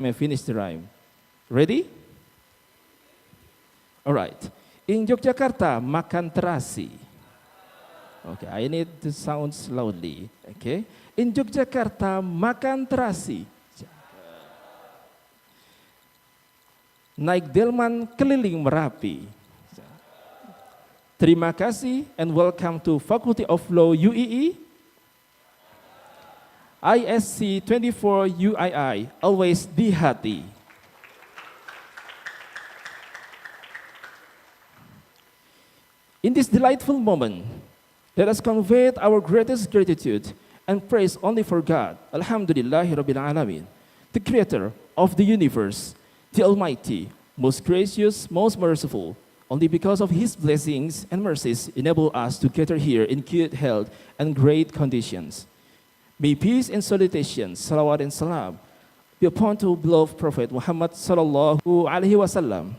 may finish the rhyme. Ready? All right. In Yogyakarta, makan terasi. Okay, I need to sound loudly. Okay. In Yogyakarta, makan terasi. Naik delman keliling Merapi. Terima kasih and welcome to Faculty of Law UII. ISC 24 UII, always di hati. In this delightful moment, let us convey our greatest gratitude and praise only for God, Alhamdulillahi Rabbil Alamin, the creator of the universe, the Almighty, most gracious, most merciful. Only because of His blessings and mercies enable us to gather here in good health and great conditions. May peace and salutations, salawat and salam, be upon the beloved Prophet Muhammad sallallahu alaihi wasallam,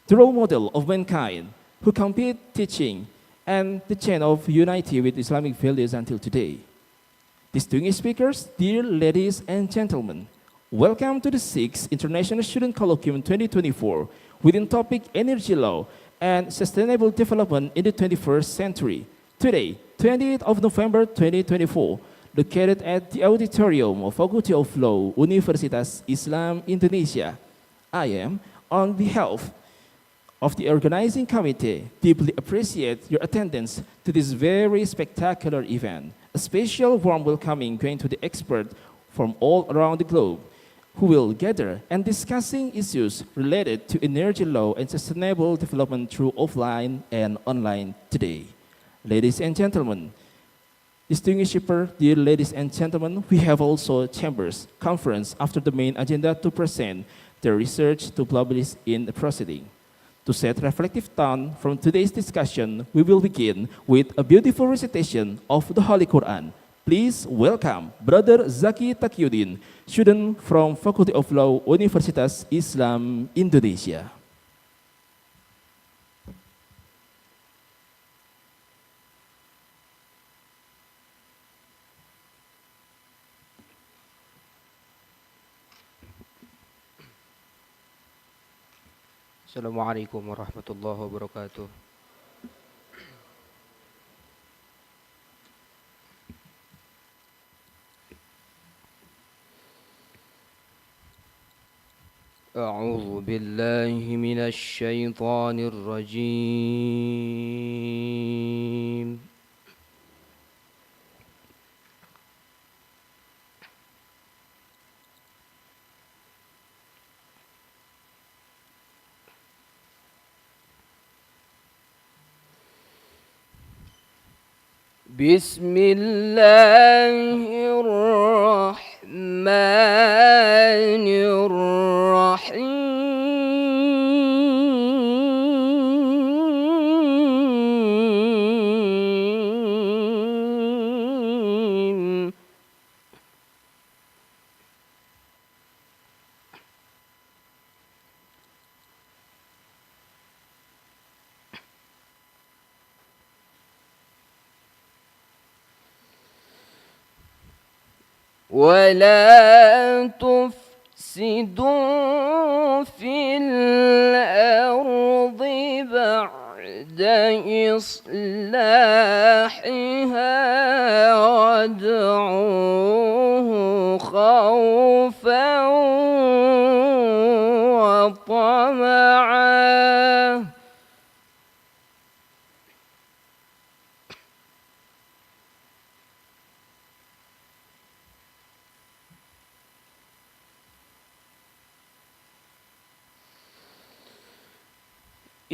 the role model of mankind who complete teaching and the chain of unity with Islamic values until today. Distinguished speakers, dear ladies and gentlemen, welcome to the 6th International Student Colloquium 2024 within topic Energy Law and Sustainable Development in the 21st Century. Today, 28th of November 2024, located at the auditorium of Faculty of Law, Universitas Islam Indonesia. I am, on behalf of the organizing committee, deeply appreciate your attendance to this very spectacular event. A special warm welcoming going to the experts from all around the globe who will gather and discussing issues related to energy law and sustainable development through offline and online today. Ladies and gentlemen, distinguished speaker, dear ladies and gentlemen, we have also chambers conference after the main agenda to present the research to publish in the proceeding. To set reflective tone from today's discussion, we will begin with a beautiful recitation of the Holy Quran. Please welcome Brother Zaki Takyuddin, student from Faculty of Law, Universitas Islam Indonesia. Assalamualaikum warahmatullahi wabarakatuh. A'udzu billahi minasy syaithanir rajim. Bismillahirrahmanirrahim. ولا تفسدوا في الأرض بعد إصلاحها وادعوه خوفا وطمعا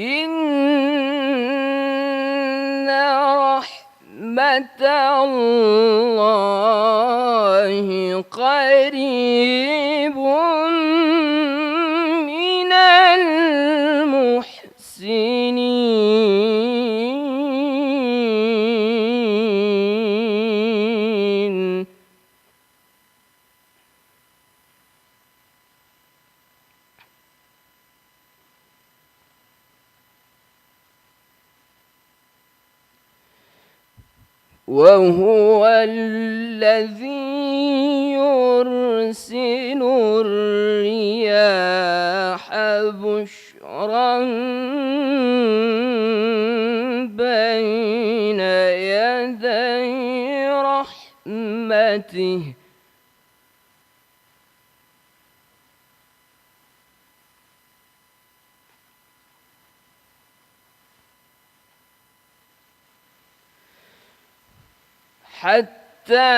إن رحمة الله قريب من المحسنين. وهو الذي يرسل يرسل الرياح بشرا بين يدي رحمته حتى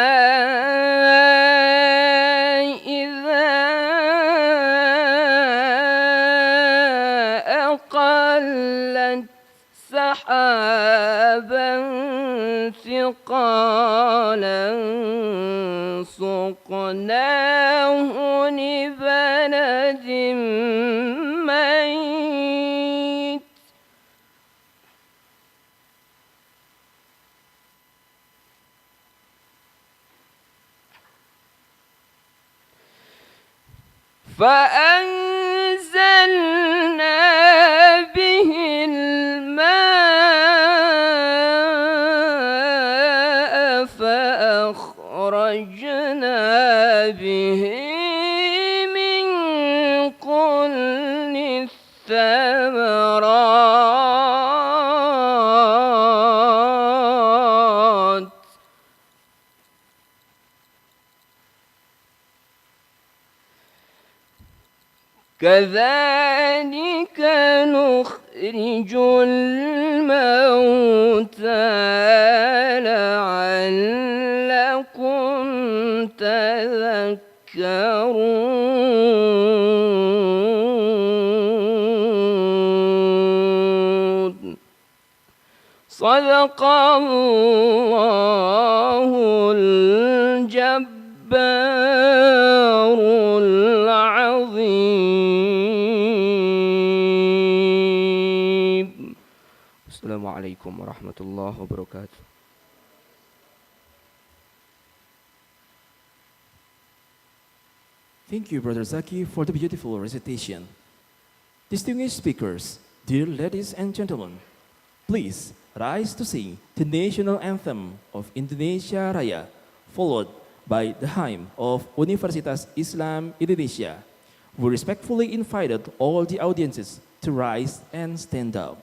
إذا أقلت سحابا ثقالا سقناه لبلد ميت فأنزلنا به الماء فأخرجنا به من كل الثمرات كذلك نخرج الموتى لعلكم تذكرون صدق الله الجبار العظيم. السلام عليكم ورحمة الله وبركاته. Thank you, Brother Zaki, for the beautiful recitation. Distinguished speakers, dear ladies and gentlemen, please rise to sing the national anthem of Indonesia Raya, followed by the hymn of Universitas Islam Indonesia. We respectfully invited all the audiences to rise and stand up.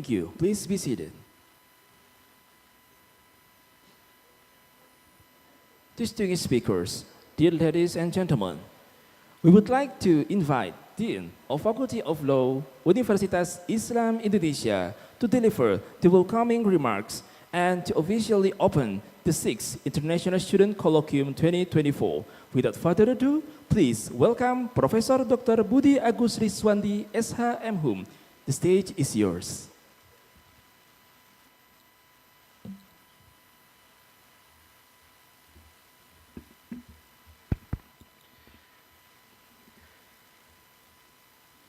Thank you. Please be seated. Distinguished speakers, dear ladies and gentlemen, we would like to invite Dean of Faculty of Law, Universitas Islam Indonesia, to deliver the welcoming remarks and to officially open the 6th International Student Colloquium 2024. Without further ado, please welcome Professor Dr. Budi Agus Riswandi, SH.M.Hum. The stage is yours.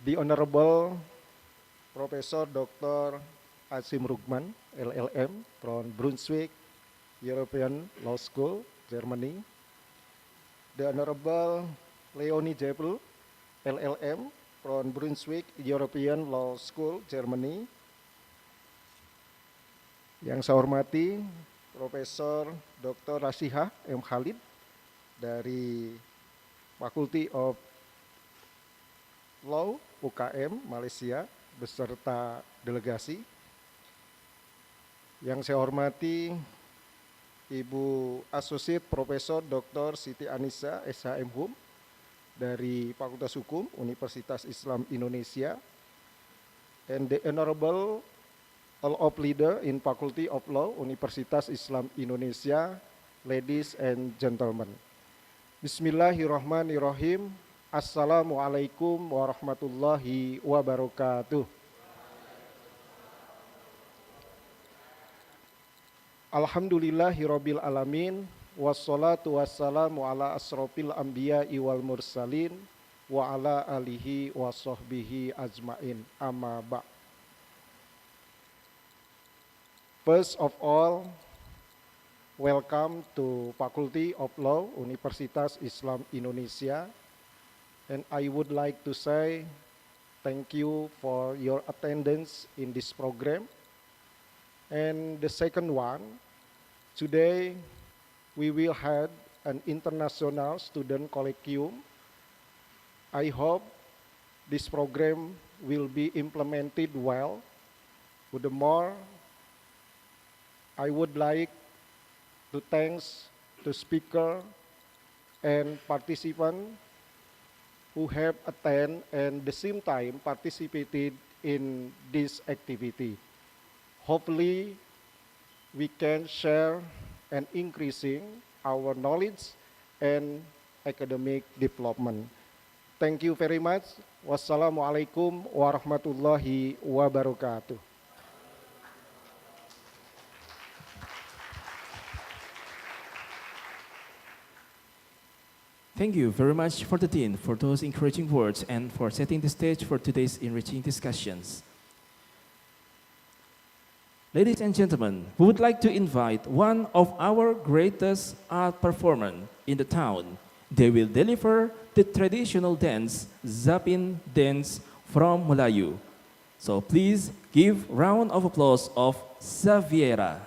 The Honorable Professor Dr. Asim Rugman, LLM, from Brunswick, European Law School, Germany. The Honorable Leonie Jebel, LLM, from Brunswick, European Law School, Germany. Yang saya hormati Profesor Dr. Rasihah M. Khalid dari Fakulty of Law UKM Malaysia beserta delegasi. Yang saya hormati Ibu Associate Profesor Dr. Siti Anissa SH.M.Hum dari Fakultas Hukum Universitas Islam Indonesia, and the Honorable all of leader in Faculty of Law Universitas Islam Indonesia, ladies and gentlemen. Bismillahirrahmanirrahim. Assalamualaikum warahmatullahi wabarakatuh. Alhamdulillahirabbil alamin, wassalatu wassalamu ala asrofil anbiya'i wal mursalin wa ala alihi wa sahbihi ajmain, amma ba'. First of all, welcome to Faculty of Law Universitas Islam Indonesia. And I would like to say thank you for your attendance in this program. And the second one, today we will have an international student colloquium. I hope this program will be implemented well. Furthermore, I would like to thank the speaker and participant who have attended and at the same time participated in this activity. Hopefully, we can share and increasing our knowledge and academic development. Thank you very much. Wassalamualaikum warahmatullahi wabarakatuh. Thank you very much for the Dean for those encouraging words and for setting the stage for today's enriching discussions. Ladies and gentlemen, we would like to invite one of our greatest art performers in the town. They will deliver the traditional dance, Zapin dance from Melayu. So please give round of applause of Xaviera.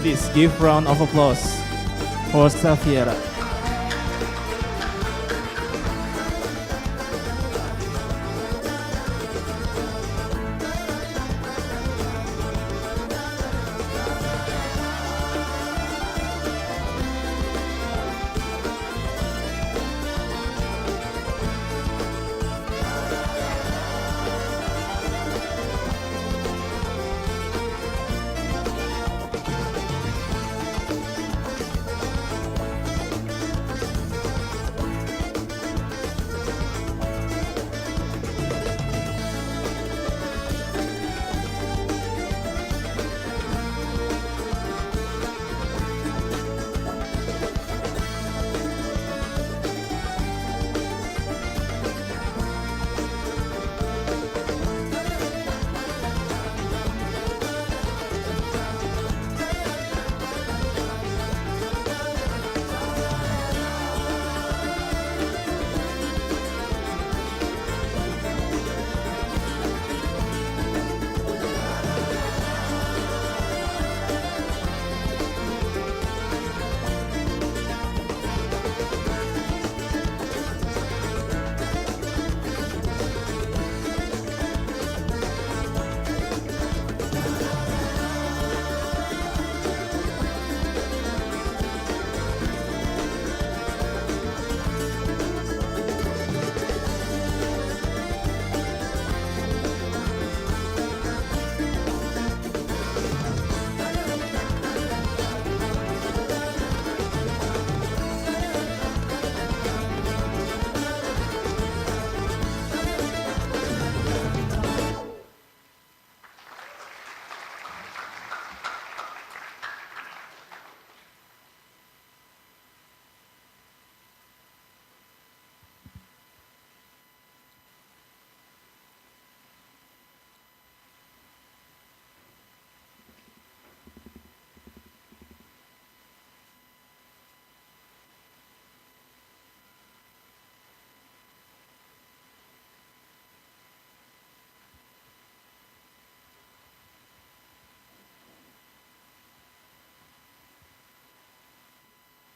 Please give round of applause for Xaviera.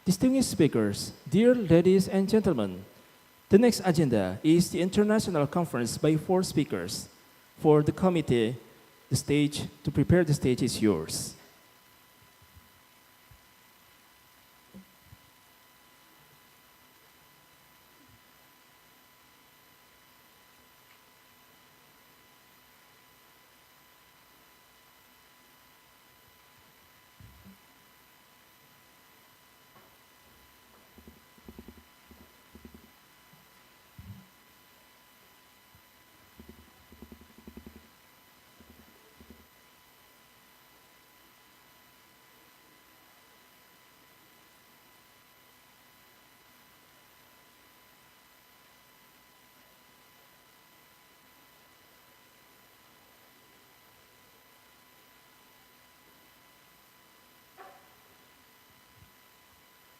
Distinguished speakers, dear ladies and gentlemen, the next agenda is the international conference by 4 speakers. For the committee, to prepare the stage is yours.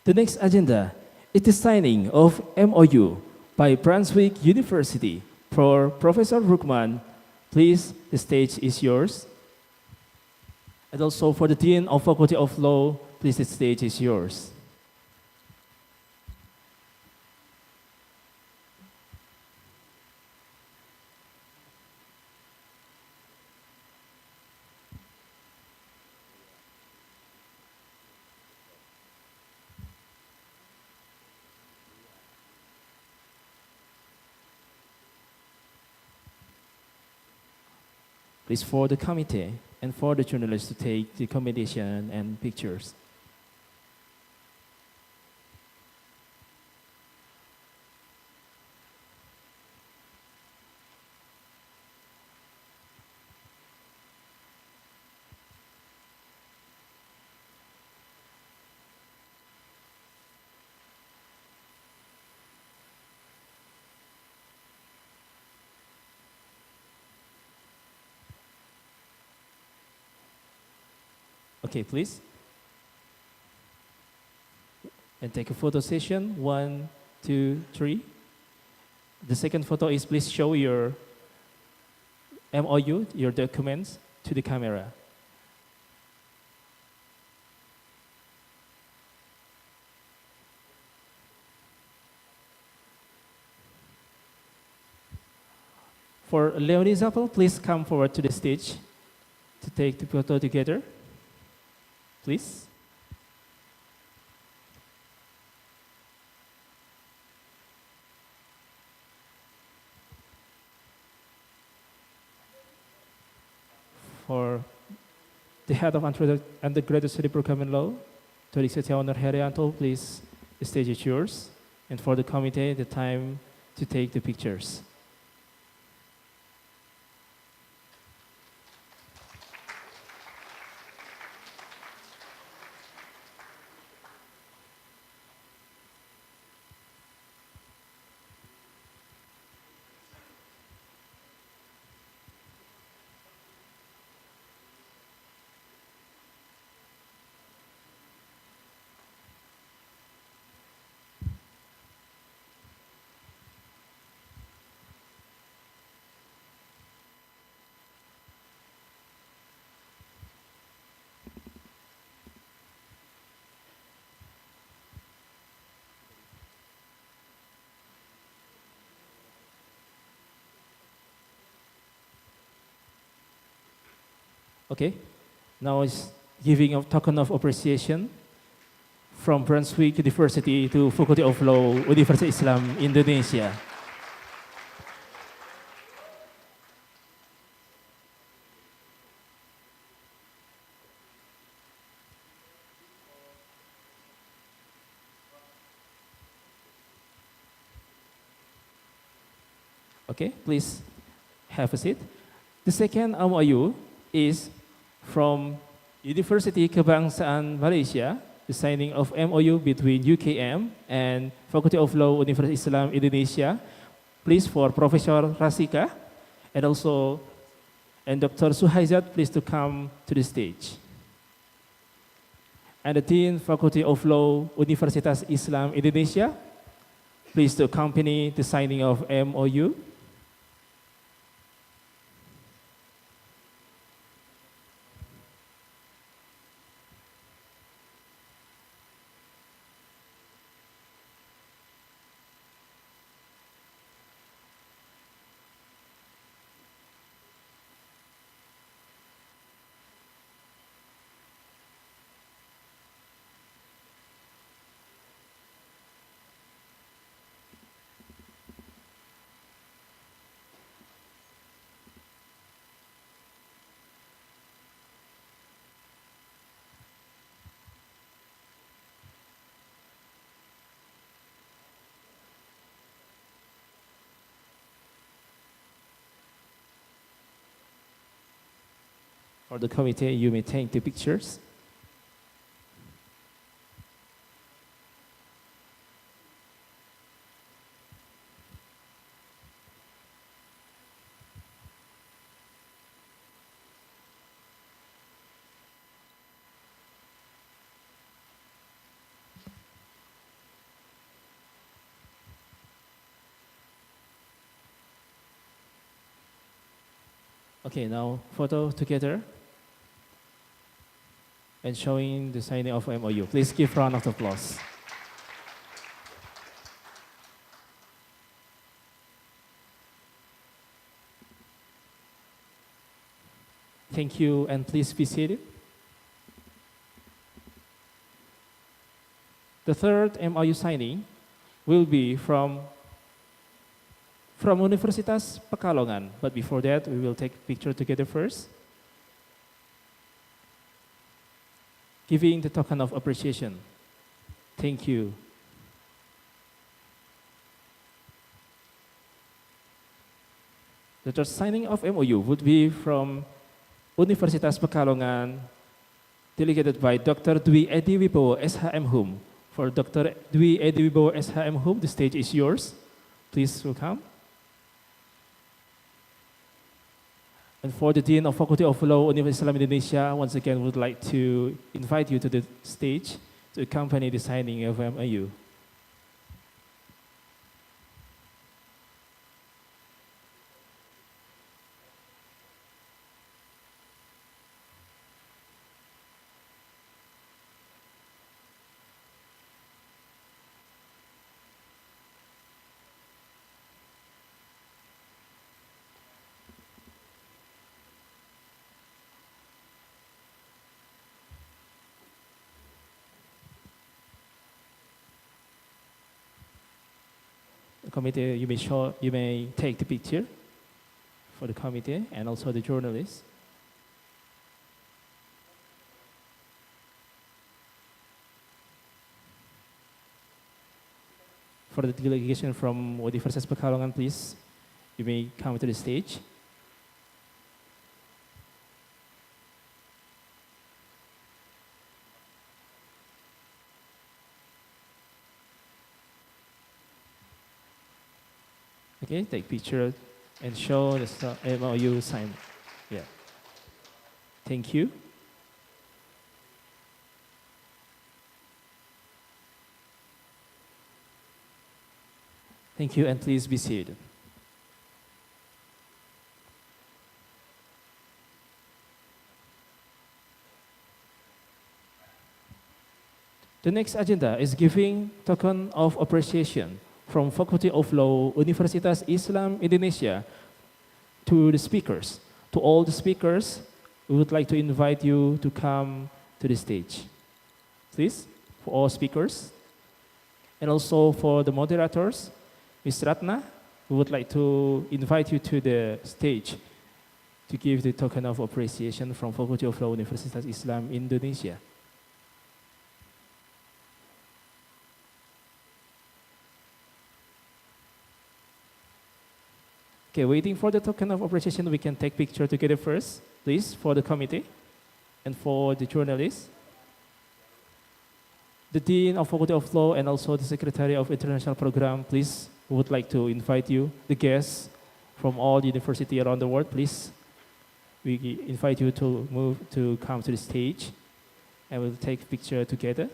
The next agenda is the signing of MOU by Brunswick University. For Professor Rukman, please, the stage is yours. And also for the Dean of Faculty of Law, please, the stage is yours. Please, for the committee and for the journalists to take the commendation and pictures. Okay, please. And take a photo session. 1, 2, 3. The second photo is please show your MOU, your documents, to the camera. For Leonie Zappel, please come forward to the stage to take the photo together. Please. For the head of undergraduate study program in law, Torik Setiawan Herianto, please, the stage is yours. And for the committee, the time to take the pictures. Okay, now is giving a token of appreciation from Brunswick University to Faculty of Law, Universitas Islam Indonesia. Okay, please have a seat. The second MOU is from University Kebangsaan Malaysia, the signing of MOU between UKM and Faculty of Law, Universitas Islam Indonesia. Please, for Professor Rasika and Dr. Suhaizat, please to come to the stage. And the Dean, Faculty of Law, Universitas Islam Indonesia, please to accompany the signing of MOU. For the committee, you may take the pictures. Okay, now photo together and showing the signing of MOU. Please give round of applause. Thank you, and please be seated. The third MOU signing will be from Universitas Pekalongan. But before that, we will take a picture together first. Giving the token of appreciation. Thank you. The third signing of MOU would be from Universitas Pekalongan, delegated by Dr. Dwi Edi Wibowo, SHM Hum. For Dr. Dwi Edi Wibowo, SHM Hum, the stage is yours. Please welcome. And for the Dean of Faculty of Law, Universitas Islam Indonesia, once again would like to invite you to the stage to accompany the signing of MOU. Committee, you may take the picture for the committee and also the journalists. For the delegation from Universitas Pekalongan, please, you may come to the stage. Okay, take picture and show the MOU sign. Yeah. Thank you. Thank you, and please be seated. The next agenda is giving token of appreciation from Faculty of Law, Universitas Islam Indonesia, to the speakers. To all the speakers, we would like to invite you to come to the stage. Please, for all speakers. And also for the moderators, Ms. Ratna, we would like to invite you to the stage to give the token of appreciation from Faculty of Law, Universitas Islam Indonesia. Okay, waiting for the token of appreciation, we can take picture together first, please, for the committee and for the journalists. The Dean of Faculty of Law and also the Secretary of International Program, please, would like to invite you, the guests from all universities around the world, please. We invite you to come to the stage and we'll take picture together.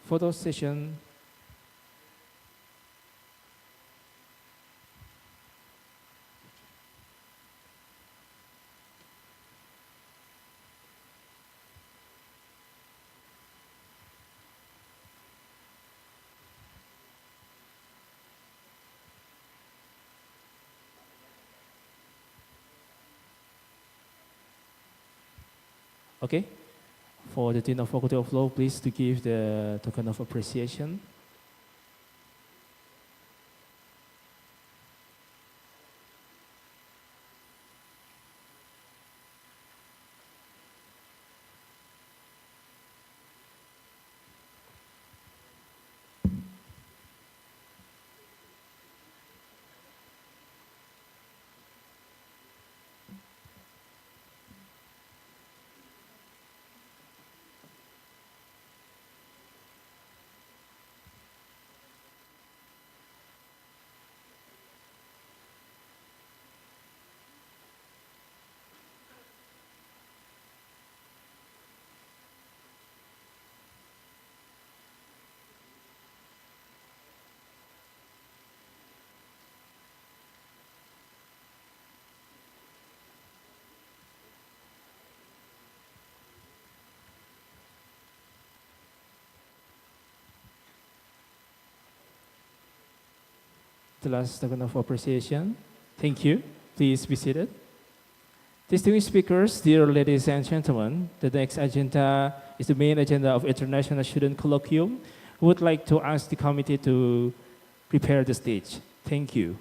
Photo session. Okay. For the Dean of Faculty of Law, please to give the token of appreciation. The last token of appreciation. Thank you. Please be seated. Distinguished speakers, dear ladies and gentlemen, the next agenda is the main agenda of International Student Colloquium. We would like to ask the committee to prepare the stage. Thank you.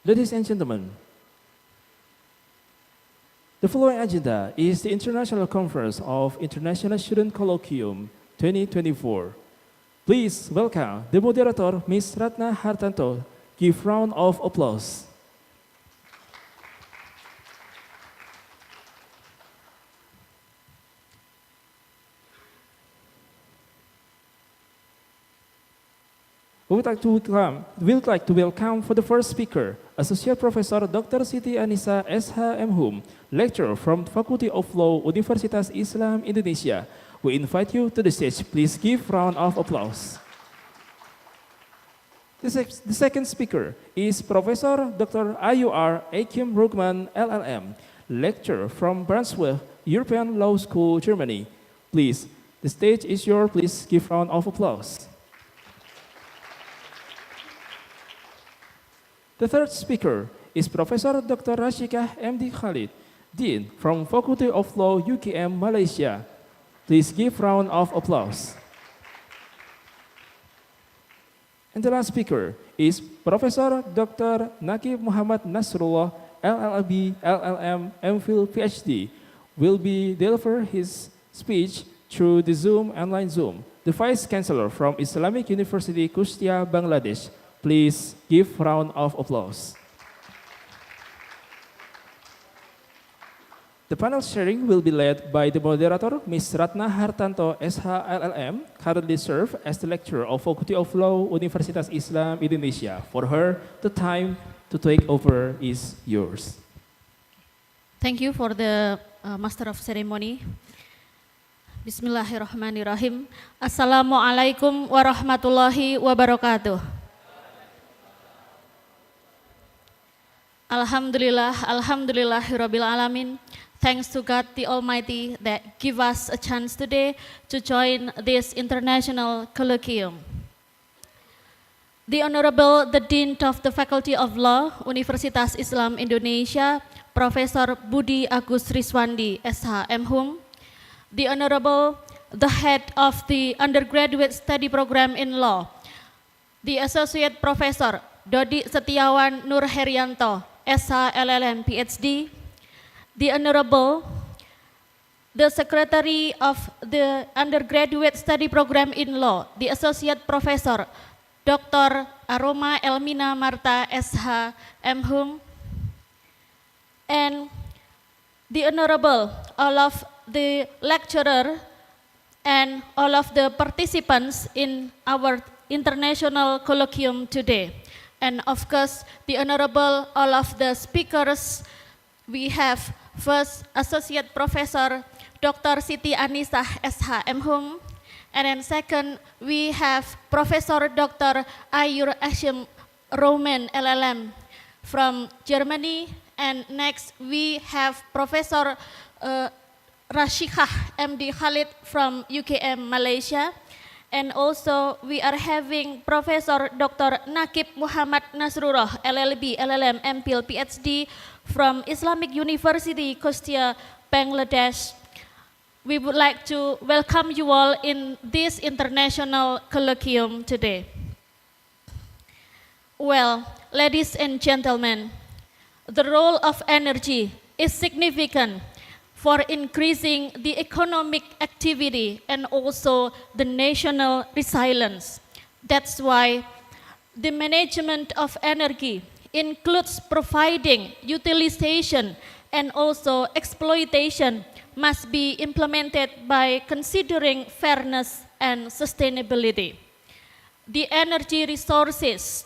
Ladies and gentlemen, the following agenda is the International Conference of International Student Colloquium 2024. Please welcome the moderator, Ms. Ratna Hartanto. Give round of applause. We would like to welcome for the first speaker, Associate Professor Dr. Siti Anissa SHM, lecturer from Fakulty of Law, Universitas Islam Indonesia. We invite you to the stage. Please give round of applause. The second speaker is Professor Dr. IUR Akim Rugman LLM, lecturer from Brunswick, European Law School, Germany. Please, the stage is yours. Please give round of applause. The third speaker is Professor Dr. Rashika M.D. Khalid, Dean from Faculty of Law, UKM, Malaysia. Please give round of applause. And the last speaker is Professor Dr. Nakib Muhammad Nasrullah, LLB, LLM, MPhil, PhD, will be deliver his speech through the online Zoom. The Vice Chancellor from Islamic University, Kustia, Bangladesh. Please give round of applause. The panel sharing will be led by the moderator, Ms. Ratna Hartanto, SHLLM, currently serve as the lecturer of Fakulty of Law, Universitas Islam Indonesia. For her, the time to take over is yours. Thank you for the Master of Ceremony. Bismillahirrahmanirrahim. Assalamualaikum warahmatullahi wabarakatuh. Alhamdulillahirabbil alamin. Thanks to God the Almighty that give us a chance today to join this international colloquium. The Honorable the Dean of the Faculty of Law, Universitas Islam Indonesia, Professor Budi Agus Riswandi, SH M.Hum. The Honorable the Head of the Undergraduate Study Program in Law, the Associate Professor Dodi Setiawan Nur Herianto, SH LLM PhD. The Honorable the Secretary of the Undergraduate Study Program in Law, the Associate Professor Dr. Aroma Elmina Marta SH M.Hum, and the Honorable all of the lecturer and all of the participants in our international colloquium today. And of course, the Honorable all of the speakers. We have first Associate Professor Dr. Siti Anisah SH M.Hum, and then second we have Professor Dr. Ayur Ashim Roman LLM from Germany, and next we have Professor Rashikah MD Khalid from UKM Malaysia, and also we are having Professor Dr. Nakib Muhammad Nasrullah LLB LLM MPhil PhD from Islamic University, Kustia, Bangladesh. We would like to welcome you all in this international colloquium today. Well, ladies and gentlemen, the role of energy is significant for increasing the economic activity and also the national resilience. That's why the management of energy includes providing utilization and also exploitation must be implemented by considering fairness and sustainability. The energy resources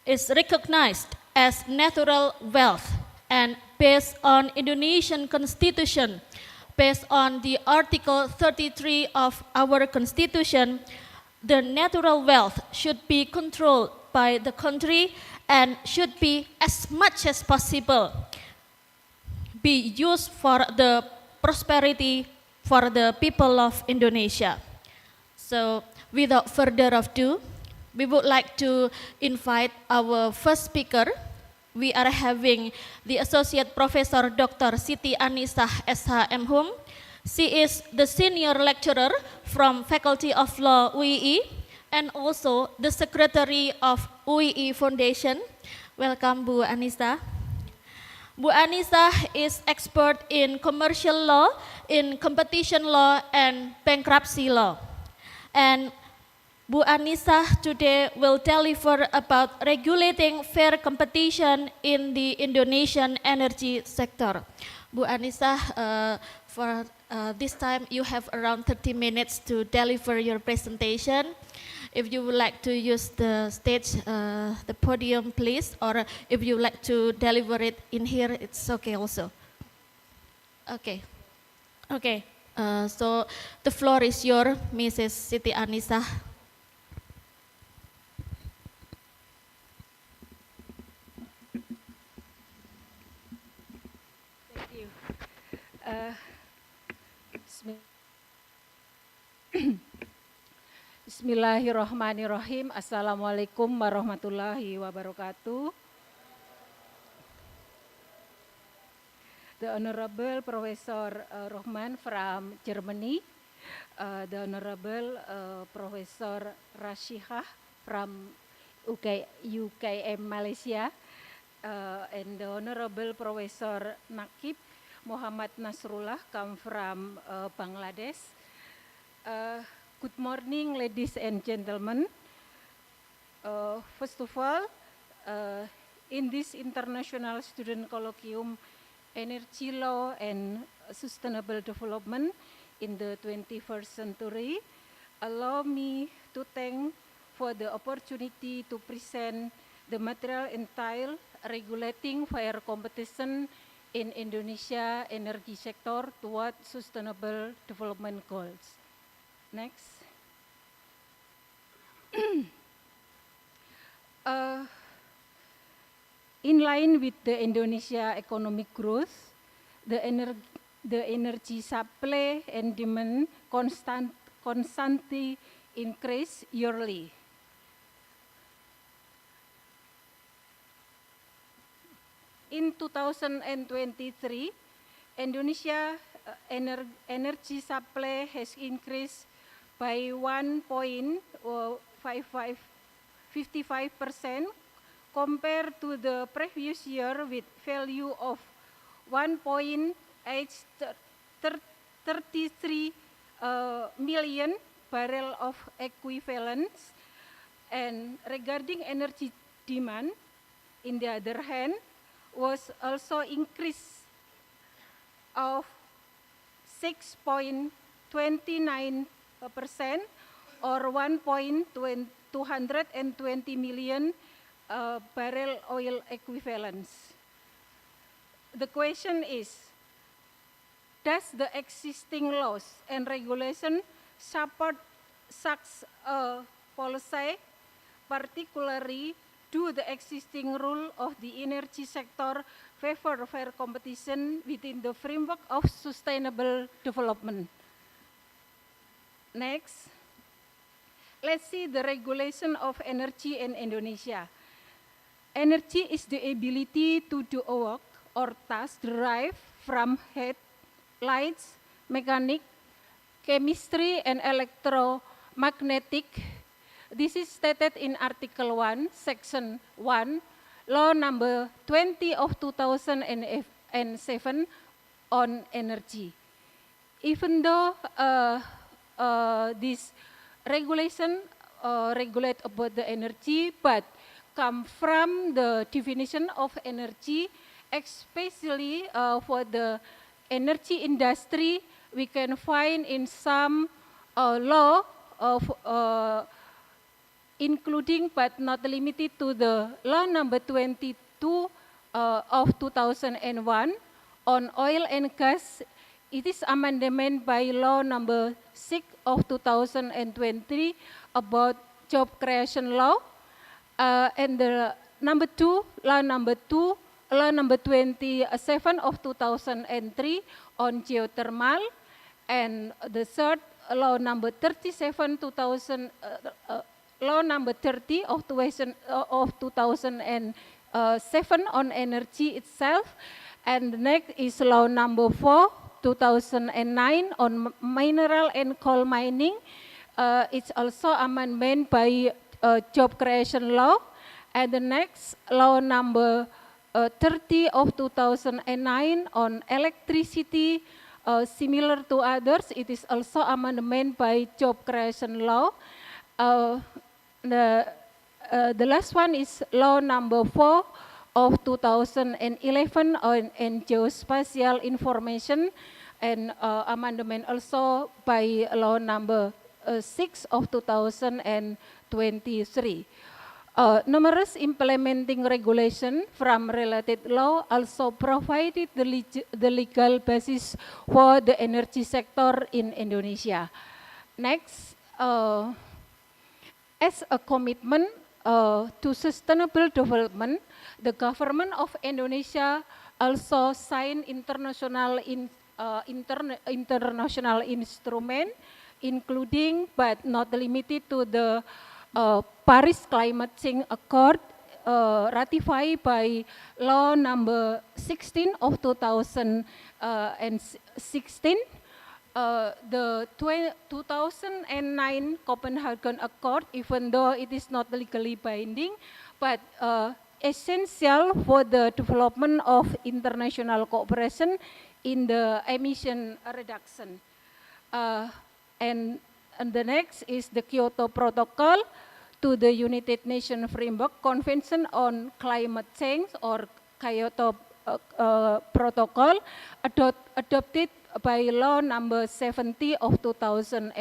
is recognized as natural wealth, and based on Indonesian Constitution, based on the Article 33 of our Constitution, the natural wealth should be controlled by the country and should be as much as possible be used for the prosperity for the people of Indonesia. So without further ado, we would like to invite our first speaker. We are having the Associate Professor Dr. Siti Anisah SH M.Hum. She is the Senior Lecturer from Faculty of Law UII and also the Secretary of UII Foundation. Welcome, Bu Anisah. Bu Anisah is expert in commercial law, in competition law, and bankruptcy law. And Bu Anisah today will deliver about regulating fair competition in the Indonesian energy sector. Bu Anisah, for this time you have around 30 minutes to deliver your presentation. If you would like to use the stage, the podium, please, or if you would like to deliver it in here, it's okay also. Okay. Okay. So the floor is yours, Mrs. Siti Anisah. Thank you. Bismillahirrahmanirrahim. Assalamualaikum warahmatullahi wabarakatuh. The Honorable Professor Rohman from Germany, the Honorable Professor Rashihah from UKM Malaysia, and the Honorable Professor Nakib Muhammad Nasrullah come from Bangladesh. Good morning, ladies and gentlemen. First of all, in this International Student Colloquium, Energy Law and Sustainable Development in the 21st Century, allow me to thank for the opportunity to present the material entitled Regulating Fair Competition in Indonesia Energy Sector Toward Sustainable Development Goals. Next. In line with the Indonesia economic growth, the energy supply and demand constantly increase yearly. In 2023, Indonesia energy supply has increased by 1.55% compared to the previous year with value of 1.833 million barrel of equivalents. And regarding energy demand, in the other hand, was also increase of 6.29% or 1.220 million barrel oil equivalents. The question is, does the existing laws and regulation support such a policy, particularly do the existing rule of the energy sector favor fair competition within the framework of sustainable development? Next, let's see the regulation of energy in Indonesia. Energy is the ability to do a work or task derived from heat, lights, mechanic, chemistry, and electromagnetic. This is stated in Article 1, Section 1, Law number 20 of 2007 on energy. Even though this regulation regulate about the energy, but come from the definition of energy, especially for the energy industry, we can find in some law of including but not limited to the law number 22 of 2001 on oil and gas. It is amendment by law number 6 of 2020 about job creation law, and the number 2, law number 27 of 2003 on geothermal, and the third law number 37 law number 30 of 2007 on energy itself, and the next is law number 4 2009 on mineral and coal mining. It's also amendment by job creation law, and the next law number 30 of 2009 on electricity, similar to others. It is also amendment by job creation law. The last one is law number 4 of 2011 on geospatial information, and amendment also by law number 6 of 2023. Numerous implementing regulation from related law also provided the legal basis for the energy sector in Indonesia. Next, as a commitment to sustainable development, the government of Indonesia also signed international instrument, including but not limited to the Paris Climate Change Accord, ratified by law number 16 of 2016, the 2009 Copenhagen Accord, even though it is not legally binding, but essential for the development of international cooperation in the emission reduction. And the next is the Kyoto Protocol to the United Nations Framework Convention on Climate Change or Kyoto Protocol adopted by Law number 70 of 2004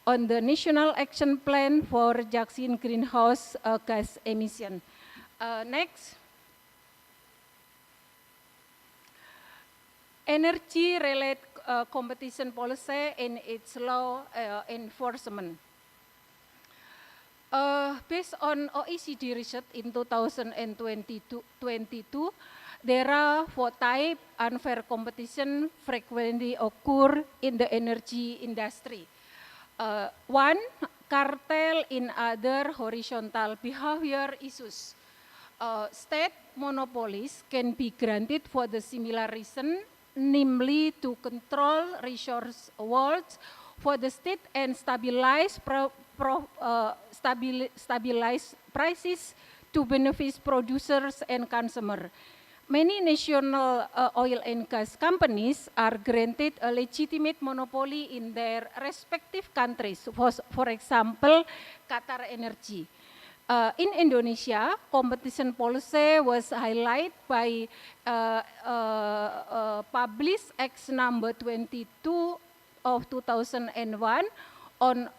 on the National Action Plan for Reduction Greenhouse Gas Emission. Next. Energy-related competition policy and its law enforcement. Based on OECD research in 2022, there are 4 types unfair competition frequently occur in the energy industry. 1, cartel in other horizontal behavior issues. State monopolies can be granted for the similar reason, namely to control resource worlds for the state and stabilize prices to benefit producers and consumers. Many national oil and gas companies are granted a legitimate monopoly in their respective countries. For example, Qatar Energy. In Indonesia, competition policy was highlighted by published Act number 22 of 2001 on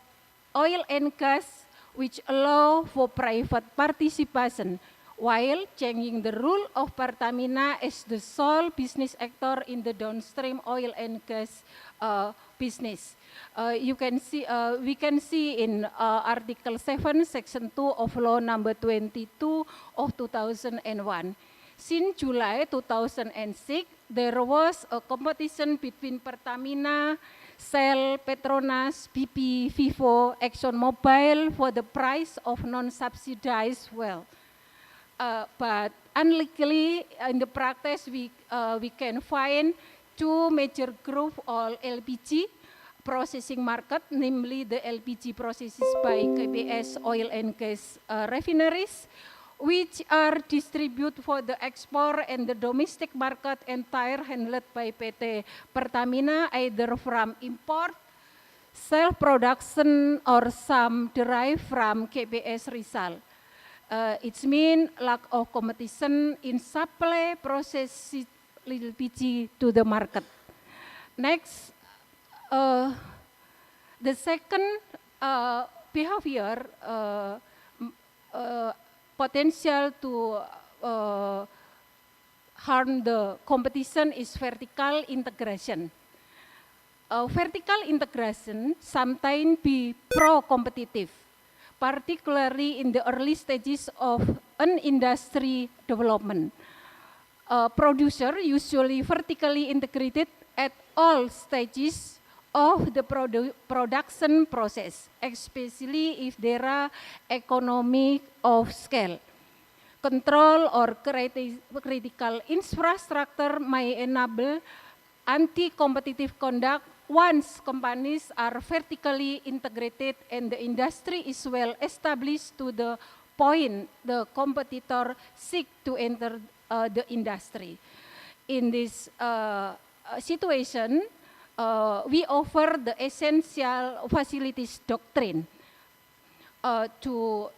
oil and gas, which allow for private participation, while changing the rule of Pertamina as the sole business actor in the downstream oil and gas business. We can see in Article 7, Section 2 of Law number 22 of 2001. Since July 2006, there was a competition between Pertamina, Shell, Petronas, BP, Vivo, ExxonMobil for the price of non-subsidized well. But unlikely in the practice, we can find 2 major groups of LPG processing market, namely the LPG processed by KBS oil and gas refineries, which are distributed for the export and the domestic market entire handled by PT Pertamina, either from import, self-production, or some derived from KBS result. It means lack of competition in supply processed LPG to the market. Next, the second behavior potential to harm the competition is vertical integration. Vertical integration sometimes be pro-competitive, particularly in the early stages of an industry development. Producer usually vertically integrated at all stages of the production process, especially if there are economy of scale. Control or critical infrastructure may enable anti-competitive conduct once companies are vertically integrated and the industry is well established to the point the competitor seek to enter the industry. In this situation, we offer the essential facilities doctrine to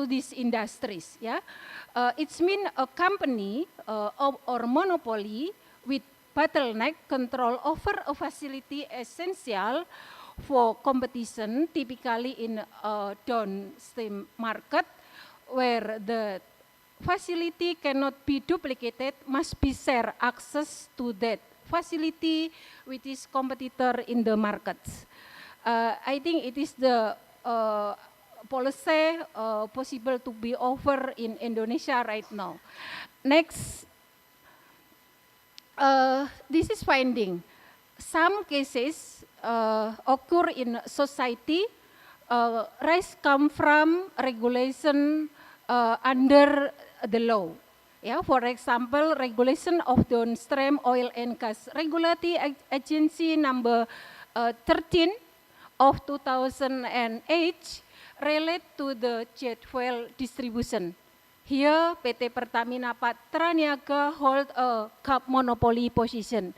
these industries. Yeah, it's mean a company or monopoly with bottleneck control over a facility essential for competition, typically in a downstream market where the facility cannot be duplicated, must be share access to that facility with its competitor in the markets. I think it is the policy possible to be offered in Indonesia right now. Next, this is finding. Some cases occur in society. Rise come from regulation under the law. Yeah, for example, regulation of downstream oil and gas regulatory agency number 13 of 2008 relate to the jet fuel distribution. Here, PT Pertamina Patraniaga hold a monopoly position,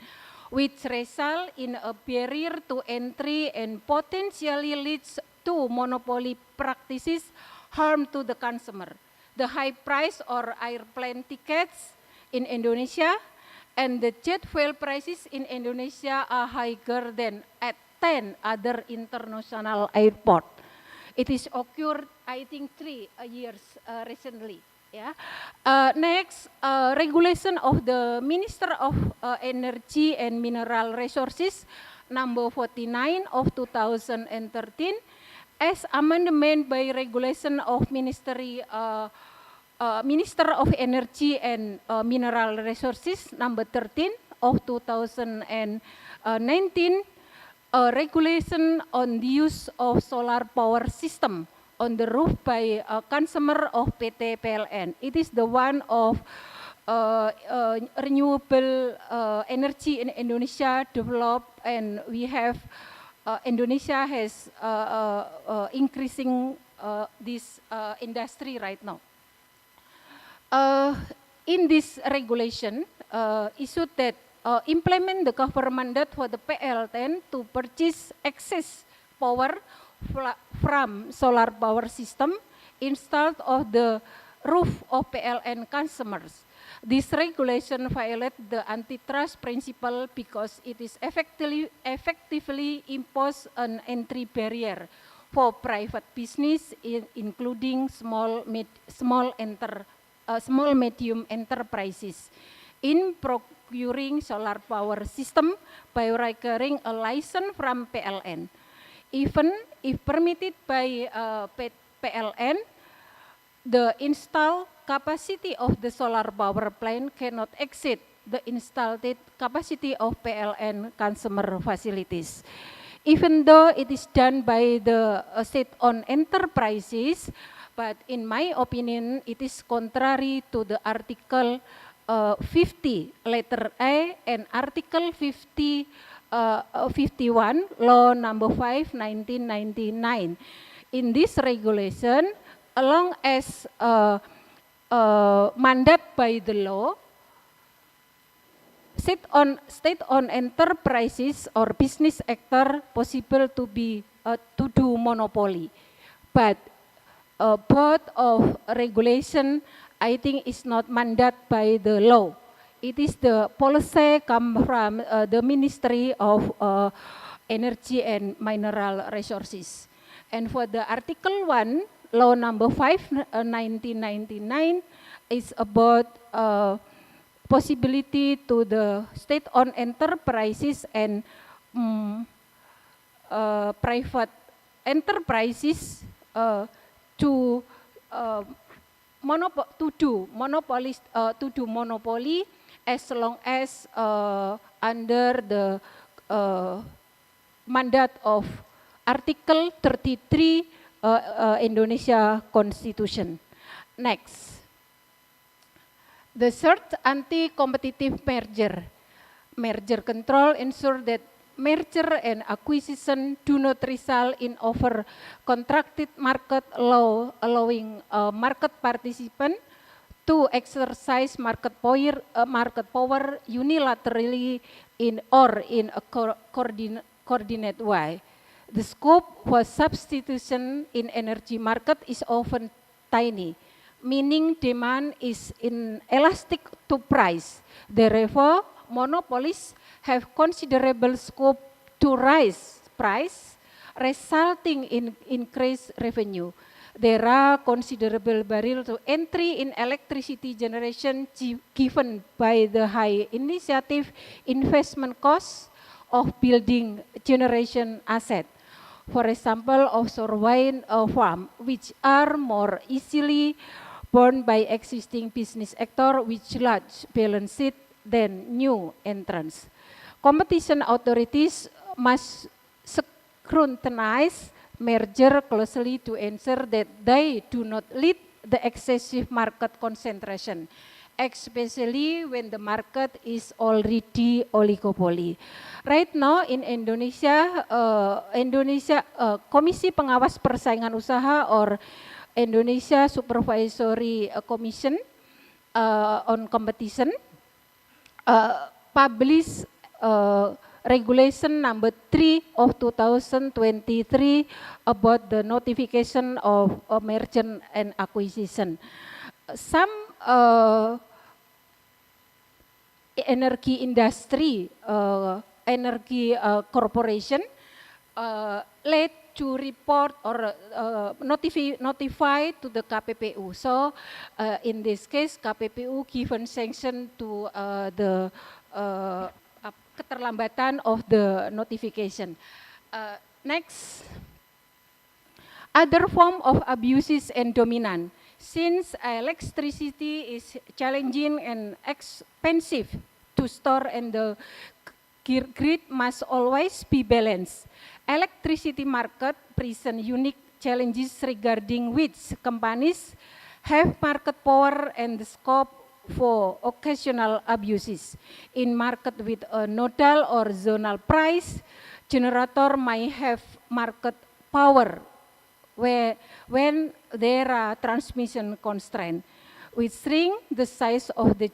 which result in a barrier to entry and potentially leads two monopoly practices harm to the consumer. The high price or airplane tickets in Indonesia and the jet fuel prices in Indonesia are higher than at 10 other international airports. It is occurred, I think, 3 years recently. Yeah. Next, regulation of the Minister of Energy and Mineral Resources, number 49 of 2013, as amendment by regulation of Minister of Energy and Mineral Resources, number 13 of 2019, regulation on the use of solar power system on the roof by a consumer of PT PLN. It is the one of renewable energy in Indonesia developed, and we have Indonesia has increasing this industry right now. In this regulation, issued that implement the government mandate for the PLN to purchase excess power from solar power system installed on the roof of PLN consumers. This regulation violates the antitrust principle because it is effectively impose an entry barrier for private business, including small medium enterprises, in procuring solar power system by requiring a license from PLN. Even if permitted by PLN, the installed capacity of the solar power plant cannot exceed the installed capacity of PLN consumer facilities. Even though it is done by the state-owned enterprises, but in my opinion, it is contrary to the Article 50, letter A, and Article 51, Law number 5, 1999. In this regulation, along as mandate by the law, state-owned enterprises or business actor possible to do monopoly, but both of regulation, I think, is not mandated by the law. It is the policy come from the Ministry of Energy and Mineral Resources. And for the Article 1, Law number 5, 1999, is about possibility to the state-owned enterprises and private enterprises to do monopoly as long as under the mandate of Article 33 Indonesia Constitution. Next, the third, anti-competitive merger control ensure that merger and acquisition do not result in over-contracted market law, allowing market participant to exercise market power unilaterally in a coordinate way. The scope for substitution in energy market is often tiny, meaning demand is inelastic to price. Therefore, monopolies have considerable scope to raise price, resulting in increased revenue. There are considerable barriers to entry in electricity generation given by the high initiative investment costs of building generation asset. For example, offshore wind farm, which are more easily borne by existing business actor with large balance sheet than new entrants. Competition authorities must scrutinize merger closely to ensure that they do not lead the excessive market concentration, especially when the market is already oligopoly. Right now in Indonesia, Komisi Pengawas Persaingan Usaha or Indonesia Supervisory Commission on Competition publish Regulation number 3 of 2023 about the notification of a merger and acquisition. Some energy industry, energy corporation late to report or notify to the KPPU. So in this case, KPPU given sanction to the keterlambatan of the notification. Next, other form of abuses and dominant. Since electricity is challenging and expensive to store and the grid must always be balanced, electricity market present unique challenges regarding which companies have market power and the scope for occasional abuses. In market with a nodal or zonal price, generator might have market power when there are transmission constraints, which shrink the size of the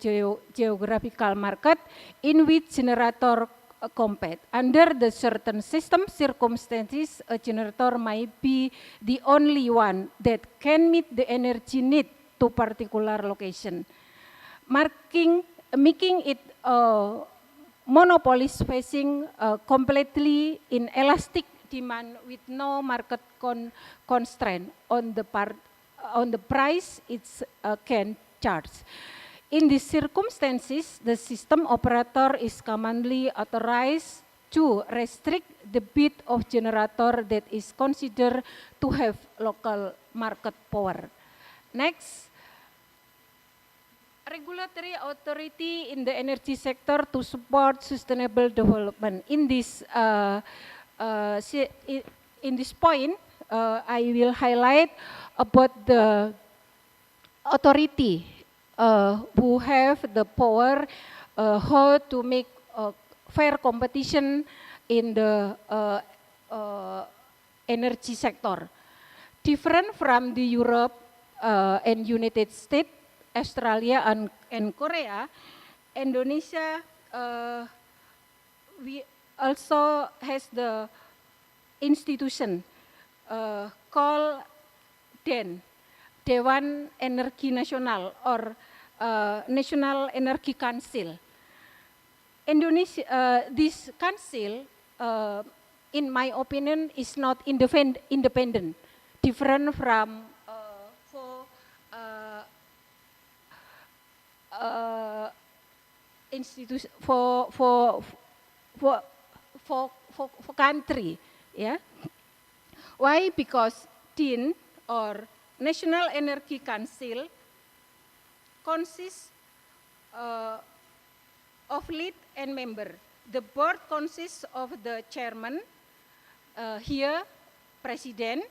geographical market in which generator compete. Under the certain system circumstances, a generator might be the only one that can meet the energy need to particular location, making it monopolies facing completely inelastic demand with no market constraint on the price it can charge. In these circumstances, the system operator is commonly authorized to restrict the bid of generator that is considered to have local market power. Next, regulatory authority in the energy sector to support sustainable development. In this point, I will highlight about the authority who have the power how to make fair competition in the energy sector. Different from the Europe and United States, Australia and Korea, Indonesia we also has the institution called Dewan Energi Nasional or National Energy Council. Indonesia, this council, in my opinion, is not independent, different from institution for country, yeah. Why? Because DEN or National Energy Council consists of lead and member. The board consists of the chairman, here president,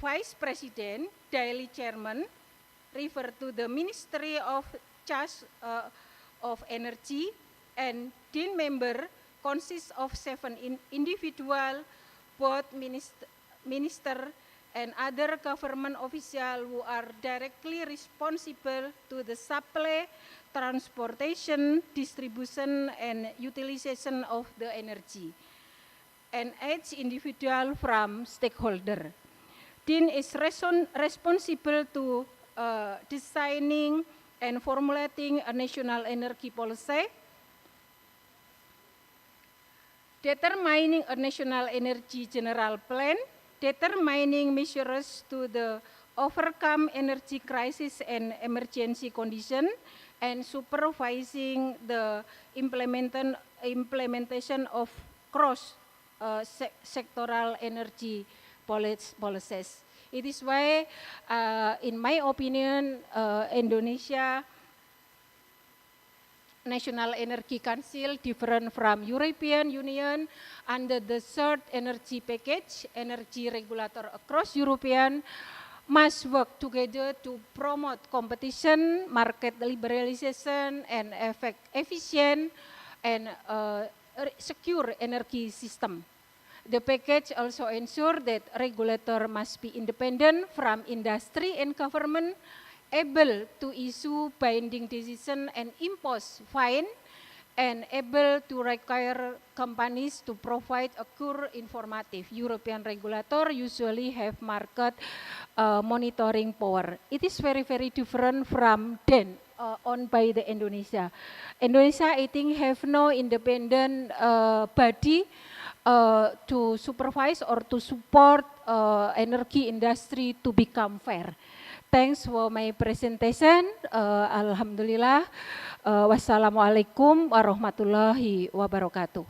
vice president, daily chairman, refer to the Ministry of Charge of Energy, and DEN member consists of 7 individual, both minister and other government officials who are directly responsible to the supply, transportation, distribution, and utilization of the energy, and each individual from stakeholder. DEN is responsible to designing and formulating a national energy policy, determining a national energy general plan, determining measures to overcome energy crisis and emergency condition, and supervising the implementation of cross-sectoral energy policies. It is why, in my opinion, Indonesia National Energy Council, different from European Union, under the third energy package, energy regulator across European must work together to promote competition, market liberalization, and efficient and secure energy system. The package also ensures that regulator must be independent from industry and government, able to issue binding decision and impose fine and able to require companies to provide a core informative. European regulator usually have market monitoring power. It is very, very different from then owned by the Indonesia. Indonesia, I think, have no independent body to supervise or to support energy industry to become fair. Thanks for my presentation. Alhamdulillah. Wassalamualaikum warahmatullahi wabarakatuh.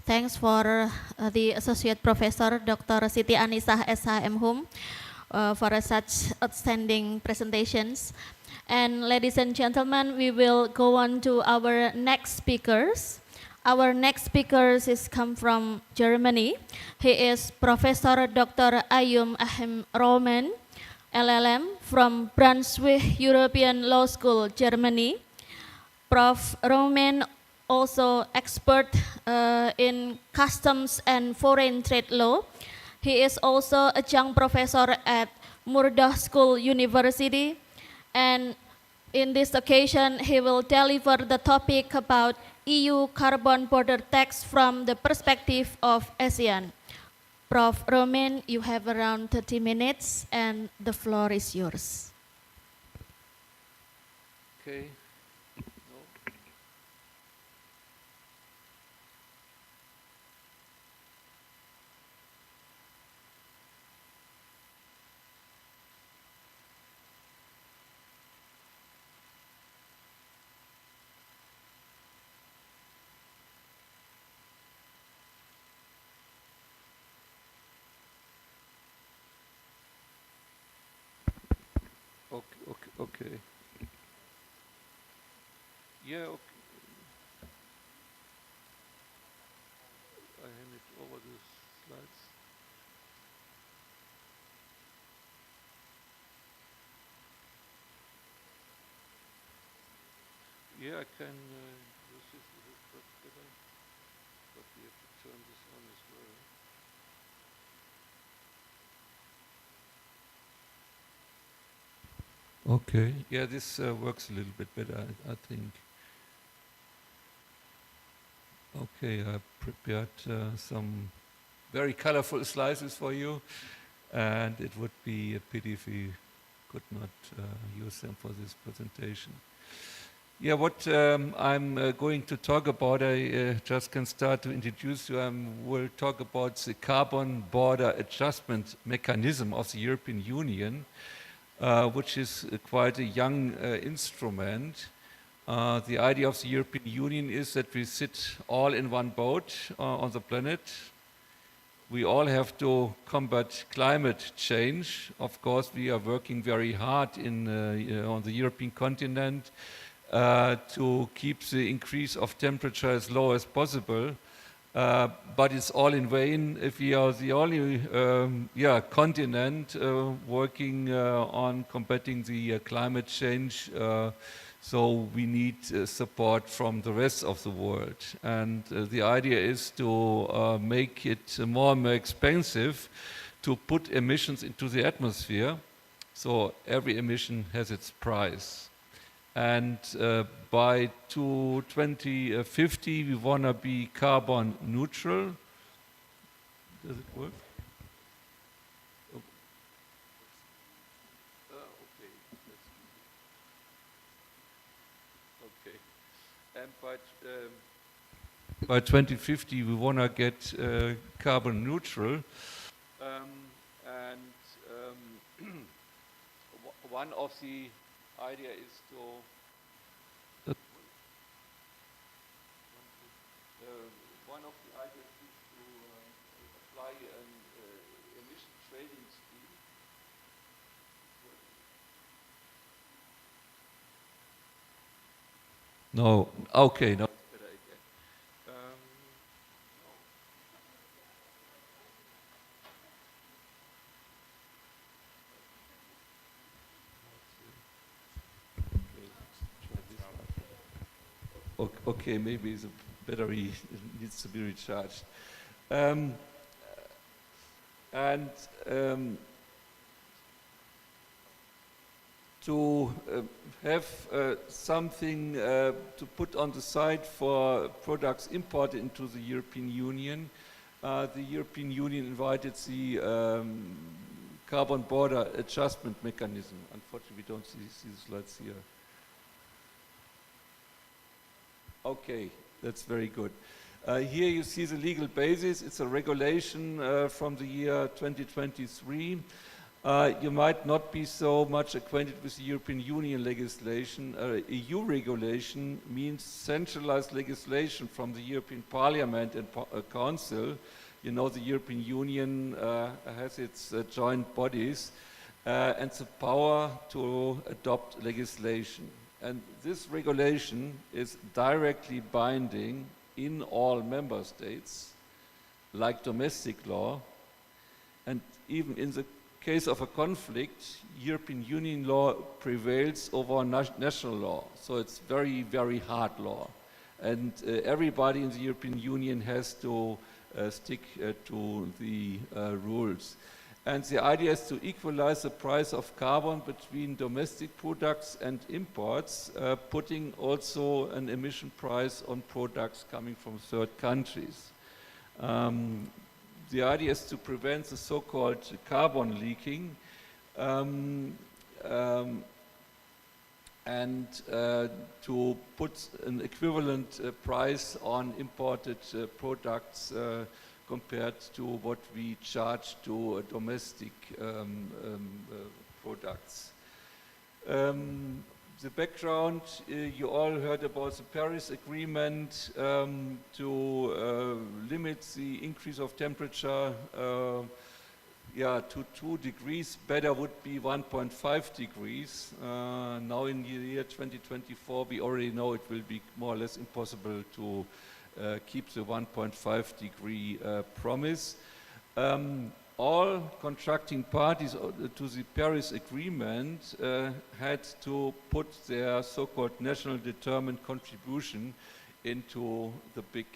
Thanks for the Associate Professor Dr. Siti Anisah SHM Hum for such outstanding presentations. And ladies and gentlemen, we will go on to our next speakers. Our next speaker is come from Germany. He is Professor Dr. Ayum Ahem Roman, LLM from Brunswick European Law School, Germany. Prof. Roman also expert in customs and foreign trade law. He is also a young professor at Murdoch School University. And in this occasion, he will deliver the topic about EU carbon border tax from the perspective of ASEAN. Prof. Roman, you have around 30 minutes and the floor is yours. Okay. Okay. Yeah, okay. I hand it over the slides. Yeah, I can use this. Is it better? But we have to turn this on as well. Okay, yeah, this works a little bit better, I think. Okay, I prepared some very colorful slides for you, and it would be a pity if we could not use them for this presentation. Yeah, what I'm going to talk about, I just can start to introduce you. We'll talk about the carbon border adjustment mechanism of the European Union, which is quite a young instrument. The idea of the European Union is that we sit all in one boat on the planet. We all have to combat climate change. Of course, we are working very hard on the European continent to keep the increase of temperature as low as possible. But it's all in vain if we are the only continent working on combating the climate change. So we need support from the rest of the world. And the idea is to make it more and more expensive to put emissions into the atmosphere. So every emission has its price. And by 2050, we want to be carbon neutral. Does it work? Okay. And by 2050, we want to get carbon neutral. One of the idea is to one of the ideas is to apply an emission trading scheme. No, okay, no. Better again. Okay, maybe the battery needs to be recharged. to have something to put on the side for products imported into the European Union. The European Union invited the carbon border adjustment mechanism. Unfortunately, we don't see the slides here. Okay, that's very good. Here you see the legal basis. It's a regulation from the year 2023. You might not be so much acquainted with the European Union legislation. EU regulation means centralized legislation from the European Parliament and Council. You know, the European Union has its joint bodies and the power to adopt legislation. And this regulation is directly binding in all member states, like domestic law, and even in the case of a conflict, European Union law prevails over national law. So it's very, very hard law. And everybody in the European Union has to stick to the rules. And the idea is to equalize the price of carbon between domestic products and imports, putting also an emission price on products coming from third countries. The idea is to prevent the so-called carbon leaking and to put an equivalent price on imported products compared to what we charge to domestic products. The background, you all heard about the Paris Agreement to limit the increase of temperature to 2 degrees. Better would be 1.5 degrees. Now in the year 2024, we already know it will be more or less impossible to keep the 1.5 degree promise. All contracting parties to the Paris Agreement had to put their so-called national determined contribution into the big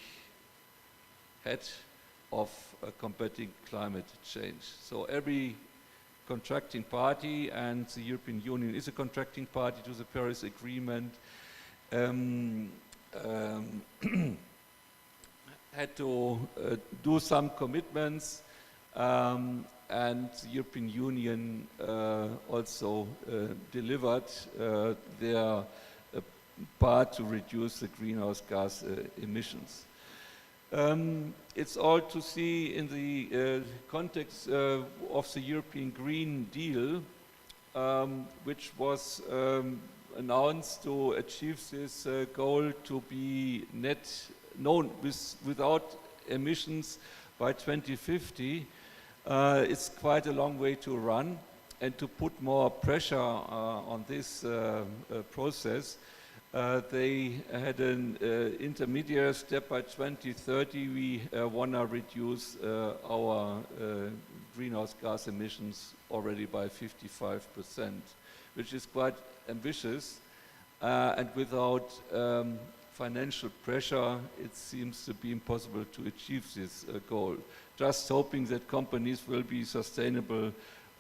head of combating climate change. So every contracting party, and the European Union is a contracting party to the Paris Agreement, had to do some commitments, and the European Union also delivered their part to reduce the greenhouse gas emissions. It's all to see in the context of the European Green Deal, which was announced to achieve this goal to be without emissions by 2050. It's quite a long way to run, and to put more pressure on this process, they had an intermediate step. By 2030 we want to reduce our greenhouse gas emissions already by 55%, which is quite ambitious, and without financial pressure it seems to be impossible to achieve this goal. Just hoping that companies will be sustainable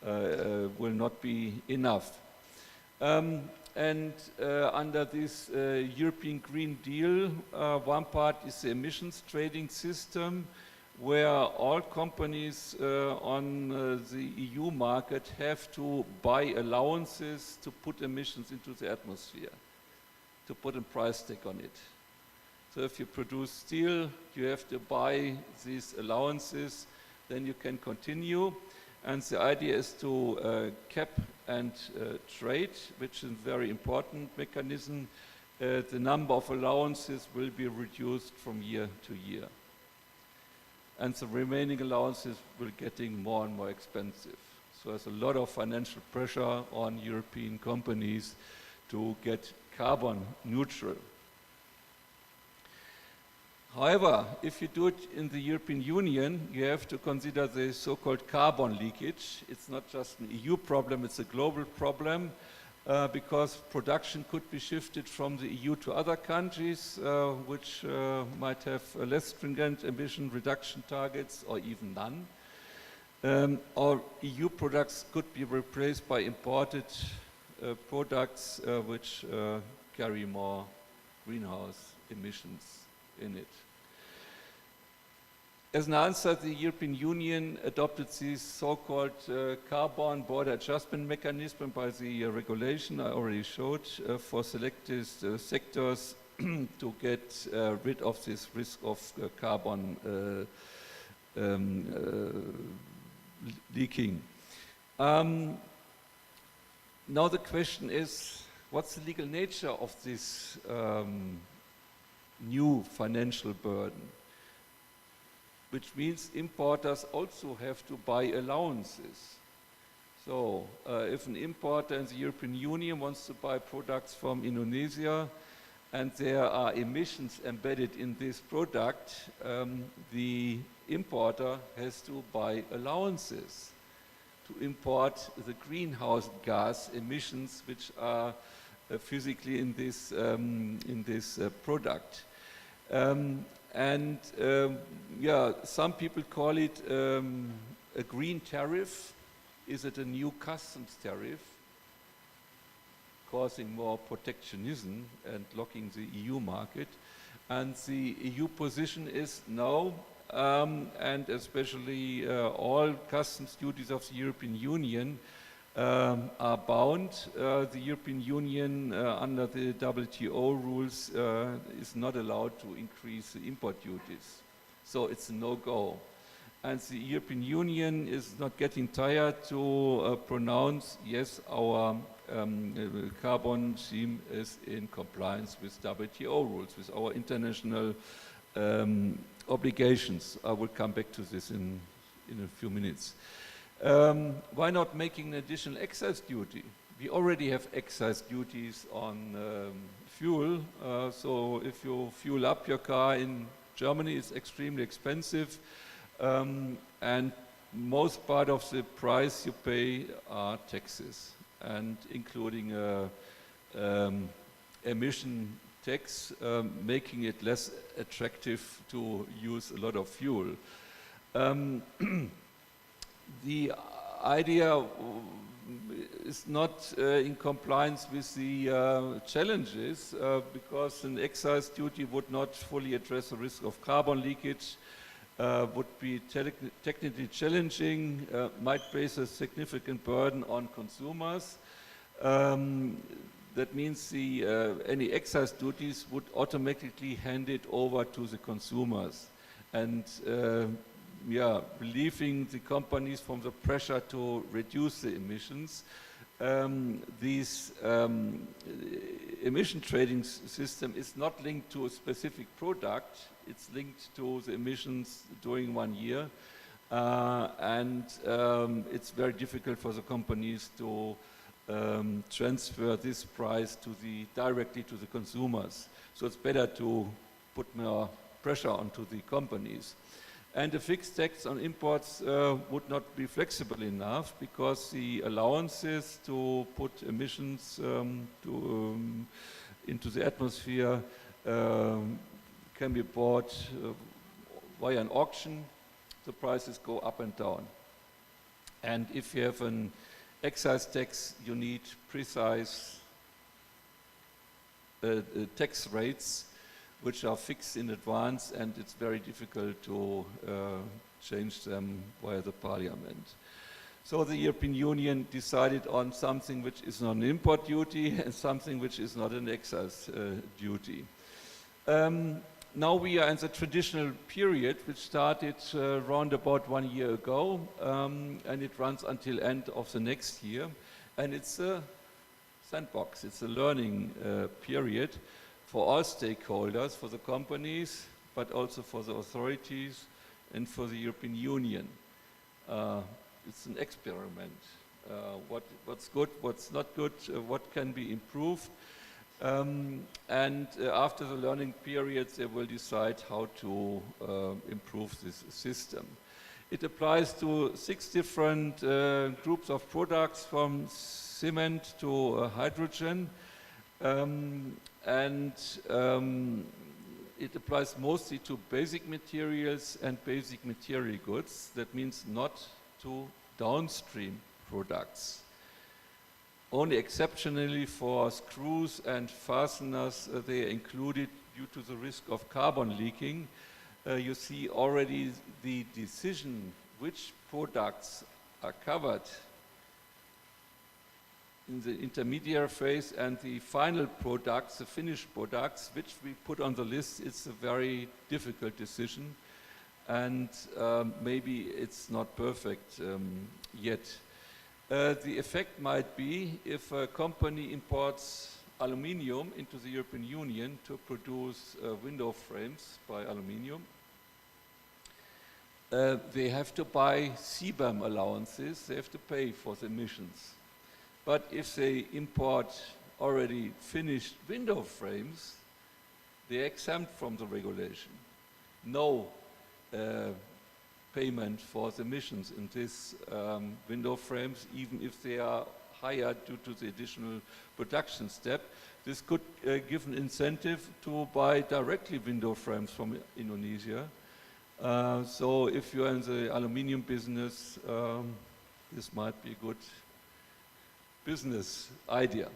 will not be enough. Under this European Green Deal, one part is the emissions trading system, where all companies on the EU market have to buy allowances to put emissions into the atmosphere, to put a price tag on it. So if you produce steel, you have to buy these allowances, then you can continue. And the idea is to cap and trade, which is a very important mechanism. The number of allowances will be reduced from year to year. And the remaining allowances will getting more and more expensive. So there's a lot of financial pressure on European companies to get carbon neutral. However, if you do it in the European Union, you have to consider the so-called carbon leakage. It's not just an EU problem, it's a global problem, because production could be shifted from the EU to other countries, which might have less stringent emission reduction targets, or even none. Or EU products could be replaced by imported products which carry more greenhouse emissions in it. As an answer, the European Union adopted this so-called carbon border adjustment mechanism by the regulation I already showed for selected sectors to get rid of this risk of carbon leaking. Now the question is, what's the legal nature of this new financial burden? Which means importers also have to buy allowances. So if an importer in the European Union wants to buy products from Indonesia and there are emissions embedded in this product, the importer has to buy allowances to import the greenhouse gas emissions which are physically in this product. Some people call it a green tariff. Is it a new customs tariff, causing more protectionism and blocking the EU market? And the EU position is no, and especially all customs duties of the European Union are bound. The European Union, under the WTO rules, is not allowed to increase the import duties. So it's a no-go. And the European Union is not getting tired to pronounce, yes, our carbon scheme is in compliance with WTO rules, with our international obligations. I will come back to this in a few minutes. Why not making an additional excise duty? We already have excise duties on fuel, so if you fuel up your car in Germany, it's extremely expensive, and most part of the price you pay are taxes, and including emission tax, making it less attractive to use a lot of fuel. The idea is not in compliance with the challenges because an excise duty would not fully address the risk of carbon leakage, would be technically challenging, might place a significant burden on consumers. That means any excise duties would automatically hand it over to the consumers. And relieving the companies from the pressure to reduce the emissions. This emission trading system is not linked to a specific product, it's linked to the emissions during 1 year. It's very difficult for the companies to transfer this price directly to the consumers. So it's better to put more pressure onto the companies. And a fixed tax on imports would not be flexible enough because the allowances to put emissions into the atmosphere can be bought via an auction. The prices go up and down. And if you have an excise tax, you need precise tax rates which are fixed in advance, and it's very difficult to change them via the parliament. So the European Union decided on something which is not an import duty and something which is not an excise duty. Now we are in the traditional period which started around about 1 year ago, and it runs until end of the next year. And it's a sandbox, it's a learning period for all stakeholders, for the companies, but also for the authorities and for the European Union. It's an experiment. What's good, what's not good, what can be improved. After the learning period, they will decide how to improve this system. It applies to 6 different groups of products, from cement to hydrogen. It applies mostly to basic materials and basic material goods. That means not to downstream products. Only exceptionally for screws and fasteners, they are included due to the risk of carbon leaking. You see already the decision which products are covered in the intermediate phase and the final products, the finished products, which we put on the list. It's a very difficult decision, and maybe it's not perfect yet. The effect might be if a company imports aluminium into the European Union to produce window frames by aluminium, they have to buy CBAM allowances, they have to pay for the emissions. But if they import already finished window frames, they are exempt from the regulation. No payment for the emissions in these window frames, even if they are higher due to the additional production step. This could give an incentive to buy directly window frames from Indonesia. So if you're in the aluminium business, this might be a good business idea.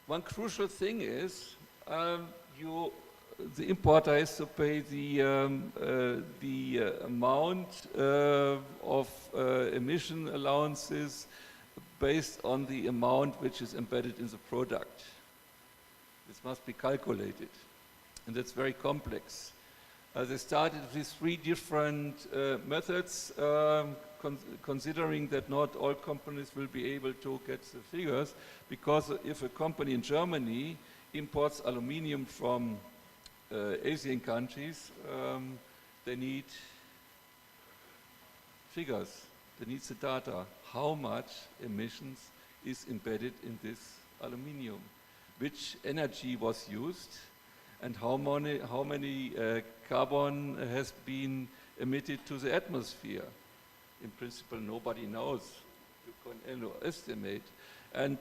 One crucial thing is the importer has to pay the amount of emission allowances based on the amount which is embedded in the product. This must be calculated, and that's very complex. They started with 3 different methods, considering that not all companies will be able to get the figures, because if a company in Germany imports aluminium from Asian countries, they need figures, they need the data. How much emissions is embedded in this aluminium? Which energy was used? And how many carbon has been emitted to the atmosphere? In principle, nobody knows. You can estimate. And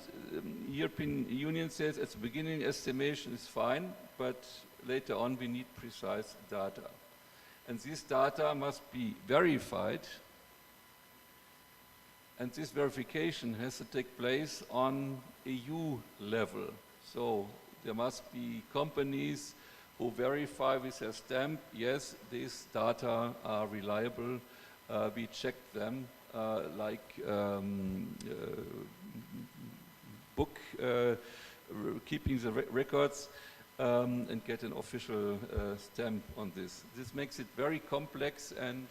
European Union says at the beginning estimation is fine, but later on we need precise data. And this data must be verified, and this verification has to take place on EU level. So there must be companies who verify with their stamp, yes, these data are reliable, we check them, like keeping the records, and get an official stamp on this. This makes it very complex and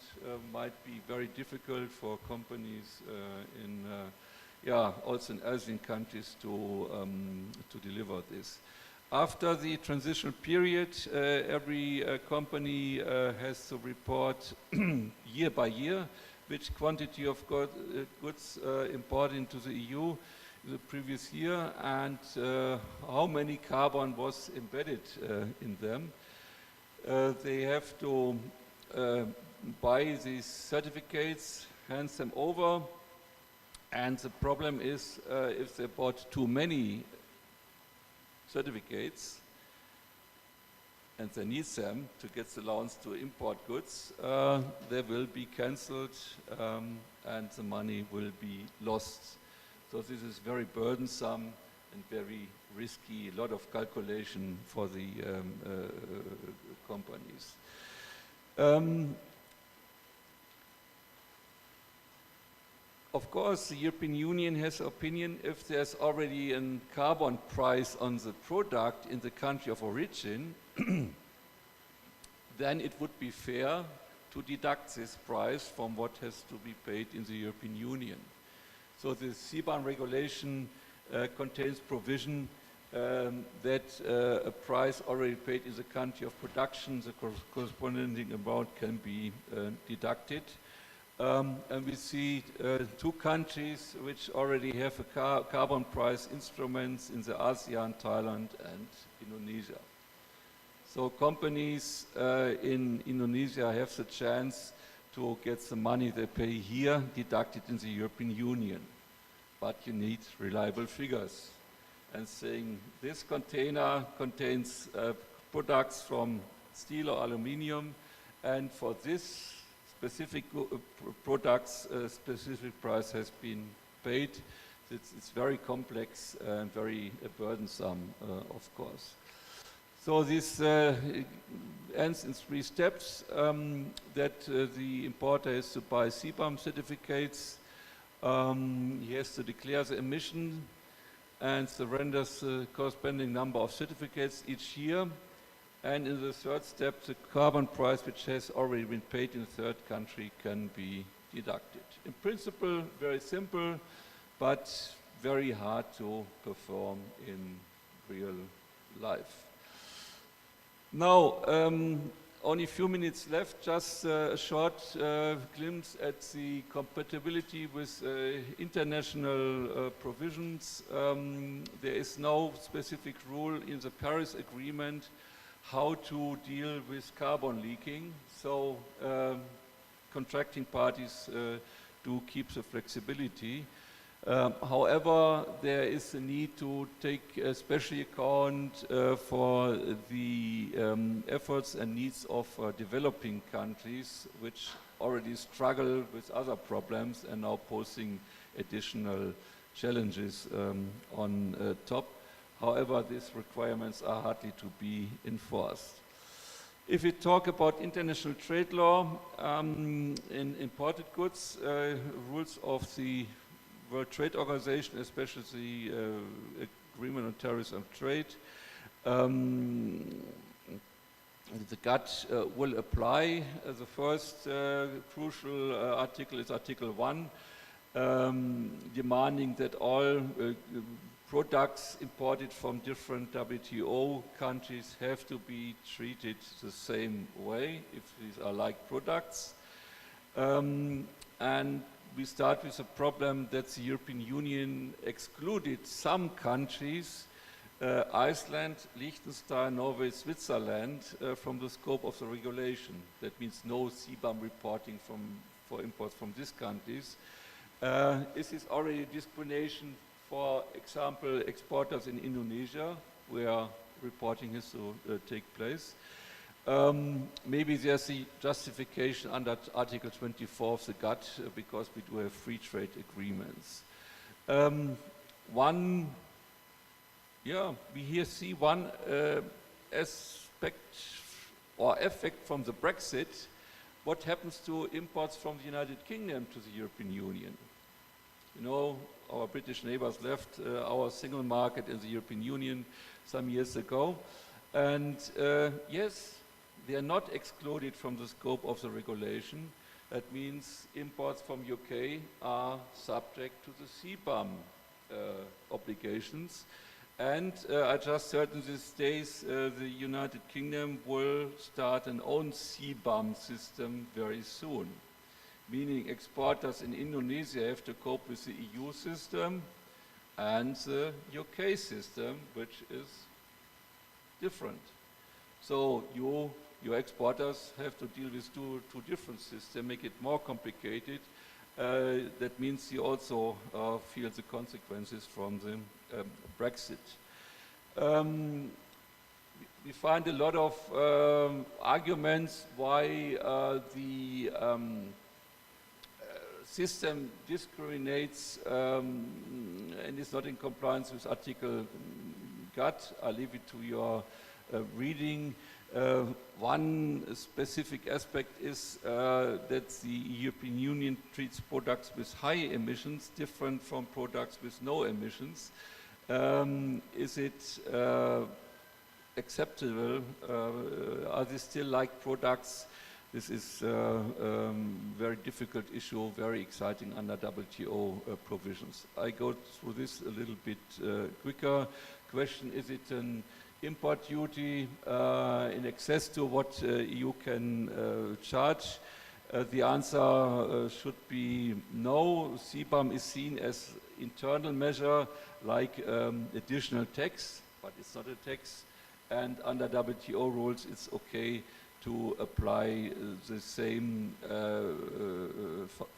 might be very difficult for companies also in Asian countries to deliver this. After the transitional period, every company has to report year by year which quantity of goods imported into the EU in the previous year and how many carbon was embedded in them. They have to buy these certificates, hand them over, and the problem is if they bought too many certificates and they need them to get the allowance to import goods, they will be cancelled and the money will be lost. So this is very burdensome and very risky, a lot of calculation for the companies. Of course, the European Union has opinion if there's already a carbon price on the product in the country of origin, then it would be fair to deduct this price from what has to be paid in the European Union. So the CBAM regulation contains provision that a price already paid in the country of production, the corresponding amount can be deducted. And we see 2 countries which already have a carbon price instruments in the ASEAN, Thailand and Indonesia. So companies in Indonesia have the chance to get the money they pay here deducted in the European Union. But you need reliable figures. And saying this container contains products from steel or aluminium, and for this specific products, specific price has been paid. It's very complex and very burdensome, of course. So this ends in 3 steps, that the importer has to buy CBAM certificates, he has to declare the emission and surrenders the corresponding number of certificates each year. And in the 3rd step, the carbon price, which has already been paid in the 3rd country, can be deducted. In principle, very simple, but very hard to perform in real life. Now, only a few minutes left, just a short glimpse at the compatibility with international provisions. There is no specific rule in the Paris Agreement how to deal with carbon leaking, so contracting parties do keep the flexibility. However, there is a need to take especially account for the efforts and needs of developing countries, which already struggle with other problems and now posing additional challenges on top. However, these requirements are hardly to be enforced. If we talk about international trade law in imported goods, rules of the World Trade Organization, especially the Agreement on Terrorism Trade, the GATT will apply. The first crucial article is Article 1, demanding that all products imported from different WTO countries have to be treated the same way if these are like products. And we start with a problem that the European Union excluded some countries, Iceland, Liechtenstein, Norway, Switzerland, from the scope of the regulation. That means no CBAM reporting for imports from these countries. This is already discrimination, for example, exporters in Indonesia, where reporting has to take place. Maybe there's a justification under Article 24 of the GATT because we do have free trade agreements. We here see one aspect or effect from the Brexit. What happens to imports from the United Kingdom to the European Union? You know, our British neighbors left our single market in the European Union some years ago. And yes, they are not excluded from the scope of the regulation. That means imports from UK are subject to the CBAM obligations. And I just heard in these days the United Kingdom will start an own CBAM system very soon, meaning exporters in Indonesia have to cope with the EU system and the UK system, which is different. So your exporters have to deal with two different systems, make it more complicated. That means you also feel the consequences from the Brexit. We find a lot of arguments why the system discriminates and is not in compliance with Article GATT. I'll leave it to your reading. One specific aspect is that the European Union treats products with high emissions different from products with no emissions. Is it acceptable? Are they still like products? This is a very difficult issue, very exciting under WTO provisions. I go through this a little bit quicker. Question, is it an import duty in excess to what EU can charge? The answer should be no. CBAM is seen as internal measure like additional tax, but it's not a tax. And under WTO rules, it's okay to apply the same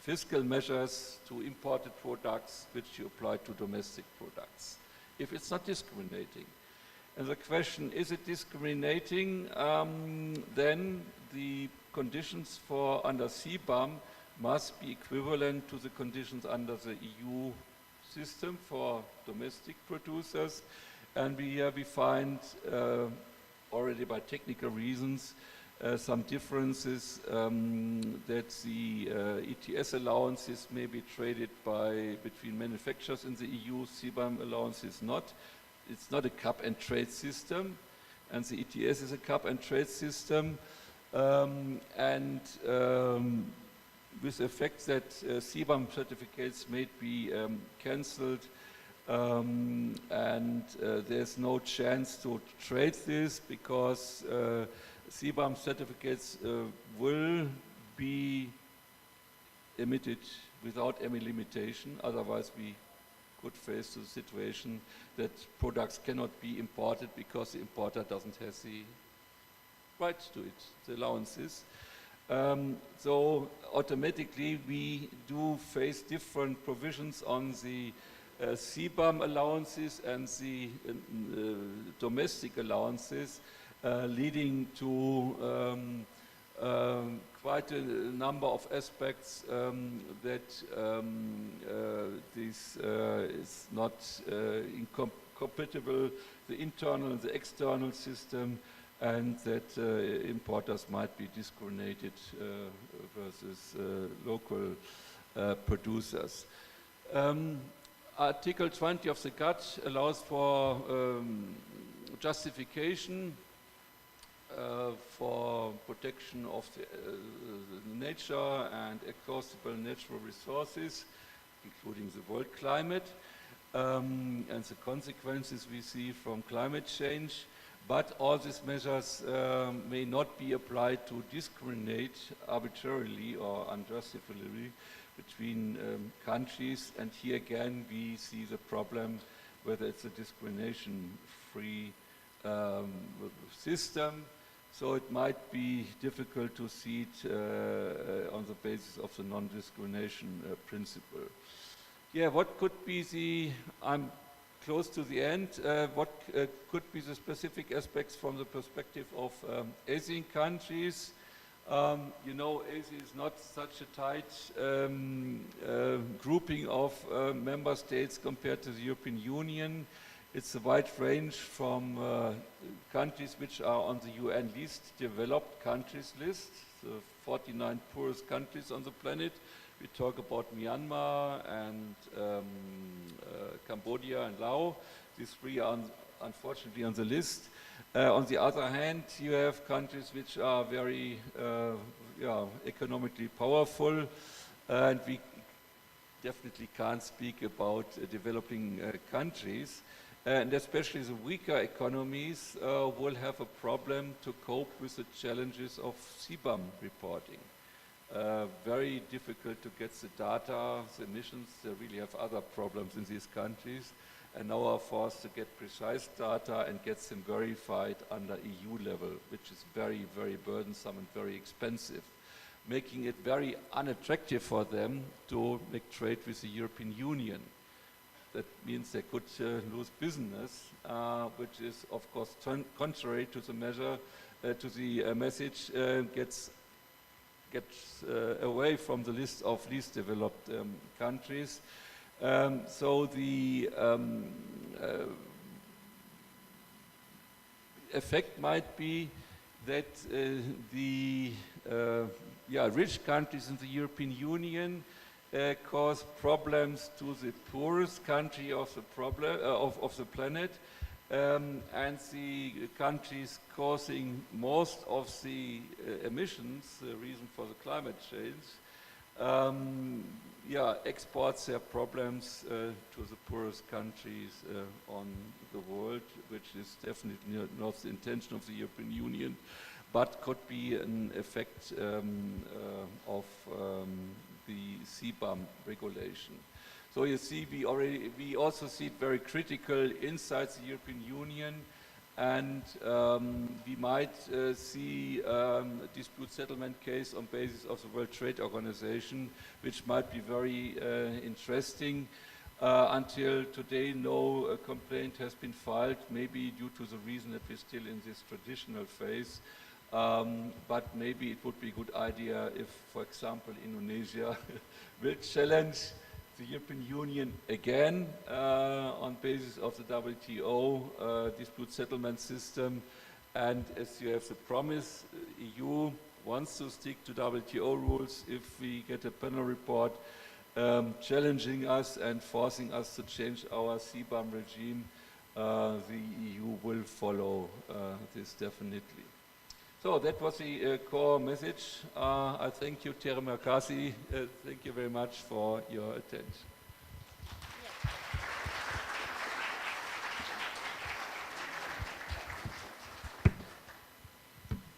fiscal measures to imported products which you apply to domestic products, if it's not discriminating. And the question, is it discriminating? Then the conditions for under CBAM must be equivalent to the conditions under the EU system for domestic producers. And we find already by technical reasons some differences that the ETS allowances may be traded between manufacturers in the EU. CBAM allowance is not. It's not a cap and trade system, and the ETS is a cap and trade system. With the effect that CBAM certificates may be cancelled, there's no chance to trade this because CBAM certificates will be emitted without any limitation. Otherwise, we could face the situation that products cannot be imported because the importer doesn't have the right to it, the allowances. So automatically we do face different provisions on the CBAM allowances and the domestic allowances, leading to quite a number of aspects that this is not incompatible, the internal and the external system, and that importers might be discriminated versus local producers. Article 20 of the GATT allows for justification for protection of the nature and exhaustible natural resources, including the world climate, and the consequences we see from climate change. But all these measures may not be applied to discriminate arbitrarily or unjustifiably between countries. And here again we see the problem whether it's a discrimination-free system. So it might be difficult to see it on the basis of the non-discrimination principle. Yeah, what could be the, I'm close to the end, what could be the specific aspects from the perspective of ASEAN countries? You know, ASEAN is not such a tight grouping of member states compared to the European Union. It's a wide range from countries which are on the UN least developed countries list, the 49 poorest countries on the planet. We talk about Myanmar and Cambodia and Laos. These three are unfortunately on the list. On the other hand, you have countries which are very economically powerful, and we definitely can't speak about developing countries. And especially the weaker economies will have a problem to cope with the challenges of CBAM reporting. Very difficult to get the data, the emissions. They really have other problems in these countries, and now are forced to get precise data and get them verified under EU level, which is very, very burdensome and very expensive, making it very unattractive for them to make trade with the European Union. That means they could lose business, which is of course contrary to the measure, to the message, gets away from the list of least developed countries. So the effect might be that the rich countries in the European Union cause problems to the poorest country of the planet, and the countries causing most of the emissions, the reason for the climate change, exports their problems to the poorest countries on the world, which is definitely not the intention of the European Union, but could be an effect of the CBAM regulation. So you see, we also see it very critical inside the European Union, and we might see a dispute settlement case on basis of the World Trade Organization, which might be very interesting. Until today, no complaint has been filed, maybe due to the reason that we're still in this traditional phase. But maybe it would be a good idea if, for example, Indonesia will challenge the European Union again on basis of the WTO dispute settlement system. And as you have the promise, EU wants to stick to WTO rules. If we get a panel report challenging us and forcing us to change our CBAM regime, the EU will follow this definitely. So that was the core message. I thank you, Terima kasih. Thank you very much for your attention.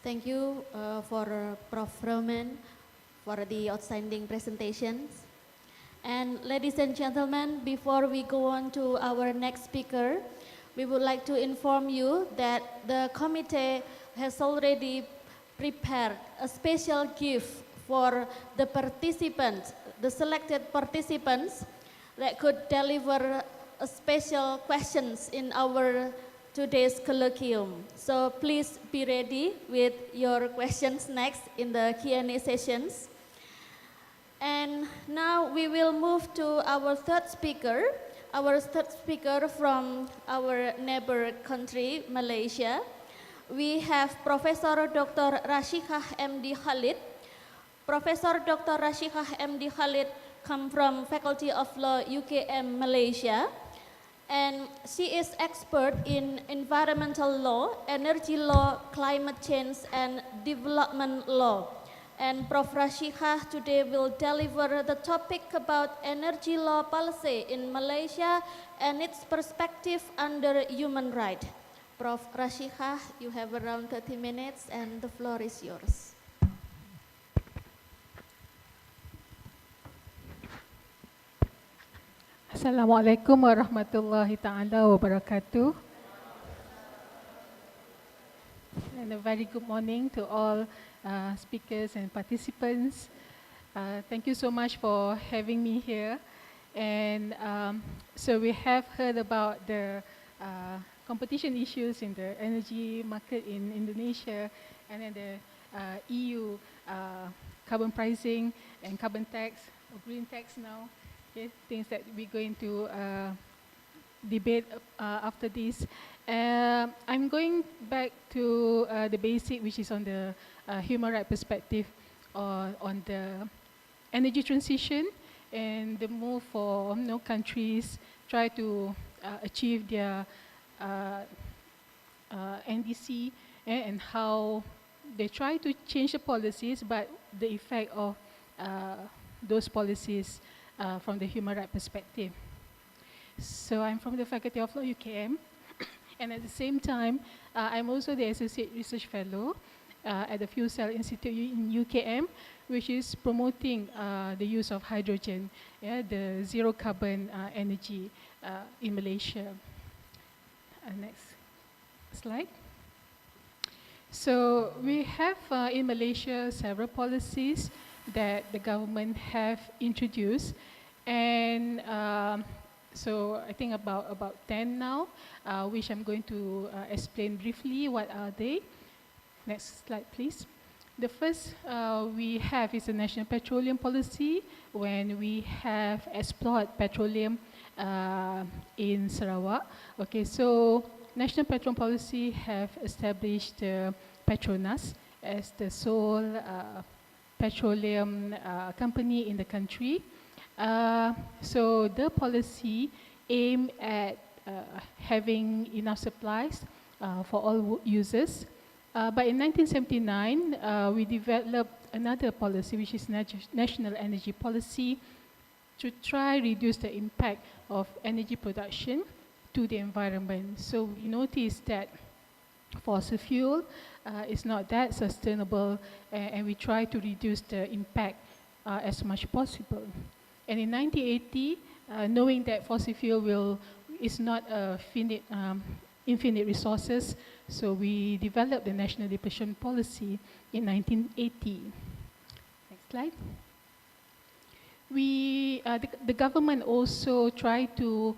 Thank you for Prof. Roman for the outstanding presentations. And ladies and gentlemen, before we go on to our next speaker, we would like to inform you that the committee has already prepared a special gift for the participants, the selected participants that could deliver a special questions in our today's colloquium. So please be ready with your questions next in the Q&A sessions. And now we will move to our third speaker from our neighbor country, Malaysia. We have Professor Dr. Rashikah M.D. Khalid. Professor Dr. Rashikah M.D. Khalid come from Faculty of Law, UKM, Malaysia. And she is expert in environmental law, energy law, climate change, and development law. And Prof. Rashikah today will deliver the topic about energy law policy in Malaysia and its perspective under human rights. Prof. Rashikah, you have around 30 minutes and the floor is yours. Assalamualaikum warahmatullahi ta'ala wabarakatuh. And a very good morning to all speakers and participants. Thank you so much for having me here. And so we have heard about the competition issues in the energy market in Indonesia, and then the EU carbon pricing and carbon tax, or green tax now, okay, things that we're going to debate after this. I'm going back to the basic, which is on the human rights perspective on the energy transition and the move for countries try to achieve their NDC and how they try to change the policies, but the effect of those policies from the human rights perspective. So I'm from the Faculty of Law, UKM, and at the same time, I'm also the Associate Research Fellow at the Fuel Cell Institute in UKM, which is promoting the use of hydrogen, the zero carbon energy in Malaysia. Next slide. So we have in Malaysia several policies that the government have introduced, and so I think about 10 now, which I'm going to explain briefly what are they. Next slide, please. The first we have is the National Petroleum Policy, when we have explored petroleum in Sarawak. Okay, so National Petroleum Policy have established Petronas as the sole petroleum company in the country. So the policy aim at having enough supplies for all users. But in 1979, we developed another policy, which is National Energy Policy, to try reduce the impact of energy production to the environment. So we noticed that fossil fuel is not that sustainable, and we try to reduce the impact as much as possible. And in 1980, knowing that fossil fuel is not a infinite resources, so we developed the National Depletion Policy in 1980. Next slide. The government also tried to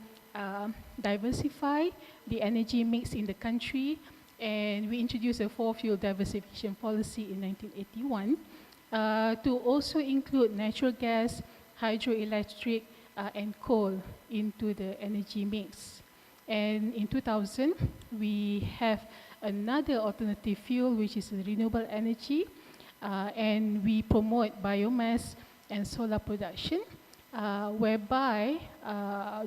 diversify the energy mix in the country, and we introduced a four-fuel diversification policy in 1981 to also include natural gas, hydroelectric, and coal into the energy mix. And in 2000, we have another alternative fuel, which is renewable energy, and we promote biomass and solar production, whereby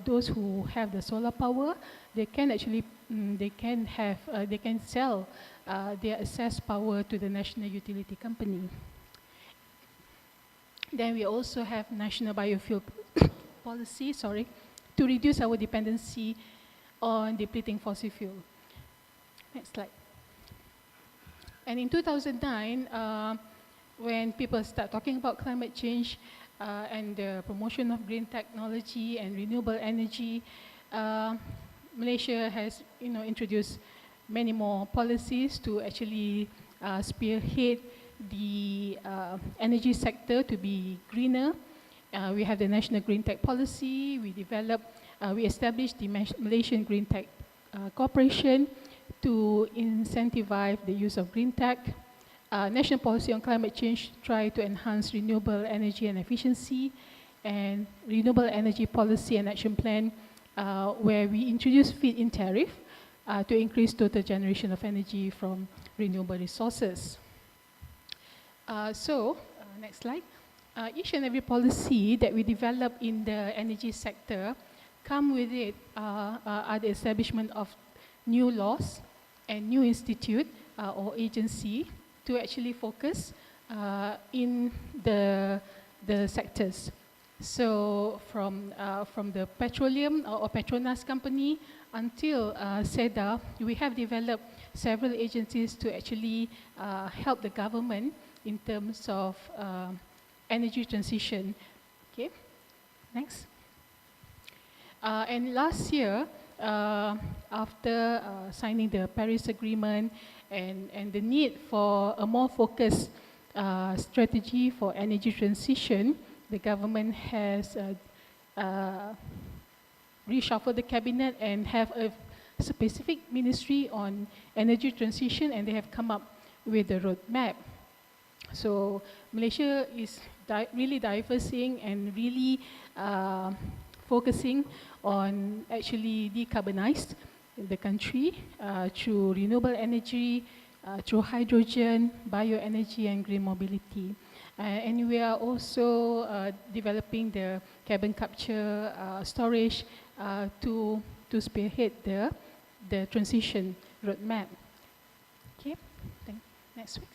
those who have the solar power, they can actually they can sell their excess power to the national utility company. Then we also have national biofuel policy, to reduce our dependency on depleting fossil fuel. Next slide. And in 2009, when people start talking about climate change and the promotion of green technology and renewable energy, Malaysia has introduced many more policies to actually spearhead the energy sector to be greener. We have the National Green Tech Policy. We established the Malaysian Green Tech Corporation to incentivize the use of green tech. National Policy on Climate Change try to enhance renewable energy and efficiency, and Renewable Energy Policy and Action Plan, where we introduce feed-in tariff to increase total generation of energy from renewable resources. Next slide. Each and every policy that we develop in the energy sector come with it are the establishment of new laws and new institute or agency to actually focus in the sectors. So from the petroleum or Petronas company until SEDA, we have developed several agencies to actually help the government in terms of energy transition. Okay, next. And last year, after signing the Paris Agreement and the need for a more focused strategy for energy transition, the government has reshuffled the cabinet and have a specific ministry on energy transition, and they have come up with a roadmap. So Malaysia is really diversifying and really focusing on actually decarbonize the country through renewable energy, through hydrogen, bioenergy, and green mobility. And we are also developing the carbon capture storage to spearhead the transition roadmap. Okay, next week.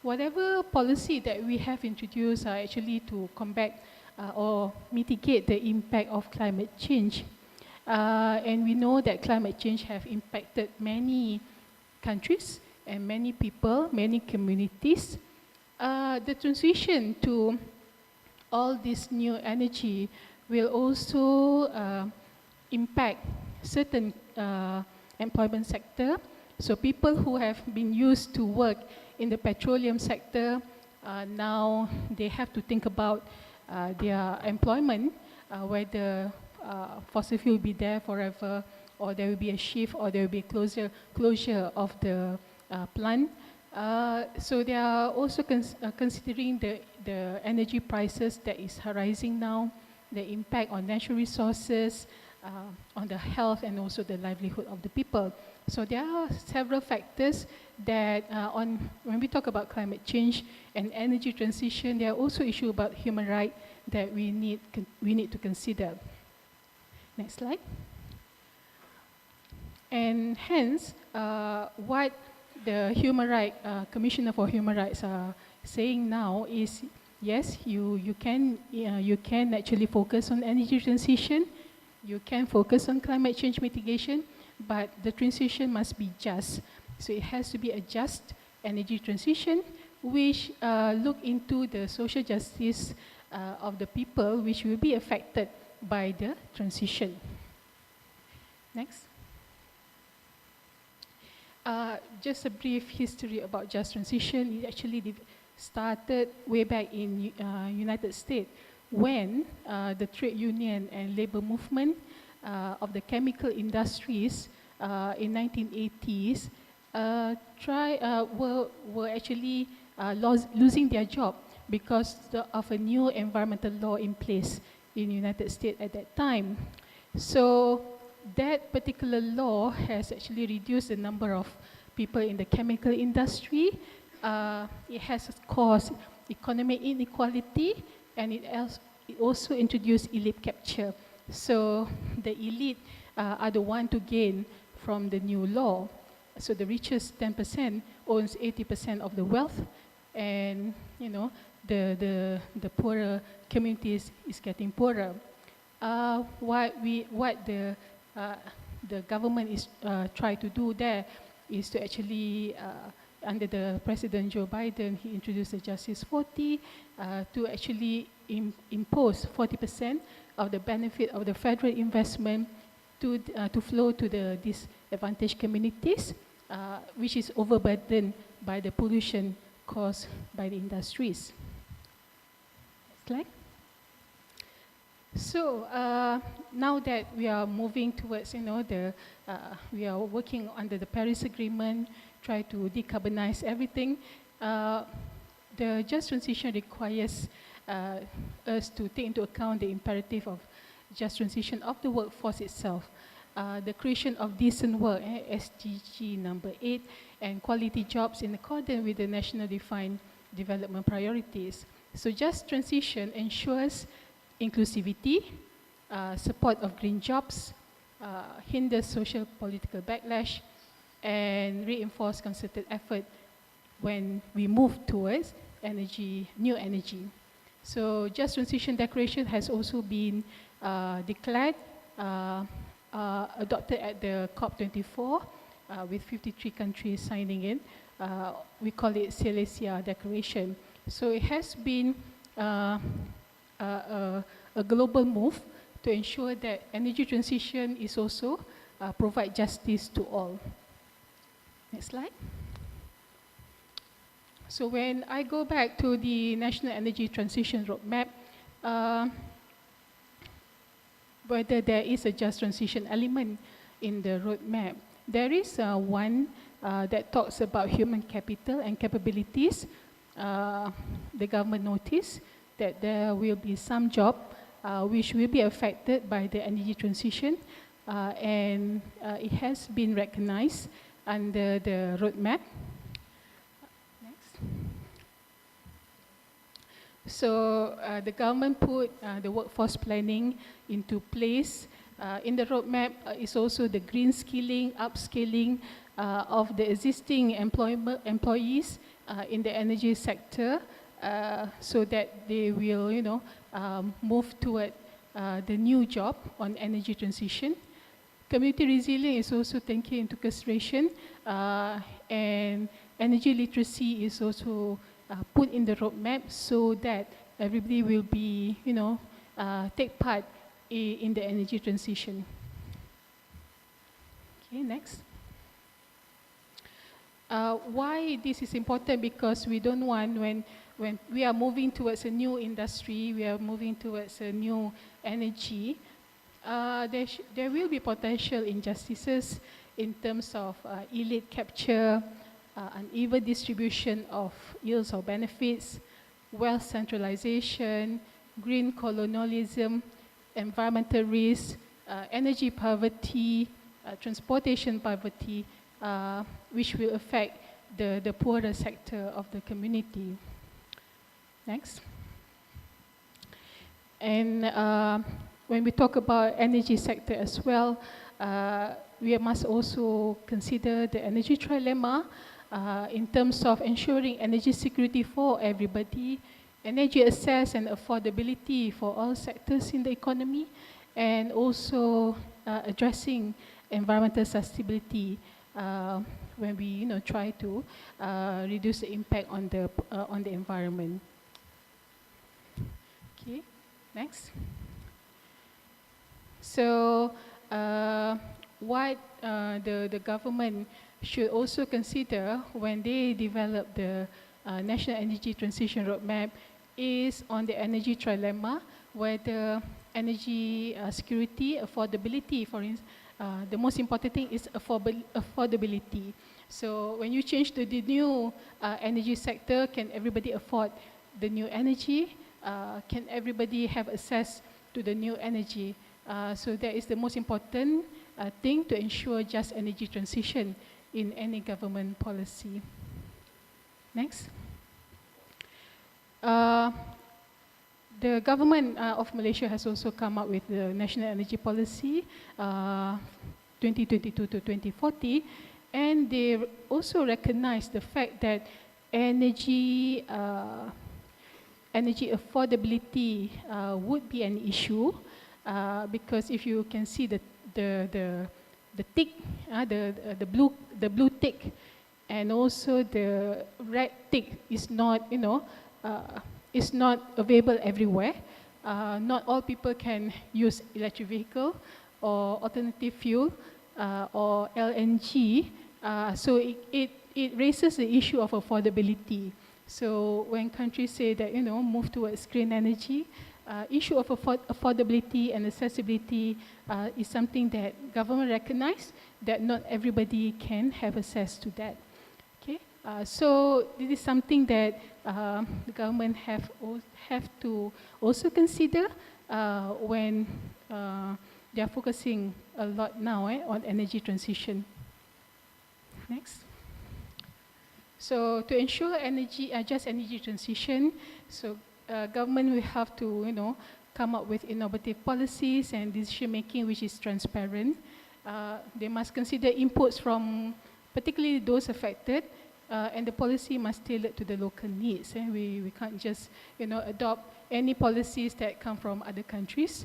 Whatever policy that we have introduced are actually to combat or mitigate the impact of climate change. And we know that climate change have impacted many countries and many people, many communities. The transition to all this new energy will also impact certain employment sector. So people who have been used to work in the petroleum sector, now they have to think about their employment, whether fossil fuel will be there forever, or there will be a shift, or there will be a closure of the plant. So they are also considering the energy prices that is rising now, the impact on natural resources, on the health, and also the livelihood of the people. So there are several factors that when we talk about climate change and energy transition, there are also issues about human rights that we need to consider. Next slide. And hence, what the Commissioner for Human Rights are saying now is, yes, you can actually focus on energy transition, you can focus on climate change mitigation, but the transition must be just. So it has to be a just energy transition, which look into the social justice of the people which will be affected by the transition. Next. Just a brief history about just transition. It actually started way back in United States when the trade union and labor movement of the chemical industries in 1980s were actually losing their job because of a new environmental law in place in the United States at that time. So that particular law has actually reduced the number of people in the chemical industry. It has caused economic inequality, and it also introduced elite capture. So the elite are the one to gain from the new law. So the richest 10% owns 80% of the wealth, and the poorer communities is getting poorer. What the government is trying to do there is to actually, under the President Joe Biden, he introduced the Justice 40 to actually impose 40% of the benefit of the federal investment to flow to the disadvantaged communities, which is overburdened by the pollution caused by the industries. Next slide. So now that we are moving towards, we are working under the Paris Agreement, try to decarbonize everything. The just transition requires us to take into account the imperative of just transition of the workforce itself. The creation of decent work, SDG number 8, and quality jobs in accordance with the national defined development priorities. So just transition ensures inclusivity, support of green jobs, hinders social political backlash, and reinforce concerted effort when we move towards new energy. So just transition declaration has also been declared, adopted at the COP24 with 53 countries signing in. We call it Silesia Declaration. So it has been a global move to ensure that energy transition is also provide justice to all. Next slide. So when I go back to the National Energy Transition Roadmap, whether there is a just transition element in the roadmap, there is one that talks about human capital and capabilities. The government noticed that there will be some job which will be affected by the energy transition, and it has been recognized under the roadmap. Next. So the government put the workforce planning into place. In the roadmap is also the green skilling, upskilling of the existing employees in the energy sector, so that they will, move toward the new job on energy transition. Community resilience is also taken into consideration, and energy literacy is also put in the roadmap so that everybody will be, take part in the energy transition. Okay, next. Why this is important? Because we don't want, when we are moving towards a new industry, we are moving towards a new energy, there will be potential injustices in terms of elite capture, uneven distribution of yields or benefits, wealth centralization, green colonialism, environmental risk, energy poverty, transportation poverty, which will affect the poorer sector of the community. Next. And when we talk about energy sector as well, we must also consider the energy trilemma in terms of ensuring energy security for everybody, energy access and affordability for all sectors in the economy, and also addressing environmental sustainability when we try to reduce the impact on the environment. Okay, next. So what the government should also consider when they develop the National Energy Transition Roadmap is on the energy trilemma, whether energy security, affordability, the most important thing is affordability. So when you change to the new energy sector, can everybody afford the new energy? Can everybody have access to the new energy? So that is the most important thing to ensure just energy transition in any government policy. Next. The government of Malaysia has also come up with the National Energy Policy 2022 to 2040, and they also recognize the fact that energy affordability would be an issue because if you can see the tick, the blue tick, and also the red tick is not, is not available everywhere. Not all people can use electric vehicle or alternative fuel or LNG. So it raises the issue of affordability. So when countries say that, move towards green energy, issue of affordability and accessibility is something that government recognize that not everybody can have access to that. Okay, so this is something that the government have to also consider when they are focusing a lot now on energy transition. Next. So to ensure just energy transition, so government will have to, come up with innovative policies and decision making which is transparent. They must consider inputs from particularly those affected, and the policy must tailor to the local needs. We can't just, adopt any policies that come from other countries.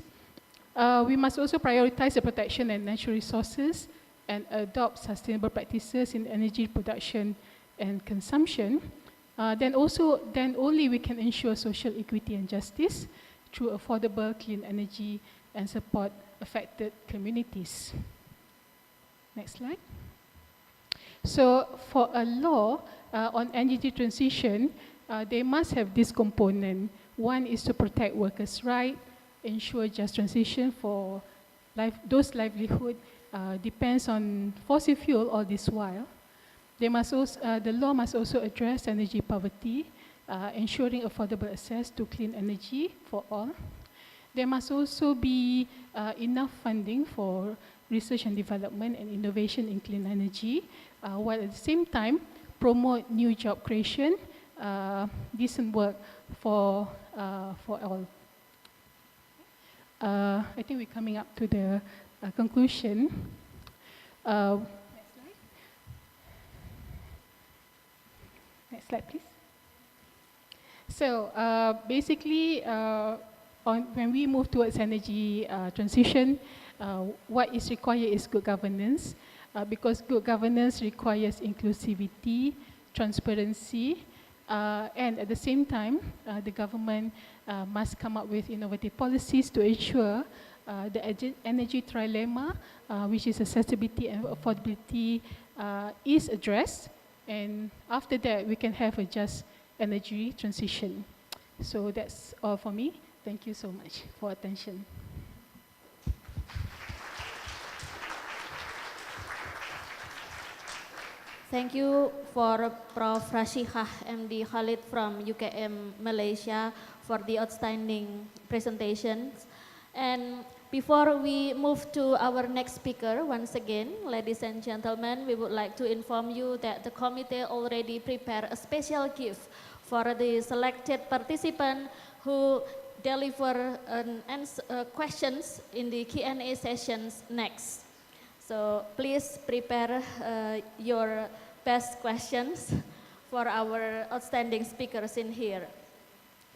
We must also prioritize the protection of natural resources and adopt sustainable practices in energy production and consumption. Then only we can ensure social equity and justice through affordable, clean energy and support affected communities. Next slide. So for a law on energy transition, they must have this component. One is to protect workers' rights, ensure just transition for those livelihood depends on fossil fuel all this while. They must also, the law must also address energy poverty, ensuring affordable access to clean energy for all. There must also be enough funding for research and development and innovation in clean energy, while at the same time promote new job creation, decent work for all. I think we're coming up to the conclusion. Next slide, please. So basically, when we move towards energy transition, what is required is good governance, because good governance requires inclusivity, transparency, and at the same time, the government must come up with innovative policies to ensure the energy trilemma, which is accessibility and affordability, is addressed. And after that, we can have a just energy transition. So that's all for me. Thank you so much for attention. Thank you for Prof. Rashihah MD Khalid from UKM Malaysia for the outstanding presentations. And before we move to our next speaker, once again, ladies and gentlemen, we would like to inform you that the committee already prepared a special gift for the selected participant who deliver questions in the Q&A sessions next. So please prepare your best questions for our outstanding speakers in here.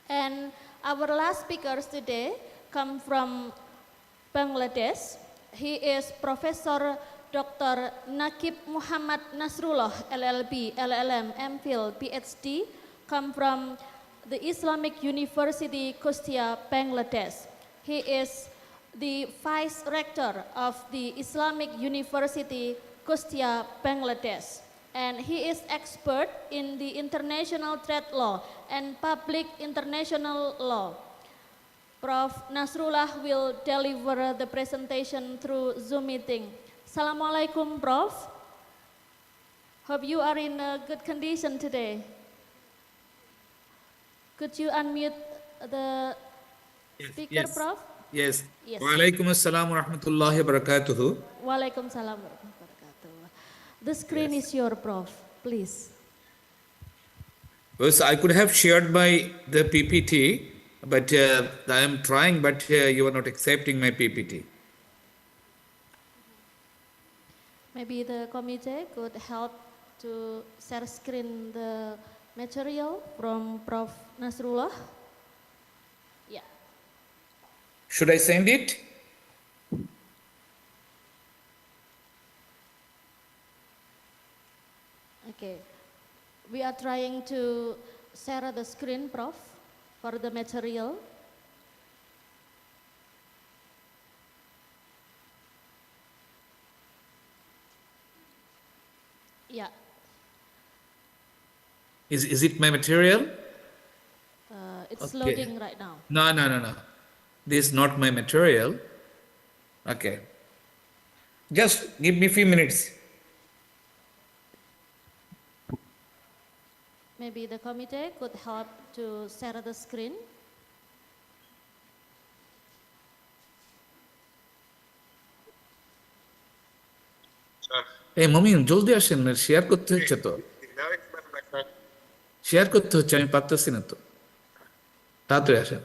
And our last speakers today come from Bangladesh. He is Professor Dr. Nakib Muhammad Nasrullah, LLB, LLM, MPhil, PhD, come from the Islamic University, Kustia, Bangladesh. He is the Vice Rector of the Islamic University, Kustia, Bangladesh. And he is expert in the international trade law and public international law. Prof. Nasrullah will deliver the presentation through Zoom meeting. Assalamualaikum, Prof. Hope you are in a good condition today. Could you unmute the speaker, Yes. Prof? Yes. Yes. Walaikum assalam wa rahmatullahi wa barakatuhu. Waalaikumsalam warahmatullahi wabarakatuh. The screen is your, Prof. Please. Well, so I could have shared the PPT, but I am trying, but you are not accepting my PPT. Maybe the committee could help to share screen the material from Prof. Nasrullah. Yeah. Should I send it? Okay. We are trying to share the screen, Prof, for the material. Yeah. Is it my material? It's Okay. loading right now. No. This is not my material. Okay. Just give me a few minutes. Maybe the committee could help to share the screen. এই মমিন জলদি আসেন না, share করতে হচ্ছে তো, share করতে হচ্ছে, আমি পারতেছি না তো, তাড়াতাড়ি আসেন।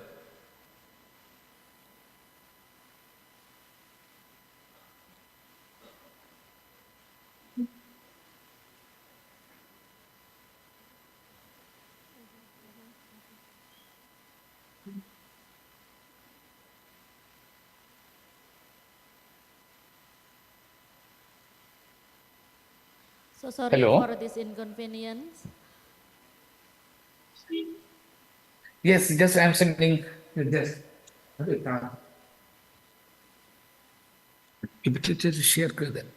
So sorry Hello. for this inconvenience. Yes, just I am sending this. Share कर दें।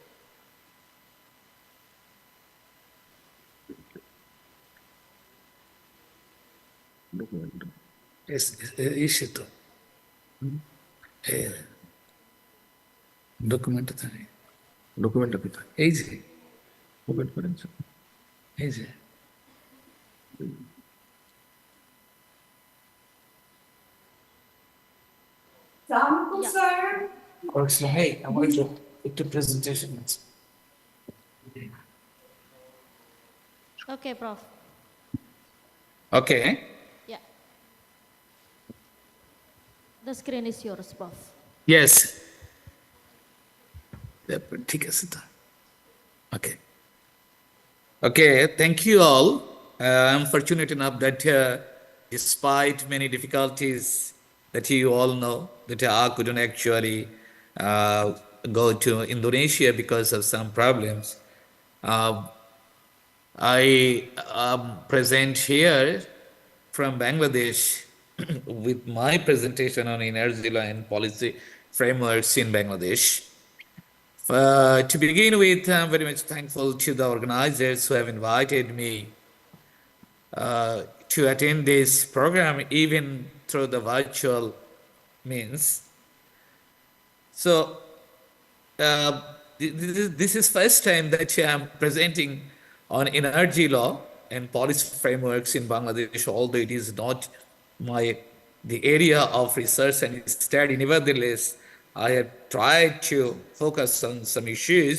इसे तो ডকুমেন্ট থাকে, ডকুমেন্ট কোথায়? এই যে ওপেন করেন, এই যে hey, I want to do presentation. Okay, Prof. Okay. Yeah. The screen is yours, Prof. Yes. ঠিক আছে তো। Okay. Okay, thank you all. I'm fortunate enough that despite many difficulties that you all know, that I couldn't actually go to Indonesia because of some problems. I am present here from Bangladesh with my presentation on energy law and policy frameworks in Bangladesh. To begin with, I'm very much thankful to the organizers who have invited me to attend this program, even through the virtual means. So, this is first time that I'm presenting on energy law and policy frameworks in Bangladesh, although it is not the area of research and study. Nevertheless, I have tried to focus on some issues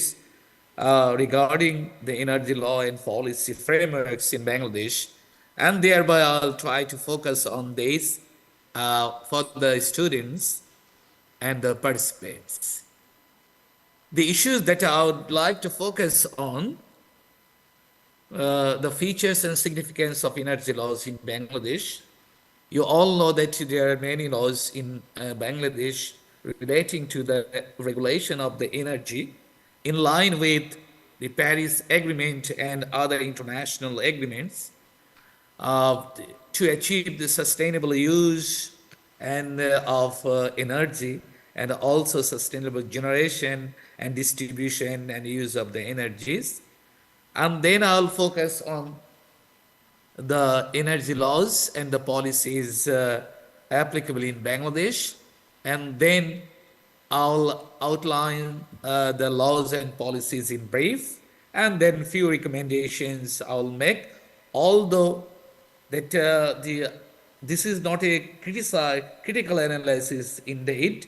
regarding the energy law and policy frameworks in Bangladesh, and thereby I'll try to focus on this for the students and the participants. The issues that I would like to focus on, the features and significance of energy laws in Bangladesh. You all know that there are many laws in Bangladesh relating to the regulation of the energy in line with the Paris Agreement and other international agreements to achieve the sustainable use and of energy, and also sustainable generation and distribution and use of the energies. And then I'll focus on the energy laws and the policies applicable in Bangladesh, and then I'll outline the laws and policies in brief, and then few recommendations I'll make. Although that this is not a critical analysis indeed,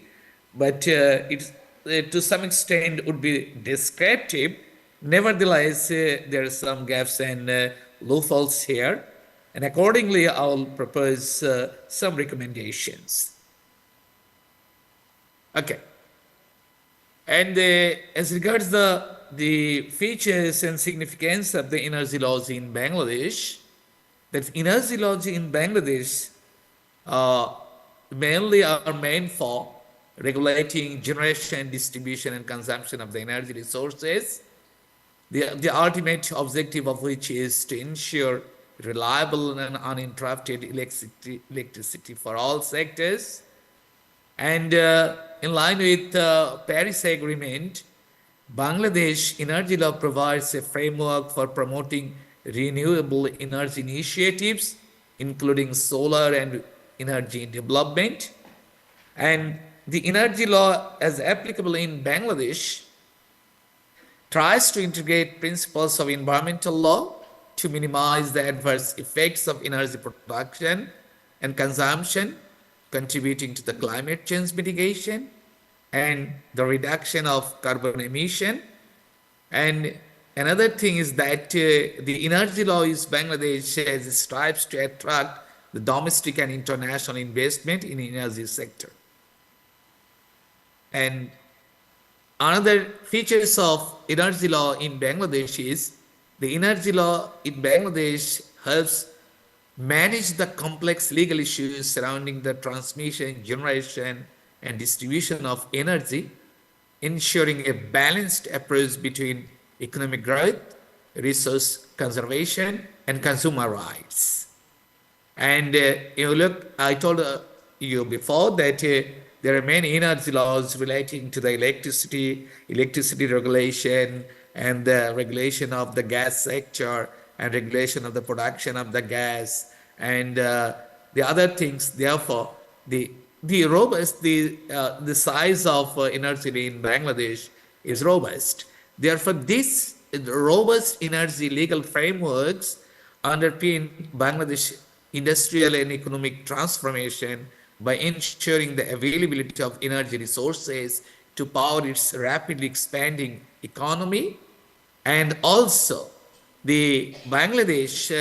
but it's to some extent would be descriptive. Nevertheless, there are some gaps and loopholes here, and accordingly, I'll propose some recommendations. Okay. And as regards the features and significance of the energy laws in Bangladesh, that energy laws in Bangladesh mainly are meant for regulating generation, distribution, and consumption of the energy resources, the ultimate objective of which is to ensure reliable and uninterrupted electricity for all sectors. And in line with the Paris Agreement, Bangladesh energy law provides a framework for promoting renewable energy initiatives, including solar and energy development. And the energy law, as applicable in Bangladesh, tries to integrate principles of environmental law to minimize the adverse effects of energy production and consumption, contributing to the climate change mitigation and the reduction of carbon emission. And another thing is that the energy law in Bangladesh strives to attract the domestic and international investment in the energy sector. And another features of energy law in Bangladesh is the energy law in Bangladesh helps manage the complex legal issues surrounding the transmission, generation, and distribution of energy, ensuring a balanced approach between economic growth, resource conservation, and consumer rights. And I told you before that there are many energy laws relating to the electricity regulation, and the regulation of the gas sector, and regulation of the production of the gas, and the other things. Therefore, the size of energy in Bangladesh is robust. Therefore, this robust energy legal frameworks underpin Bangladesh industrial and economic transformation by ensuring the availability of energy resources to power its rapidly expanding economy. And also, the Bangladesh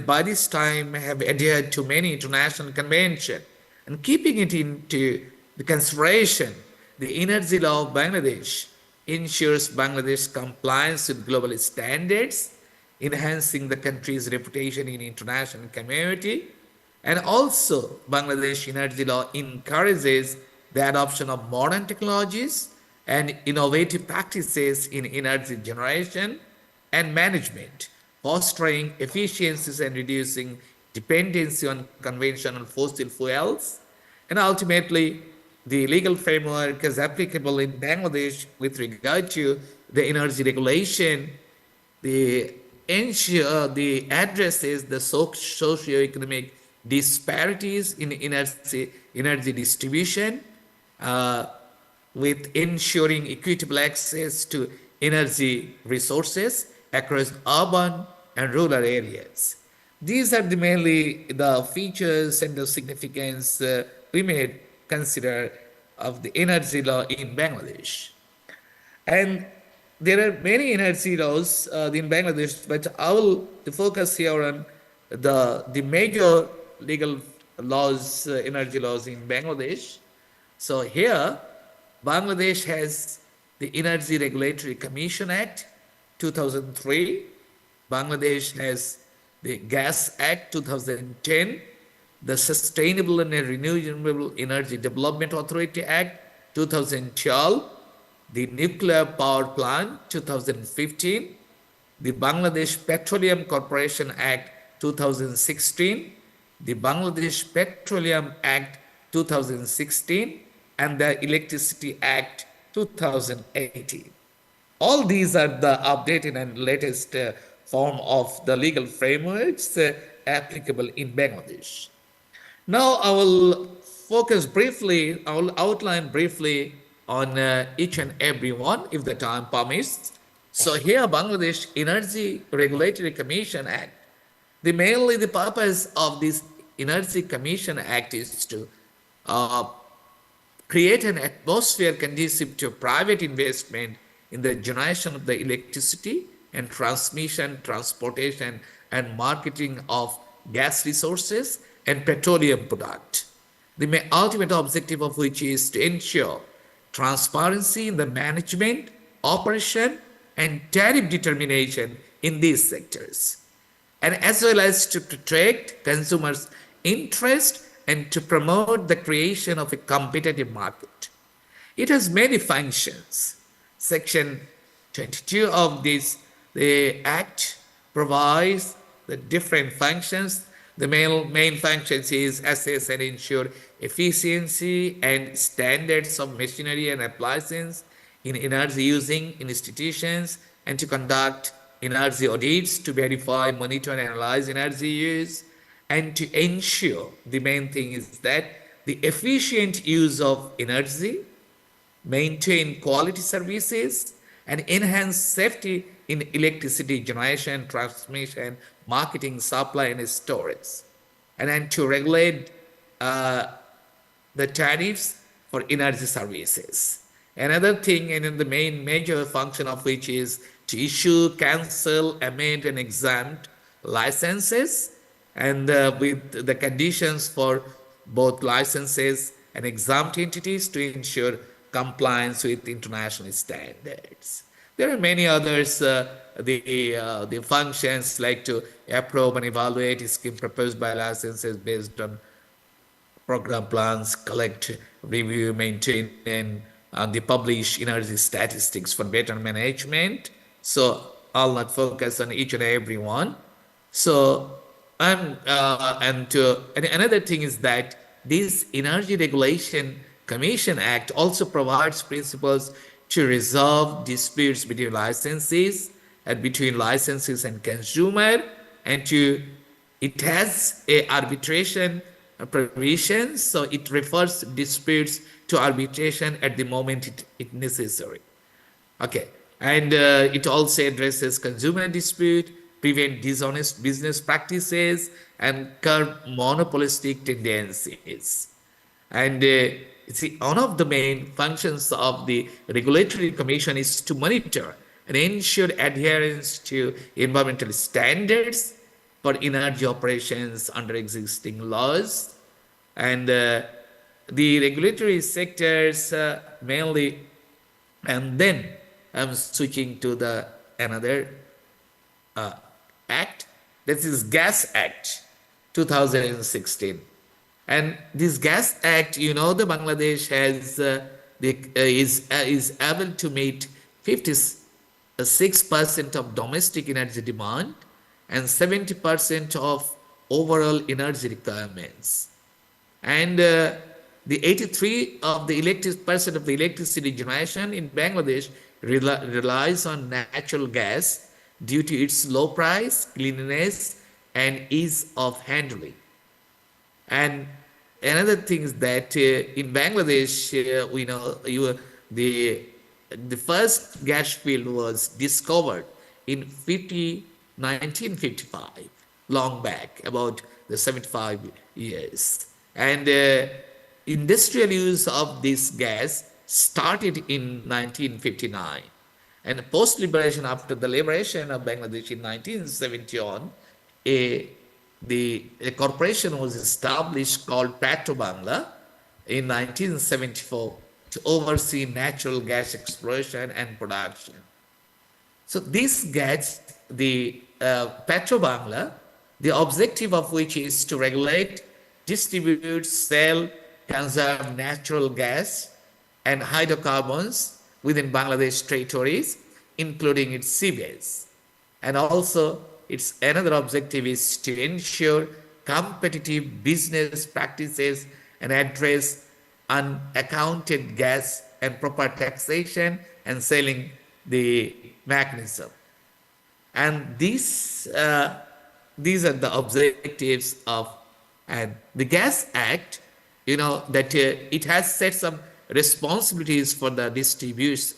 by this time have adhered to many international conventions, and keeping it into the consideration, the energy law of Bangladesh ensures Bangladesh's compliance with global standards, enhancing the country's reputation in international community. And also, Bangladesh energy law encourages the adoption of modern technologies and innovative practices in energy generation and management, fostering efficiencies and reducing dependency on conventional fossil fuels. And ultimately, the legal framework is applicable in Bangladesh with regard to the energy regulation, the addresses the socio-economic disparities in energy distribution, with ensuring equitable access to energy resources across urban and rural areas. These are mainly the features and the significance we may consider of the energy law in Bangladesh. And there are many energy laws in Bangladesh, but I will focus here on the major legal laws, energy laws in Bangladesh. So here, Bangladesh has the Energy Regulatory Commission Act 2003. Bangladesh has the Gas Act 2010, the Sustainable and Renewable Energy Development Authority Act 2012, the Nuclear Power Plant 2015, the Bangladesh Petroleum Corporation Act 2016, the Bangladesh Petroleum Act 2016, and the Electricity Act 2018. All these are the updated and latest form of the legal frameworks applicable in Bangladesh. Now I will focus briefly, I will outline briefly on each and every one if the time permits. So here Bangladesh Energy Regulatory Commission Act. Mainly the purpose of this Energy Commission Act is to create an atmosphere conducive to private investment in the generation of the electricity and transmission, transportation, and marketing of gas resources and petroleum product. The ultimate objective of which is to ensure transparency in the management, operation, and tariff determination in these sectors, and as well as to protect consumers' interest and to promote the creation of a competitive market. It has many functions. Section 22 of the Act provides the different functions. The main functions is assess and ensure efficiency and standards of machinery and appliances in energy using institutions, and to conduct energy audits to verify, monitor, and analyze energy use, and to ensure, the main thing is that the efficient use of energy, maintain quality services, and enhance safety in electricity generation, transmission, marketing, supply, and storage, and then to regulate the tariffs for energy services. Another thing, and the main major function of which is to issue, cancel, amend, and exempt licenses, and with the conditions for both licenses and exempt entities to ensure compliance with international standards. There are many others, the functions like to approve and evaluate a scheme proposed by licenses based on program plans, collect, review, maintain, and the publish energy statistics for better management. So I'll not focus on each and every one. So and another thing is that this Energy Regulation Commission Act also provides principles to resolve disputes between licensees and between licensees and consumer, and it has a arbitration provision, so it refers disputes to arbitration at the moment it necessary. Okay, and it also addresses consumer dispute, prevent dishonest business practices, and curb monopolistic tendencies. And one of the main functions of the Regulatory Commission is to monitor and ensure adherence to environmental standards for energy operations under existing laws. And the regulatory sectors mainly, and then I'm switching to another act, that is Gas Act 2016. And this Gas Act, the Bangladesh has is able to meet 56% of domestic energy demand and 70% of overall energy requirements. And the 83% of the electricity generation in Bangladesh relies on natural gas due to its low price, cleanliness, and ease of handling. And another thing is that in Bangladesh, we know the first gas field was discovered in 1955, long back, about the 75 years. And industrial use of this gas started in 1959. And post-liberation, after the liberation of Bangladesh in 1971, a corporation was established called Petrobangla in 1974 to oversee natural gas exploration and production. So this gas, the Petrobangla, the objective of which is to regulate, distribute, sell, conserve natural gas and hydrocarbons within Bangladesh territories, including its seabays. And also, its another objective is to ensure competitive business practices and address unaccounted gas and proper taxation and selling the mechanism. And these are the objectives of, And the Gas Act, that it has set some responsibilities for the distributors.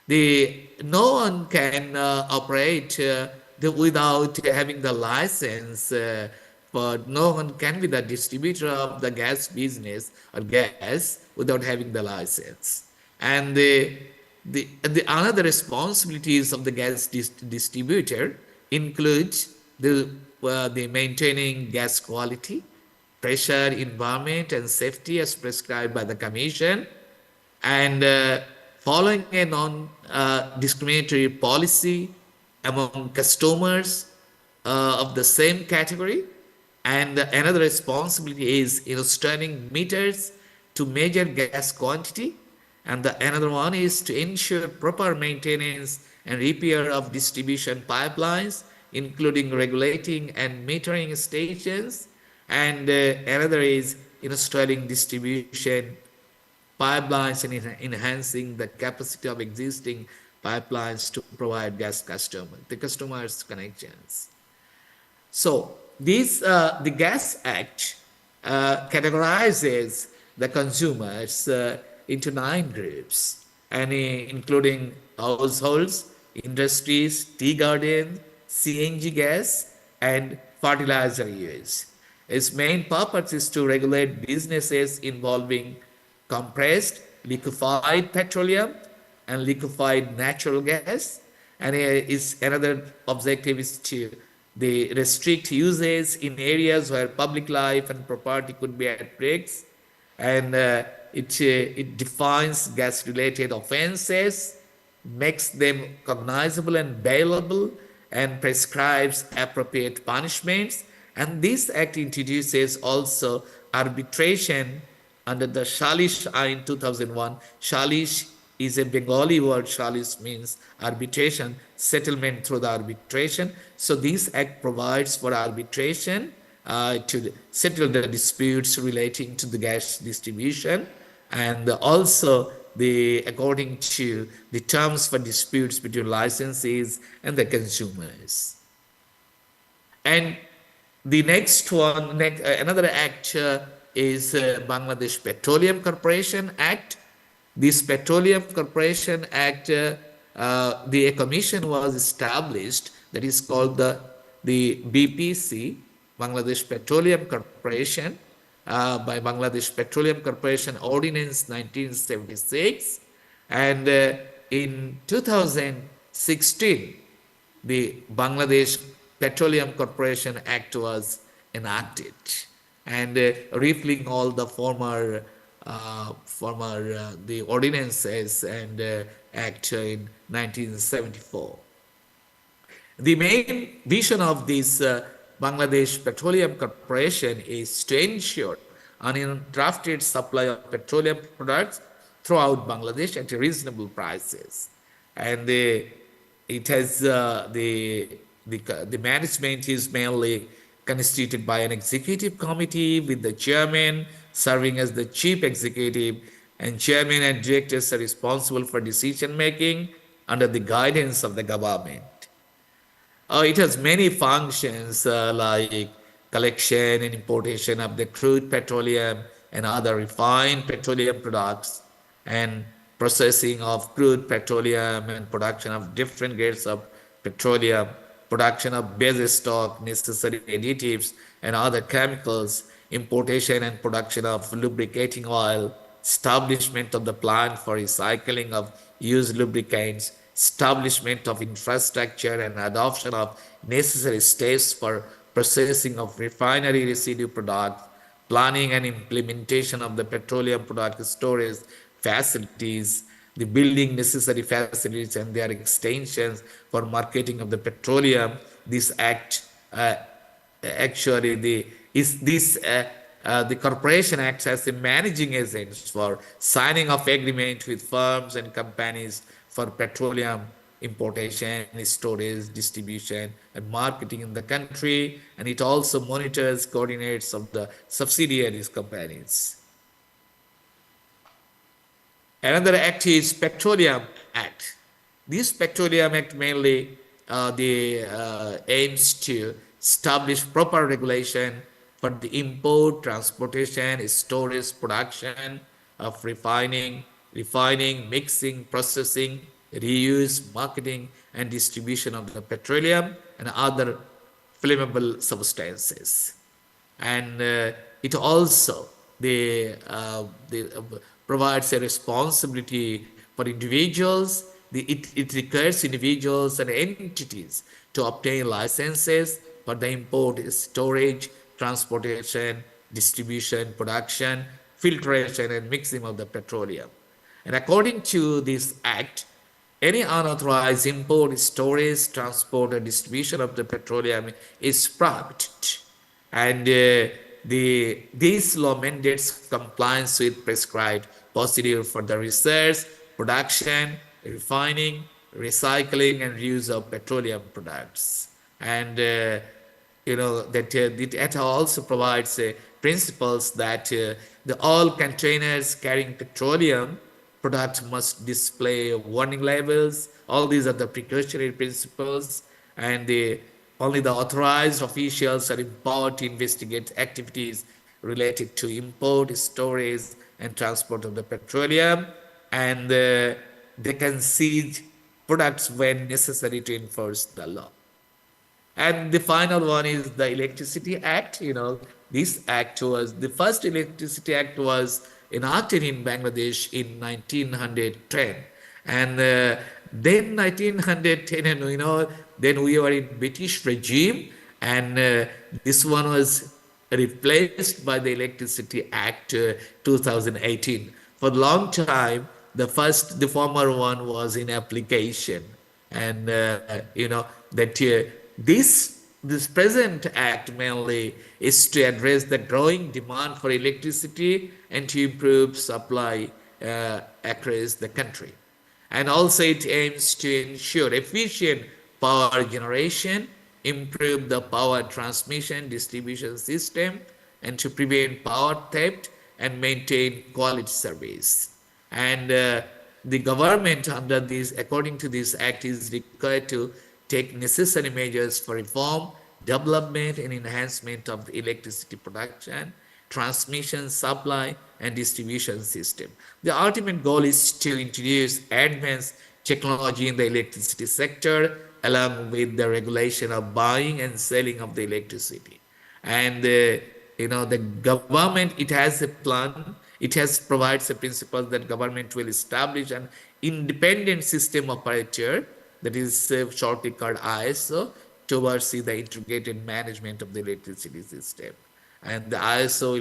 No one can operate without having the license, but no one can be the distributor of the gas business or gas without having the license. And the another responsibilities of the gas distributor includes the maintaining gas quality, pressure, environment, and safety as prescribed by the Commission, and following a non-discriminatory policy among customers of the same category. And another responsibility is installing meters to measure gas quantity. And another one is to ensure proper maintenance and repair of distribution pipelines, including regulating and metering stations. And another is installing distribution pipelines and enhancing the capacity of existing pipelines to provide the customers' connections. So the Gas Act categorizes the consumers into 9 groups, and including households, industries, tea garden, CNG gas, and fertilizer use. Its main purpose is to regulate businesses involving compressed, liquefied petroleum, and liquefied natural gas. And another objective is to restrict uses in areas where public life and property could be at risk. And it defines gas-related offenses, makes them cognizable and bailable, and prescribes appropriate punishments. And this act introduces also arbitration under the Shalish Ain 2001. Shalish is a Bengali word. Shalish means arbitration, settlement through the arbitration. So this act provides for arbitration to settle the disputes relating to the gas distribution, and also according to the terms for disputes between licensees and the consumers. And the next one, another act is Bangladesh Petroleum Corporation Act. This Petroleum Corporation Act, the commission was established that is called the BPC, Bangladesh Petroleum Corporation, by Bangladesh Petroleum Corporation Ordinance 1976. And in 2016, the Bangladesh Petroleum Corporation Act was enacted, and repealing all the former the ordinances and act in 1974. The main vision of this Bangladesh Petroleum Corporation is to ensure uninterrupted supply of petroleum products throughout Bangladesh at reasonable prices. And it has the management is mainly constituted by an executive committee with the chairman serving as the chief executive, and chairman and directors are responsible for decision making under the guidance of the government. It has many functions like collection and importation of the crude petroleum and other refined petroleum products, and processing of crude petroleum and production of different grades of petroleum, production of base stock, necessary additives and other chemicals, importation and production of lubricating oil, establishment of the plant for recycling of used lubricants, establishment of infrastructure and adoption of necessary steps for processing of refinery residue products, planning and implementation of the petroleum product storage facilities, the building necessary facilities and their extensions for marketing of the petroleum. This act the corporation acts as the managing agents for signing of agreement with firms and companies for petroleum importation, storage, distribution, and marketing in the country, and it also monitors, coordinates of the subsidiaries companies. Another act is Petroleum Act. This Petroleum Act mainly aims to establish proper regulation for the import, transportation, storage, production of refining, mixing, processing, reuse, marketing, and distribution of the petroleum and other flammable substances. And it also provides a responsibility for individuals. It requires individuals and entities to obtain licenses for the import, storage, transportation, distribution, production, filtration, and mixing of the petroleum. And according to this act, any unauthorized import, storage, transport, or distribution of the petroleum is prohibited. And this law mandates compliance with prescribed procedure for the research, production, refining, recycling, and reuse of petroleum products. And it also provides principles that all containers carrying petroleum products must display warning labels. All these are the precautionary principles, and only the authorized officials are empowered to investigate activities related to import, storage, and transport of the petroleum, and they can seize products when necessary to enforce the law. And the final one is the Electricity Act. This act was, the first Electricity Act was enacted in Bangladesh in 1910. And then 1910, then we were in British regime, and this one was replaced by the Electricity Act 2018. For a long time, the former one was in application. And, this present act mainly is to address the growing demand for electricity and to improve supply across the country. And also it aims to ensure efficient power generation, improve the power transmission distribution system, and to prevent power theft and maintain quality service. And the government under this, according to this act, is required to take necessary measures for reform, development, and enhancement of the electricity production, transmission, supply, and distribution system. The ultimate goal is to introduce advanced technology in the electricity sector, along with the regulation of buying and selling of the electricity. And the government, it has a plan. It has provides a principle that government will establish an independent system operator, that is shortly called ISO, to oversee the integrated management of the electricity system. And the ISO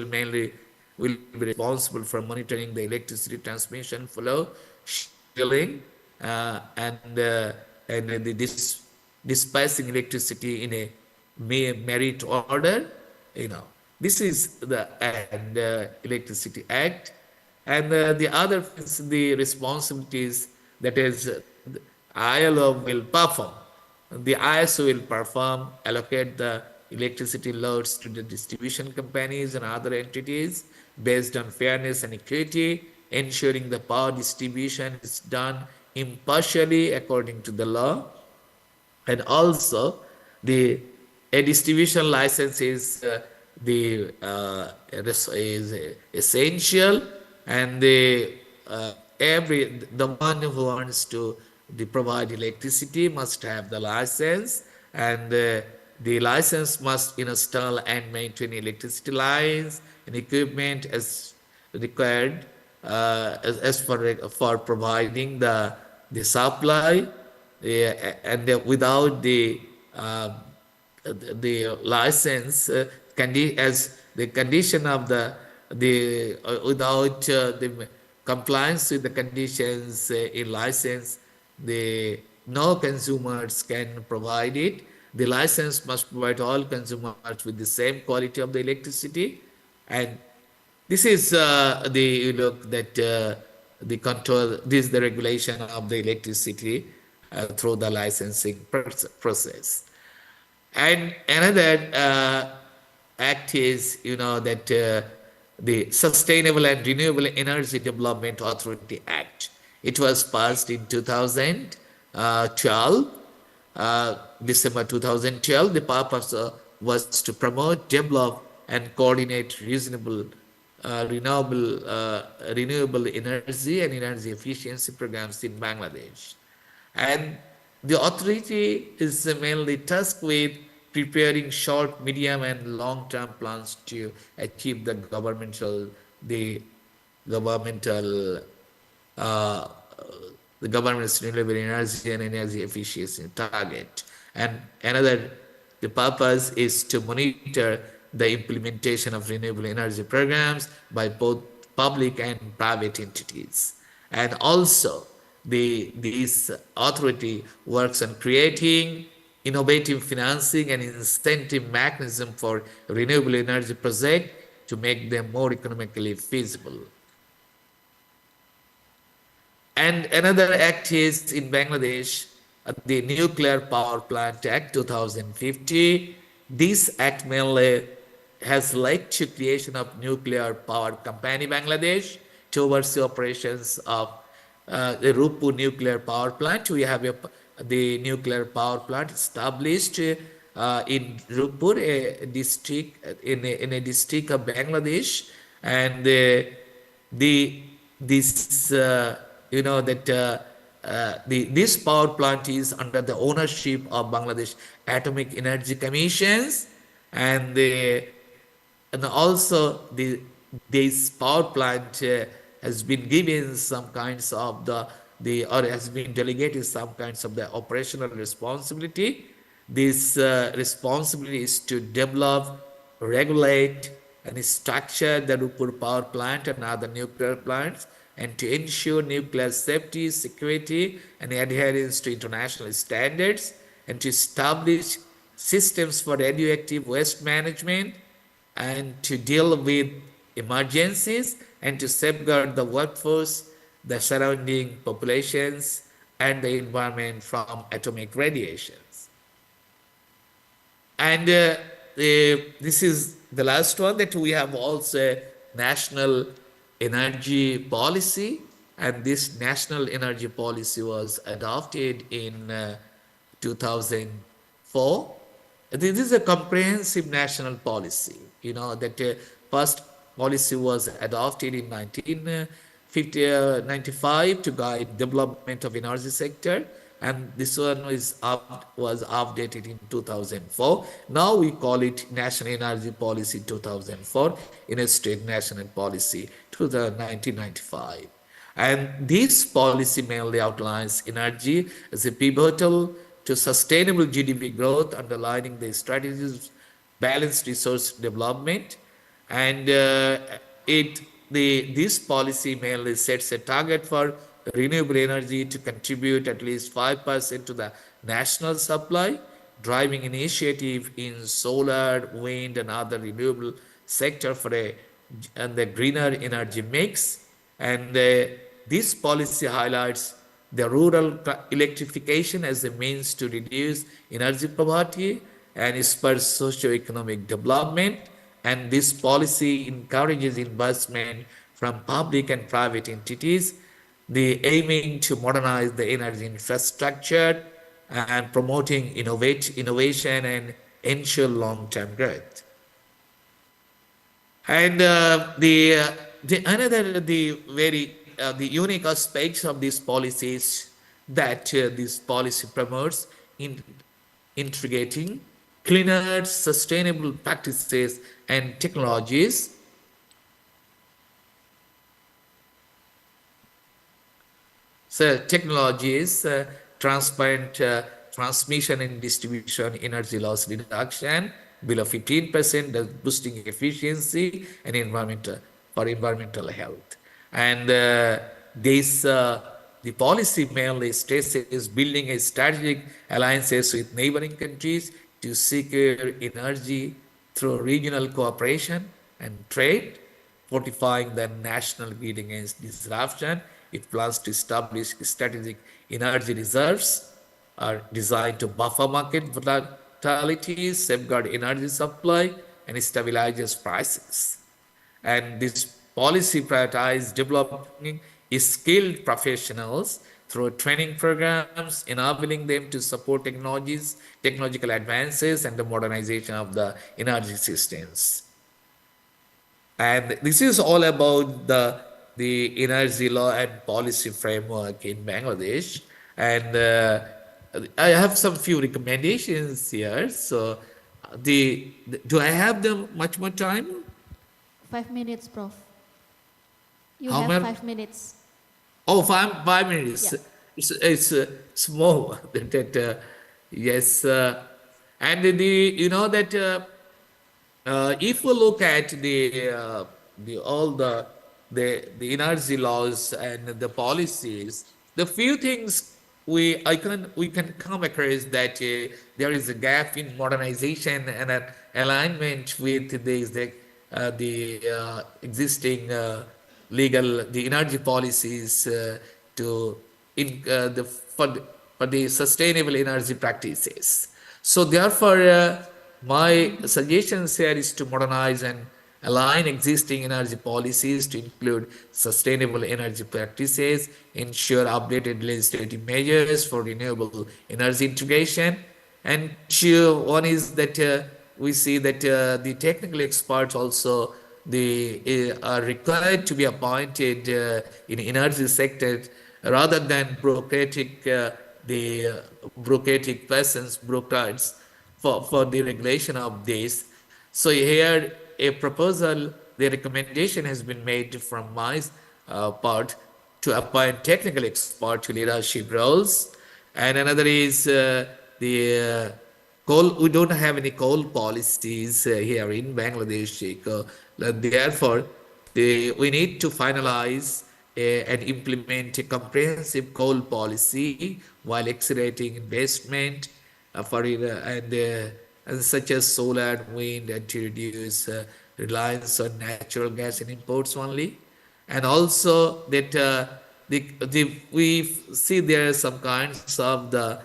will be responsible for monitoring the electricity transmission flow, scheduling, and dispatching electricity in a merit order. This is the Electricity Act. And the other the responsibilities that is ILO will perform. The ISO will perform, allocate the electricity loads to the distribution companies and other entities based on fairness and equity, ensuring the power distribution is done impartially according to the law. And also, a distribution license is essential, and the one who wants to provide electricity must have the license, and the license must install and maintain electricity lines and equipment as required as for providing the supply, and without the license, as the condition of without the compliance with the conditions in license, no consumers can provide it. The license must provide all consumers with the same quality of the electricity, and this is the control. This is the regulation of the electricity through the licensing process. And another act is the Sustainable and Renewable Energy Development Authority Act. It was passed in 2012, December 2012. The purpose was to promote, develop, and coordinate renewable energy and energy efficiency programs in Bangladesh. And the authority is mainly tasked with preparing short, medium, and long-term plans to achieve the governmental uh, the government's renewable energy and energy efficiency target. And the purpose is to monitor the implementation of renewable energy programs by both public and private entities. And also, this authority works on creating innovative financing and incentive mechanism for renewable energy projects to make them more economically feasible. And another act is in Bangladesh, the Nuclear Power Plant Act 2050. This act mainly has led to creation of nuclear power company Bangladesh to oversee operations of the Rupur nuclear power plant. We have the nuclear power plant established in Rupur, a district in a district of Bangladesh, and this power plant is under the ownership of Bangladesh Atomic Energy Commissions, and also this power plant has been given some kinds of or has been delegated some kinds of the operational responsibility. This responsibility is to develop, regulate, and structure the Rupur power plant and other nuclear plants, and to ensure nuclear safety, security, and adherence to international standards, and to establish systems for radioactive waste management, and to deal with emergencies, and to safeguard the workforce, the surrounding populations, and the environment from atomic radiations. And this is the last one, that we have also national energy policy, and this national energy policy was adopted in 2004. This is a comprehensive national policy. That first policy was adopted in 1995 to guide development of energy sector, and this one was updated in 2004. Now we call it National Energy Policy 2004 in a state national policy to the 1995. And this policy mainly outlines energy as a pivotal to sustainable GDP growth, underlining the strategies balanced resource development. And this policy mainly sets a target for renewable energy to contribute at least 5% to the national supply, driving initiative in solar, wind, and other renewable sector for the greener energy mix. And this policy highlights the rural electrification as a means to reduce energy poverty and spur socio-economic development. And this policy encourages investment from public and private entities, the aiming to modernize the energy infrastructure and promoting innovation and ensure long-term growth. And the unique aspects of this policy is that this policy promotes integrating cleaner, sustainable practices and technologies. Transparent transmission and distribution, energy loss reduction below 15%, thus boosting efficiency and environmental health. And the policy mainly stresses building a strategic alliances with neighboring countries to secure energy through regional cooperation and trade, fortifying the national grid against disruption. It plans to establish strategic energy reserves are designed to buffer market volatilities, safeguard energy supply, and stabilize prices. And this policy prioritizes developing skilled professionals through training programs, enabling them to support technological advances, and the modernization of the energy systems. And this is all about the energy law and policy framework in Bangladesh. And I have some few recommendations here. So, do I have them much more time? 5 minutes, Prof. You How have many? 5 minutes. Oh, 5 minutes. Yeah. It's small. Yes, and you know that if we look at the energy laws and the policies, the few things we can come across that there is a gap in modernization and an alignment with the existing the energy policies to in the for the sustainable energy practices. So therefore, my suggestions here is to modernize and align existing energy policies to include sustainable energy practices, ensure updated legislative measures for renewable energy integration, and two, one is that we see that the technical experts also are required to be appointed in energy sector rather than bureaucratic persons, bureaucrats for the regulation of this. So here a proposal, the recommendation has been made from my part to appoint technical expert to leadership roles. And another is the coal. We don't have any coal policies here in Bangladesh. Therefore, we need to finalize and implement a comprehensive coal policy while accelerating investment and such as solar and wind, and to reduce reliance on natural gas and imports only. And also that we see there are some kinds of the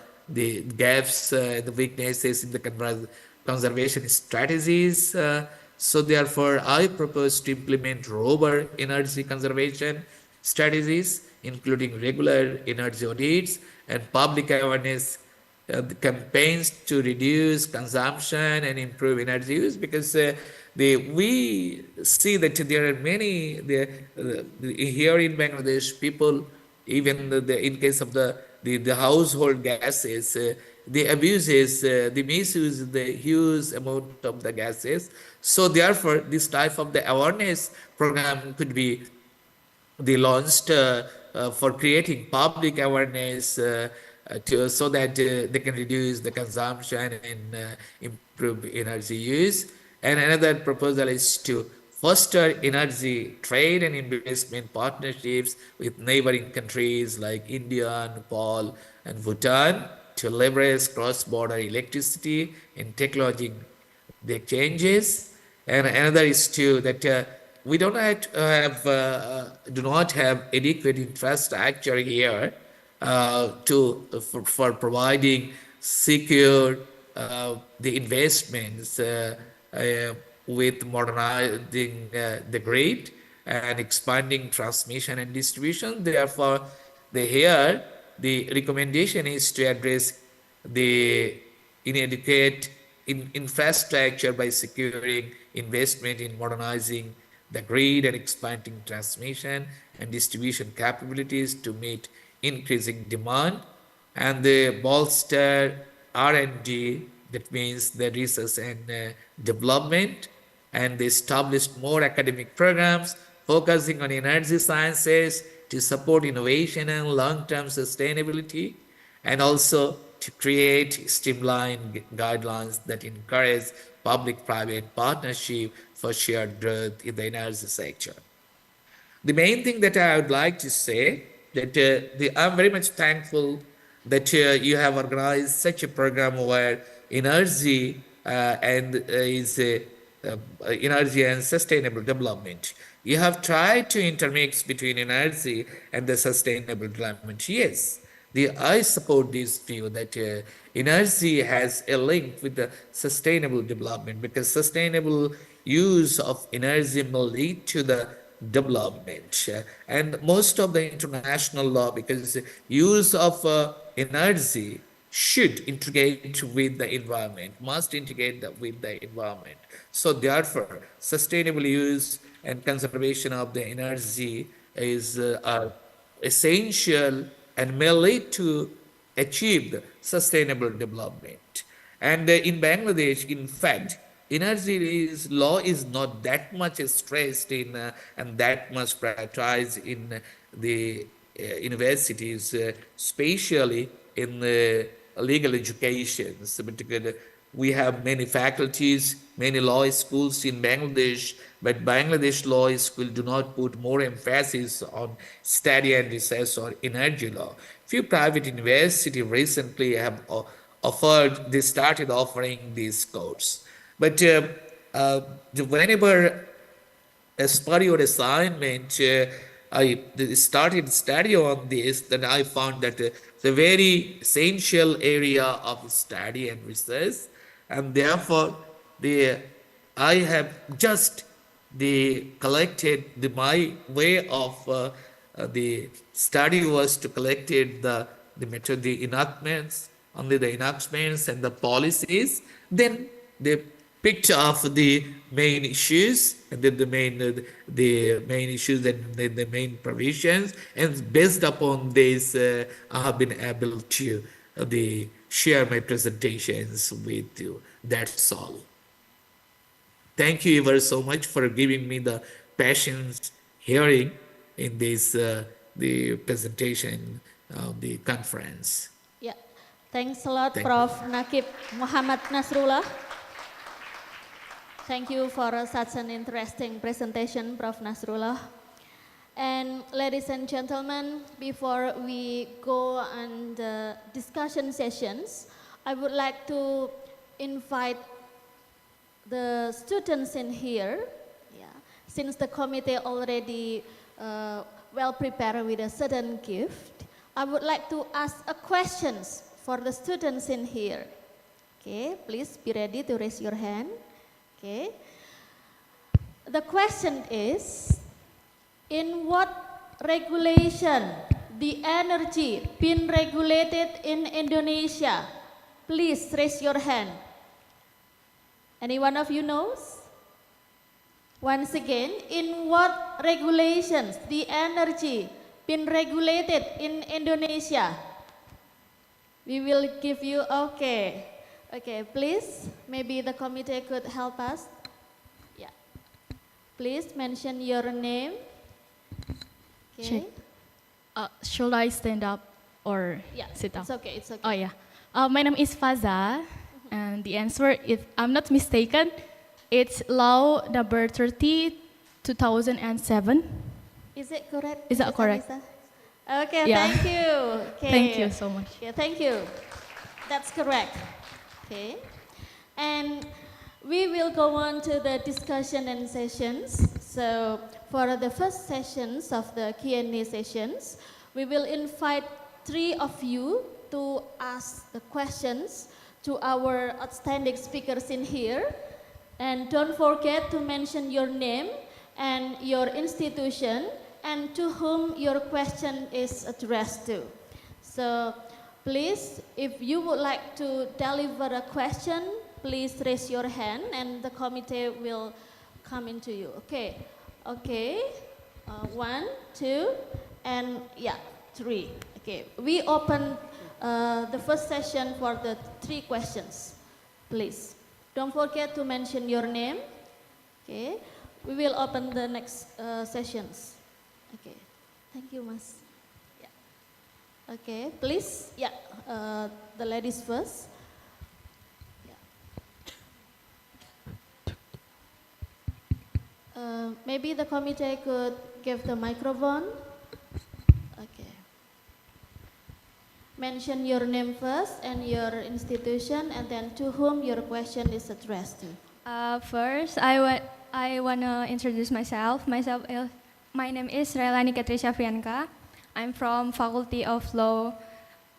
gaps, the weaknesses in the conservation strategies. So therefore, I propose to implement robust energy conservation strategies, including regular energy audits and public awareness campaigns to reduce consumption and improve energy use, because we see that there are many here in Bangladesh people, even in case of the household gases, the abuses, the misuse, the huge amount of the gases. So therefore, this type of the awareness program could be launched for creating public awareness so that they can reduce the consumption and improve energy use. And another proposal is to foster energy trade and investment partnerships with neighboring countries like India, Nepal, and Bhutan to leverage cross-border electricity and technology the exchanges. And another is to that we do not have adequate infrastructure here for providing secure the investments with modernizing the grid and expanding transmission and distribution. Therefore, the recommendation is to address the inadequate infrastructure by securing investment in modernizing the grid and expanding transmission and distribution capabilities to meet increasing demand, and the bolster R&D, that means the research and development, and they established more academic programs focusing on energy sciences to support innovation and long-term sustainability, and also to create streamlined guidelines that encourage public-private partnership for shared growth in the energy sector. The main thing that I would like to say that I'm very much thankful that you have organized such a program where energy energy and sustainable development. You have tried to intermix between energy and the sustainable development. Yes, I support this view that energy has a link with the sustainable development, because sustainable use of energy will lead to development. And most of the international law, because use of energy should integrate with the environment, must integrate with the environment. So therefore, sustainable use and conservation of the energy is are essential and may lead to achieve the sustainable development. And in Bangladesh, in fact, energy law is not that much stressed in and that much prioritized in the universities, especially in the legal education. So particularly, we have many faculties, many law schools in Bangladesh, but Bangladesh law school do not put more emphasis on study and research or energy law. Few private universities recently have they started offering these courses. But whenever as per your assignment, I started study on this, then I found that it's a very essential area of study and research, and therefore I have just collected my way of the study was to collected the method, the enactments, only the enactments and the policies, then the picture of the main issues, and then the main issues and then the main provisions, and based upon this, I have been able to share my presentations with you. That's all. Thank you ever so much for giving me the patience hearing in this the presentation of the conference. Yeah, thanks a lot, Thank Prof. Nakib Muhammad Nasrullah. Thank you for such an interesting presentation, Prof. Nasrullah. And ladies and gentlemen, before we go on the discussion sessions, I would like to invite the students in here, since the committee already well prepared with a certain gift, I would like to ask a questions for the students in here. Okay, please be ready to raise your hand. Okay. The question is, in what regulation the energy been regulated in Indonesia? Please raise your hand. Any one of you knows? Once again, in what regulations the energy been regulated in Indonesia? We will give you, okay, please, maybe the committee could help us. Yeah, please mention your name. Okay. Should I stand up or sit down? It's okay, it's okay. Oh yeah, my name is Faza, and the answer, if I'm not mistaken, it's law number 30, 2007. Is it correct? Is that correct? Anissa? Okay, Yeah. thank you. Okay. Thank you so much. Okay, thank you. That's correct. Okay. And we will go on to the discussion and sessions. So for the first sessions of the Q&A sessions, we will invite 3 of you to ask the questions to our outstanding speakers in here. And don't forget to mention your name and your institution and to whom your question is addressed to. So please, if you would like to deliver a question, please raise your hand and the committee will come into you. Okay, 1, 2, and 3. Okay, we open the first session for the 3 questions. Please, don't forget to mention your name. Okay, we will open the next sessions. Okay, thank you, Mas. Yeah. Okay, please, the ladies first. Maybe the committee could give the microphone. Okay. Mention your name first and your institution, and then to whom your question is addressed to. First, I wanna introduce myself. My name is Railani Katrisha Fianka. I'm from Faculty of Law,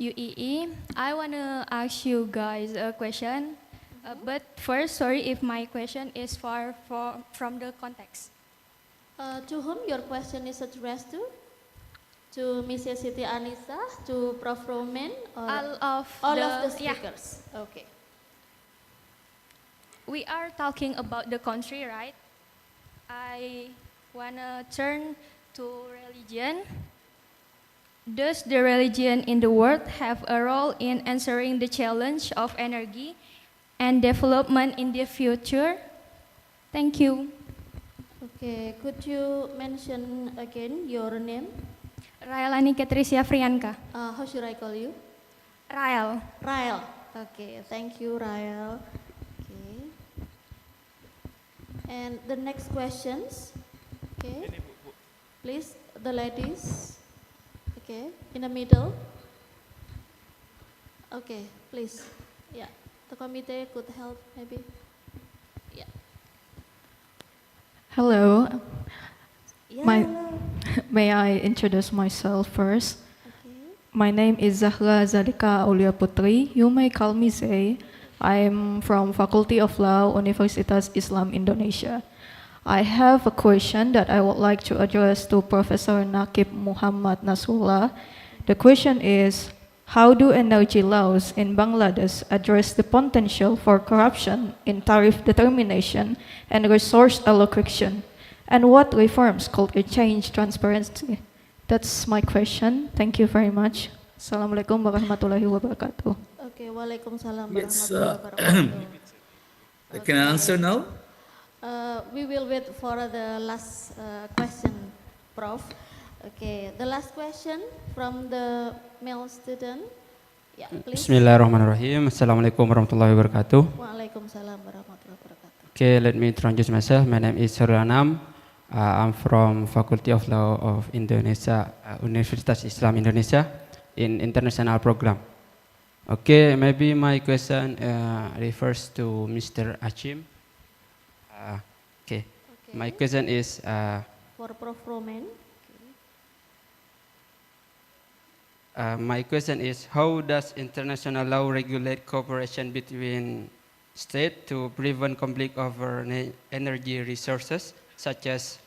UEE. I wanna ask you guys a question. But first, sorry if my question is far from the context. To whom your question is addressed to? To Mrs. Siti Anissa, to Prof. Roman, or all of the yeah. speakers? Okay. We are talking about the country, right? I wanna turn to religion. Does the religion in the world have a role in answering the challenge of energy and development in the future? Thank you. Okay, could you mention again your name? Raelani Ketrisia Frianka. How should I call you? Rael. Rael. Okay, thank you, Rael. Okay. And the next questions. Okay. Please, the ladies. Okay, in the middle. Okay, please. Yeah, the committee could help maybe. Yeah. Hello. Yeah. My- May I introduce myself first? Okay. My name is Zahra Zadika Aulia Putri. You may call me Zay. I'm from Faculty of Law, Universitas Islam Indonesia. I have a question that I would like to address to Professor Nakib Muhammad Nasrullah. The question is, how do energy laws in Bangladesh address the potential for corruption in tariff determination and resource allocation? And what reforms could it change transparency? That's my question. Thank you very much. Assalamualaikum warahmatullahi wabarakatuh. Okay, Waalaikumsalam Yes, warahmatullahi wabarakatuh. I can answer now. We will wait for the last question, Prof. Okay, the last question from the male student. Yeah, please. Bismillahirrahmanirrahim. Assalamualaikum warahmatullahi wabarakatuh. Waalaikumsalam warahmatullahi wabarakatuh. Okay, let me introduce myself. My name is Suranam. I'm from Faculty of Law of Indonesia, Universitas Islam Indonesia in international program. Okay, maybe my question refers to Mr. Achim. Okay, my question is For Prof. Roman. my question is, how does international law regulate cooperation between states to prevent conflict over energy resources such as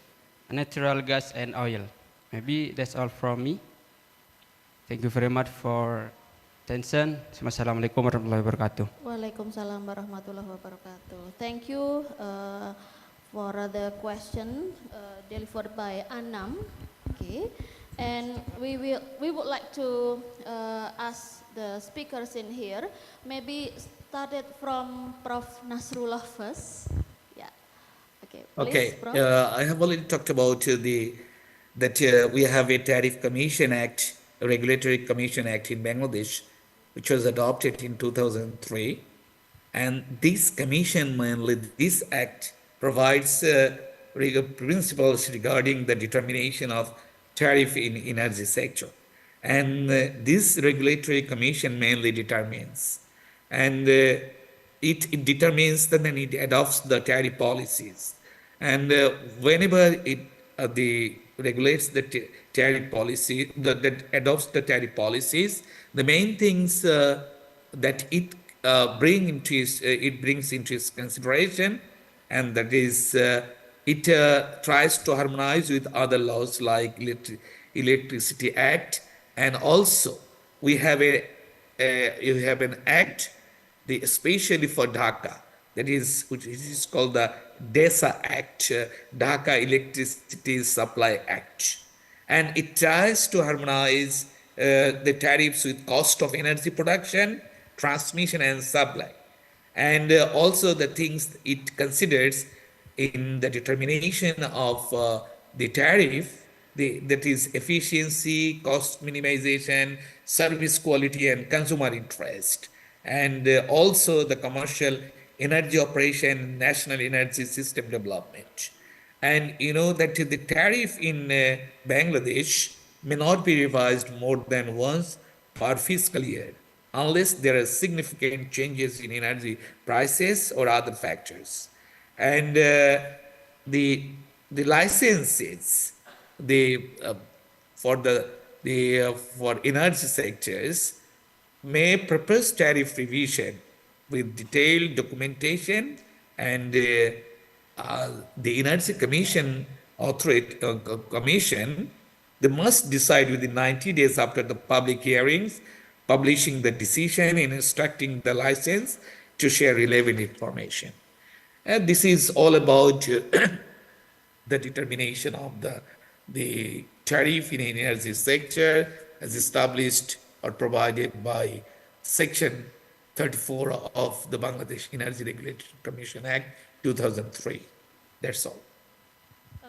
natural gas and oil? Maybe that's all from me. Thank you very much for attention. Wassalamualaikum warahmatullahi wabarakatuh. Waalaikumsalam warahmatullahi wabarakatuh. Thank you for the question delivered by Anam. Okay, and we would like to ask the speakers in here. Maybe started from Prof. Nasrullah first. Yeah. Okay. Please, Okay, Prof. I have already talked about that we have a Tariff Commission Act, a Regulatory Commission Act in Bangladesh, which was adopted in 2003. And this commission, mainly this act, provides principles regarding the determination of tariff in energy sector. And this regulatory commission mainly determines. And it determines that then it adopts the tariff policies. And whenever it regulates the tariff policy, that adopts the tariff policies, the main things that it brings into its consideration, and that is it tries to harmonize with other laws like Electricity Act, and also we have an act, especially for Dhaka, which is called the DESA Act, Dhaka Electricity Supply Act, and it tries to harmonize the tariffs with cost of energy production, transmission and supply, and also the things it considers in the determination of the tariff, that is efficiency, cost minimization, service quality and consumer interest, and also the commercial energy operation, national energy system development. And you know that the tariff in Bangladesh may not be revised more than once per fiscal year, unless there are significant changes in energy prices or other factors. And the licenses for energy sectors may propose tariff revision with detailed documentation, and the Energy Commission Commission, they must decide within 90 days after the public hearings, publishing the decision and instructing the license to share relevant information. And this is all about the determination of the tariff in energy sector as established or provided by Section 34 of the Bangladesh Energy Regulatory Commission Act 2003. That's all.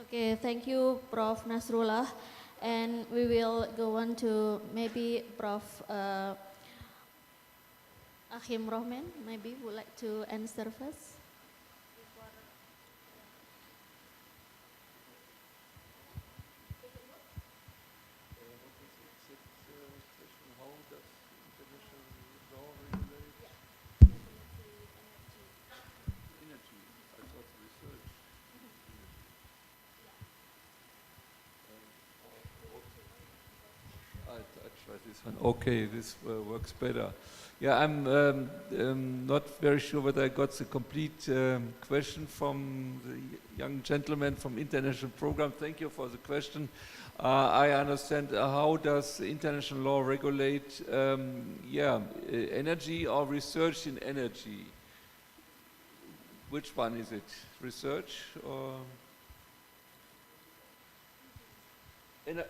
Okay, thank you, Prof. Nasrullah. And we will go on to maybe Prof. Achim Rohman, maybe would like to answer first. This one. Okay, this works better. Yeah, I'm not very sure whether I got the complete question from the young gentleman from International Program. Thank you for the question. I understand how does international law regulate energy or research in energy? Which one is it? Research or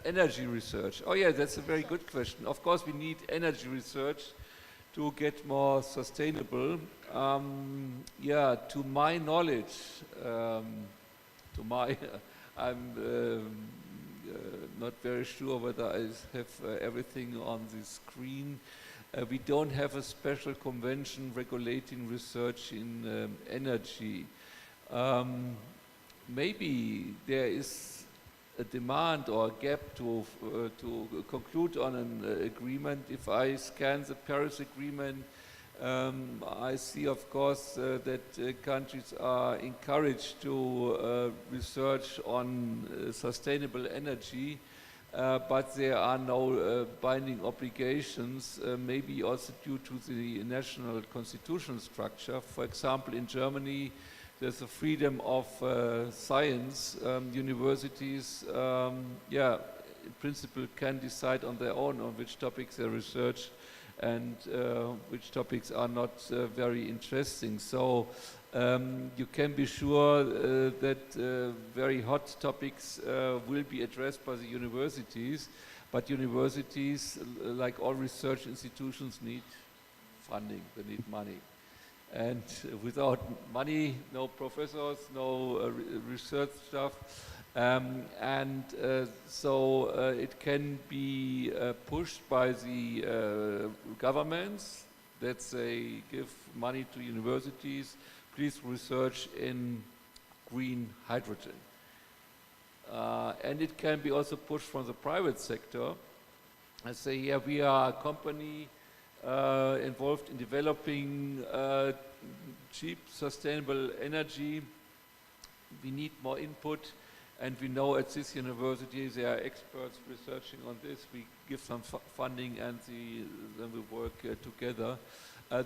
energy research? Oh yeah, that's a very good question. Of course, we need energy research to get more sustainable. To my knowledge, I'm not very sure whether I have everything on the screen. We don't have a special convention regulating research in energy. Maybe there is a demand or a gap to conclude on an agreement. If I scan the Paris Agreement, I see, of course, that countries are encouraged to research on sustainable energy, but there are no binding obligations, maybe also due to the national constitutional structure. For example, in Germany, there's a freedom of science. Universities, in principle, can decide on their own on which topics they research and which topics are not very interesting. So you can be sure that very hot topics will be addressed by the universities, but universities, like all research institutions, need funding, they need money. And without money, no professors, no research staff. So it can be pushed by the governments that they give money to universities, please research in green hydrogen. And it can be also pushed from the private sector and say, yeah, we are a company involved in developing cheap, sustainable energy. We need more input, and we know at this university there are experts researching on this. We give some funding, and then we work together.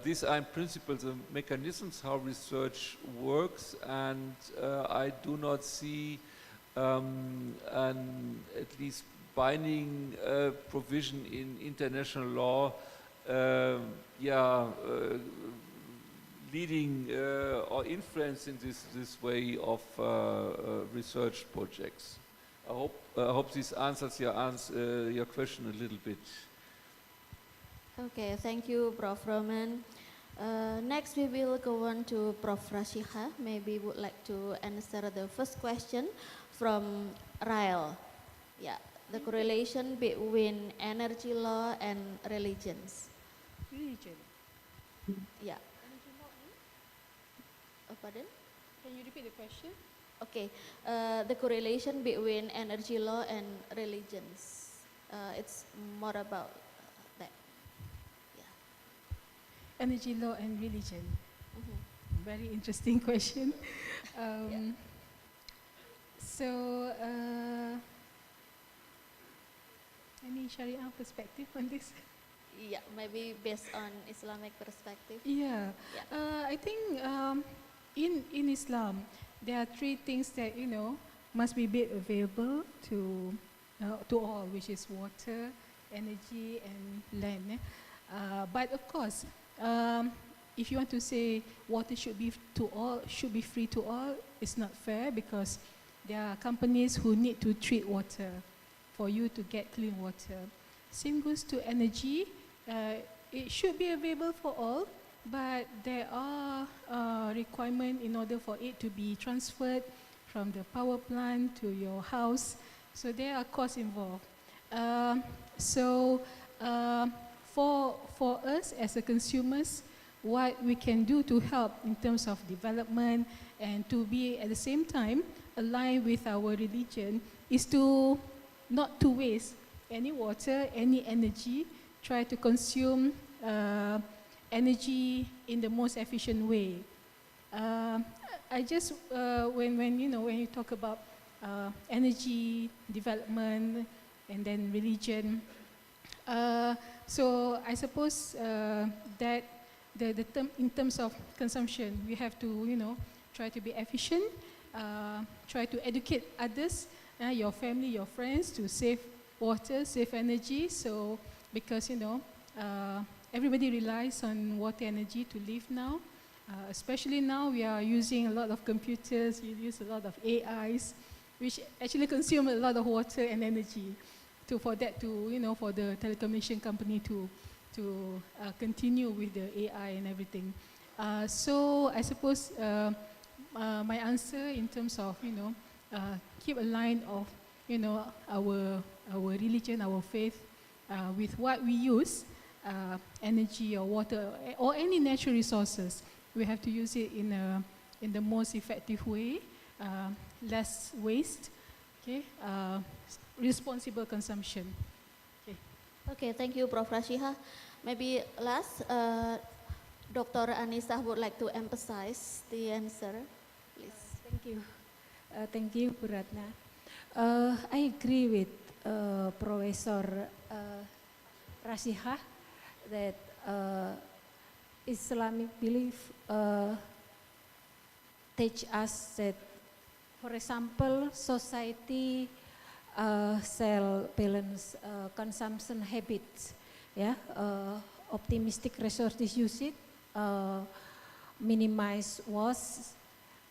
These are in principle the mechanisms how research works, and I do not see an at least binding provision in international law leading or influencing this way of research projects. I hope this answers your question a little bit. Okay, thank you, Prof. Roman. Next, we will go on to Prof. Rashiha. Maybe would like to answer the first question from Rael. Yeah, the correlation between energy law and religions. Religion. Yeah. Energy law and? Pardon? Can you repeat the question? Okay, the correlation between energy law and religions. It's more about that. Yeah. Energy law and religion. Very interesting question. So, any Sharia perspective on this? Yeah, maybe based on Islamic perspective. Yeah, I think in Islam there are three things that must be made available to all, which is water, energy, and land. But of course, if you want to say water should be free to all, it's not fair, because there are companies who need to treat water for you to get clean water. Same goes to energy. It should be available for all, but there are requirements in order for it to be transferred from the power plant to your house. So there are costs involved. For us as a consumers, what we can do to help in terms of development and to be at the same time aligned with our religion is to not to waste any water, any energy, try to consume energy in the most efficient way. I just, when you talk about energy development and then religion, so I suppose that the term, in terms of consumption, we have to, try to be efficient, try to educate others, your family, your friends, to save water, save energy. So, because, everybody relies on water energy to live now. Especially now, we are using a lot of computers, we use a lot of AIs, which actually consume a lot of water and energy. For that to, for the telecommunication company to continue with the AI and everything. So I suppose my answer in terms of, keep a line of, our religion, our faith, with what we use, energy or water or any natural resources. We have to use it in the most effective way, less waste, okay, responsible consumption. Okay, thank you, Prof. Rashiha. Maybe last, Dr. Anissa would like to emphasize the answer, please. Thank you. Thank you, Bu Ratna. I agree with Professor Rashiha that Islamic belief teach us that, for example, society shall balance consumption habits, optimistic resources usage, minimize waste,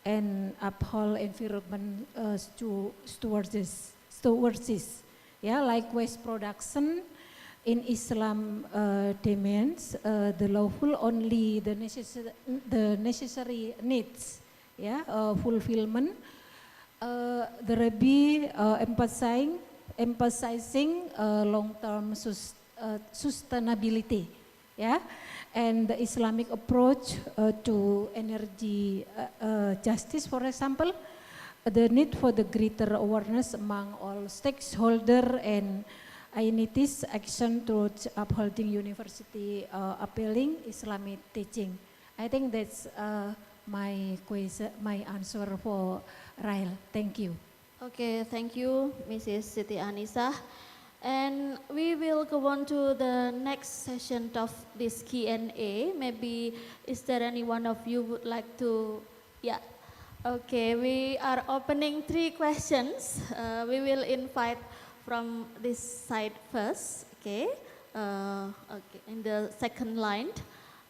and uphold environment stewardship. Like waste production in Islam demands the lawful only the necessary needs, fulfillment. The Rabbi emphasizing long-term sustainability, and the Islamic approach to energy justice, for example, the need for the greater awareness among all stakeholders and entities action towards upholding university appealing Islamic teaching. I think that's my answer for Rael. Thank you. Okay, thank you, Mrs. Siti Anissa. And we will go on to the next session of this Q&A. Maybe, is there any one of you would like to, Okay, we are opening 3 questions. We will invite from this side first, okay, in the second line.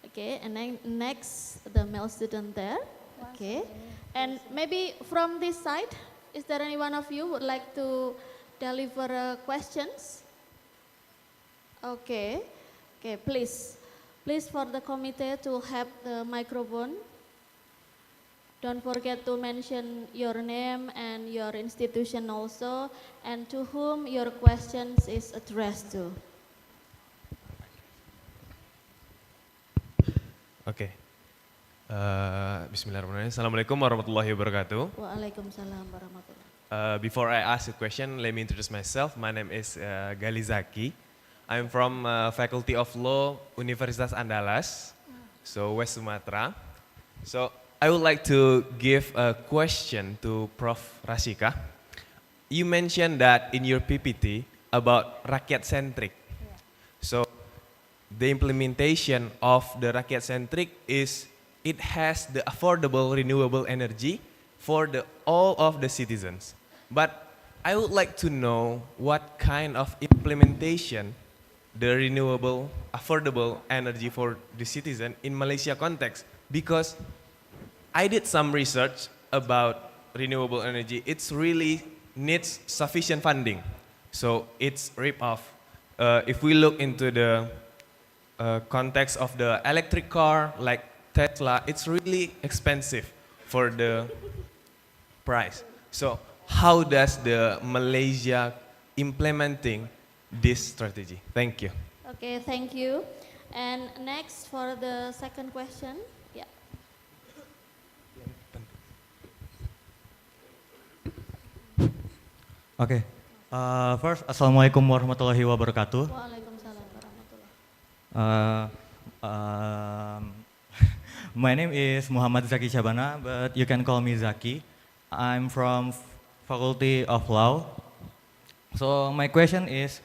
Okay, and then next, the male student there, okay. And maybe from this side, is there any one of you would like to deliver questions? Okay, please for the committee to have the microphone. Don't forget to mention your name and your institution also, and to whom your questions is addressed to. Okay. Bismillahirrahmanirrahim. Assalamualaikum warahmatullahi wabarakatuh. Waalaikumsalam warahmatullahi. Before I ask a question, let me introduce myself. My name is Gali Zaki. I'm from Faculty of Law, Universitas Andalas, so West Sumatra. So I would like to give a question to Prof. Rashiha. You mentioned that in your PPT about rakyat-centric. So the implementation of the rakyat-centric is it has the affordable renewable energy for all of the citizens. But I would like to know what kind of implementation the renewable, affordable energy for the citizen in Malaysia context. Because I did some research about renewable energy. It's really needs sufficient funding. So it's rip off. If we look into the context of the electric car like Tesla, it's really expensive for the price. So how does the Malaysia implementing this strategy? Thank you. Okay, thank you. And next for the second question. Yeah. Okay. First, Assalamualaikum warahmatullahi wabarakatuh. Waalaikumsalam warahmatullahi. Uh, um, my name is Muhammad Zaki Shabana, but you can call me Zaki. I'm from Faculty of Law. So my question is,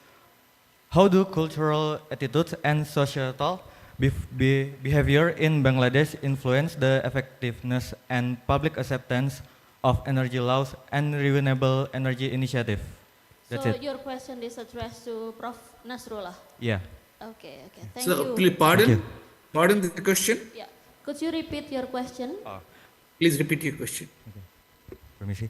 how do cultural attitudes and societal behavior in Bangladesh influence the effectiveness and public acceptance of energy laws and renewable energy initiative? That's So it. your question is addressed to Prof. Nasrullah. Yeah. Okay, thank So, you. please Thank you. pardon the question. Yeah. Could you repeat your question? Please repeat your question. Permisi.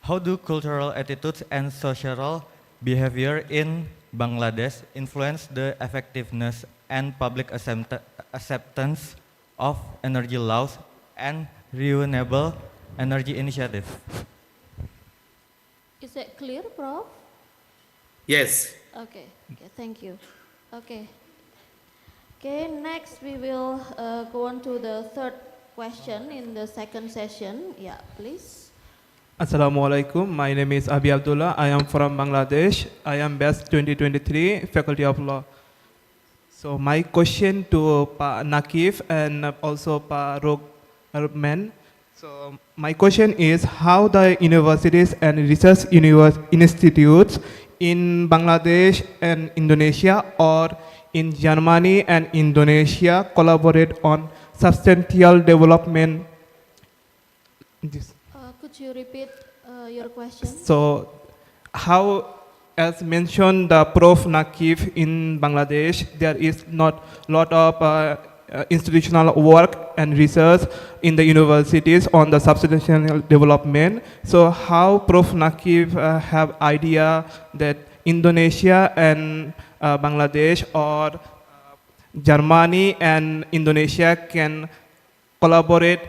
How do cultural attitudes and societal behavior in Bangladesh influence the effectiveness and public acceptance of energy laws and renewable energy initiative? Is it clear, Prof? Yes. Okay, thank you. Okay, next we will go on to the third question in the second session. Yeah, please. Assalamualaikum. My name is Abi Abdullah. I am from Bangladesh. I am batch 2023, Faculty of Law. So my question to Pa Nakif and also Pa Rogman. So my question is how the universities and research institutes in Bangladesh and Indonesia or in Germany and Indonesia collaborate on substantial development. Could you repeat your question? So, how, as mentioned, the Prof. Nakif in Bangladesh, there is not lot of institutional work and research in the universities on the substantial development. So, how Prof. Nakif have idea that Indonesia and Bangladesh or Germany and Indonesia can collaborate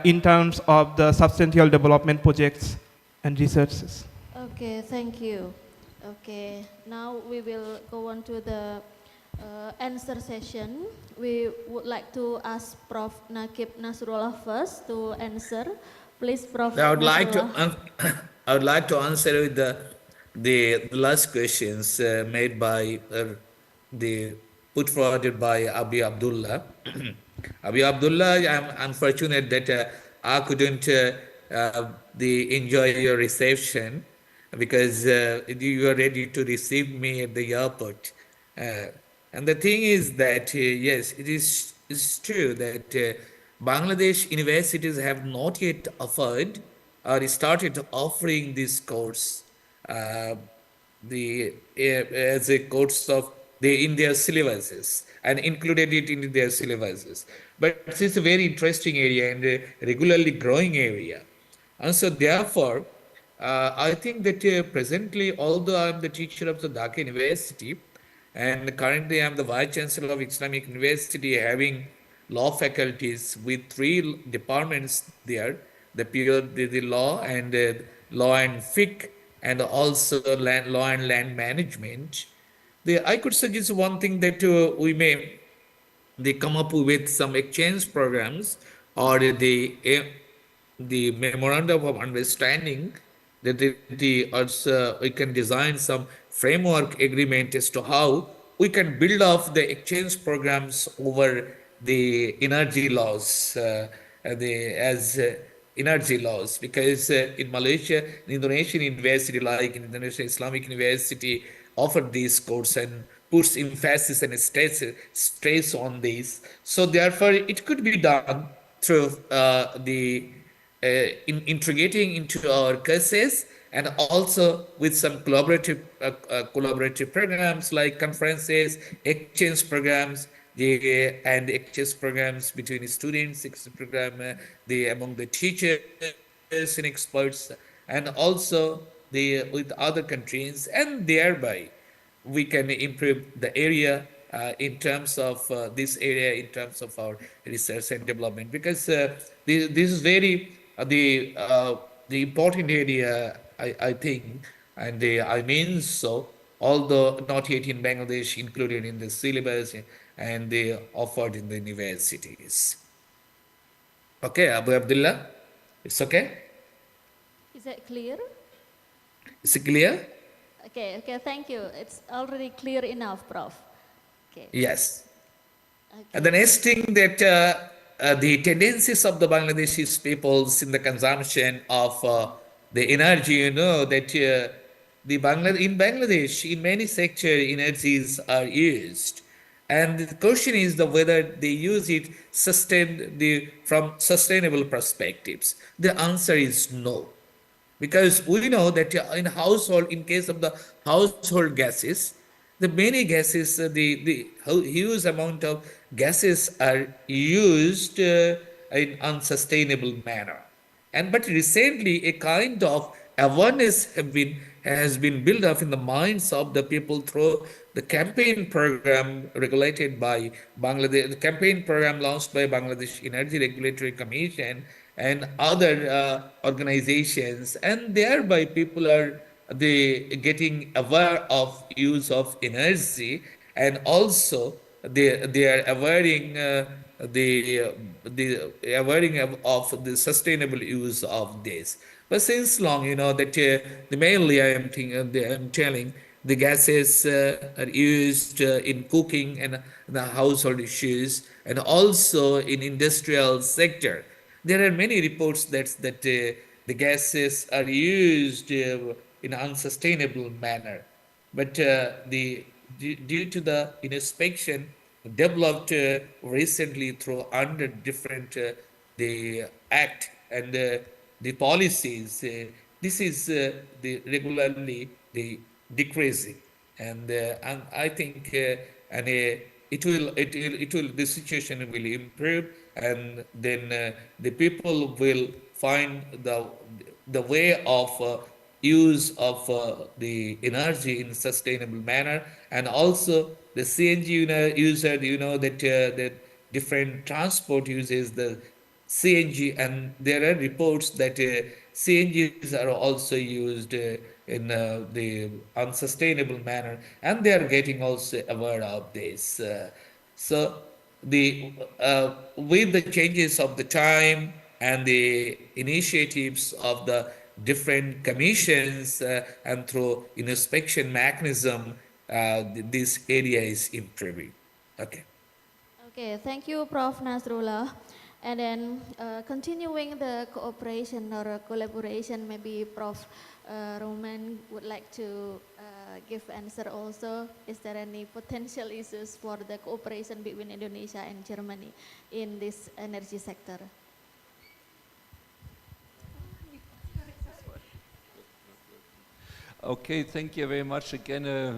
in terms of the substantial development projects and researches. Okay, thank you. Okay, now we will go on to the answer session. We would like to ask Prof. Nakib Nasrullah first to answer. Please, Prof. I would like to Nasrullah. I would like to answer with the last questions made by the put forwarded by Abi Abdullah. Abi Abdullah, I'm unfortunate that I couldn't enjoy your reception because you were ready to receive me at the airport. And the thing is that, yes, it's true that Bangladesh universities have not yet offered or started offering this course as a course of in their syllabuses and included it in their syllabuses. But it's a very interesting area and a regularly growing area. And so therefore, I think that presently, although I am the teacher of the Dhaka University, and currently I am the Vice Chancellor of Islamic University, having law faculties with 3 departments there, the law and fiqh, and also law and land management. I could suggest one thing that we may come up with some exchange programs or the memorandum of understanding that also we can design some framework agreement as to how we can build off the exchange programs over the energy laws energy laws, because in Malaysia, the Indonesian university like in Indonesia Islamic University offered these courses and puts emphasis and stress on this. So therefore, it could be done through integrating into our courses and also with some collaborative programs like conferences, exchange programs, and exchange programs between students, exchange program among the teachers and experts, and also with other countries, and thereby we can improve the area in terms of this area, in terms of our research and development, because this is very the important area, I think, and I mean so, although not yet in Bangladesh included in the syllabus and they offered in the universities. Okay, Abu Abdullah, it's okay? Is that clear? Is it clear? Okay, thank you. It's already clear enough, Prof. Okay. Yes. Okay. And the next thing that the tendencies of the Bangladeshi peoples in the consumption of the energy, you know, that in Bangladesh, in many sectors, energies are used. And the question is whether they use it from sustainable perspectives. The answer is no. Because we know that in case of the household gases, the many gases, the huge amount of gases are used in unsustainable manner. But recently, a kind of awareness has been built up in the minds of the people through the campaign program regulated by Bangladesh, the campaign program launched by Bangladesh Energy Regulatory Commission and other organizations, and thereby people are getting aware of use of energy, and also they are awareing the awareing of the sustainable use of this. But since long, you know that mainly I am telling the gases are used in cooking and the household issues, and also in industrial sector. There are many reports that the gases are used in an unsustainable manner. But due to the inspection developed recently through under different the act and the policies, this is the regularly the decreasing, and I think the situation will improve, and then the people will find the way of use of the energy in sustainable manner, and also the CNG user, that different transport uses the CNG, and there are reports that CNGs are also used in the unsustainable manner, and they are getting also aware of this. So with the changes of the time and the initiatives of the different commissions and through inspection mechanism, this area is improving. Okay. Okay, thank you, Prof. Nasrullah. And then continuing the cooperation or collaboration, maybe Prof. Roman would like to give answer also. Is there any potential issues for the cooperation between Indonesia and Germany in this energy sector? Okay, thank you very much. Again, a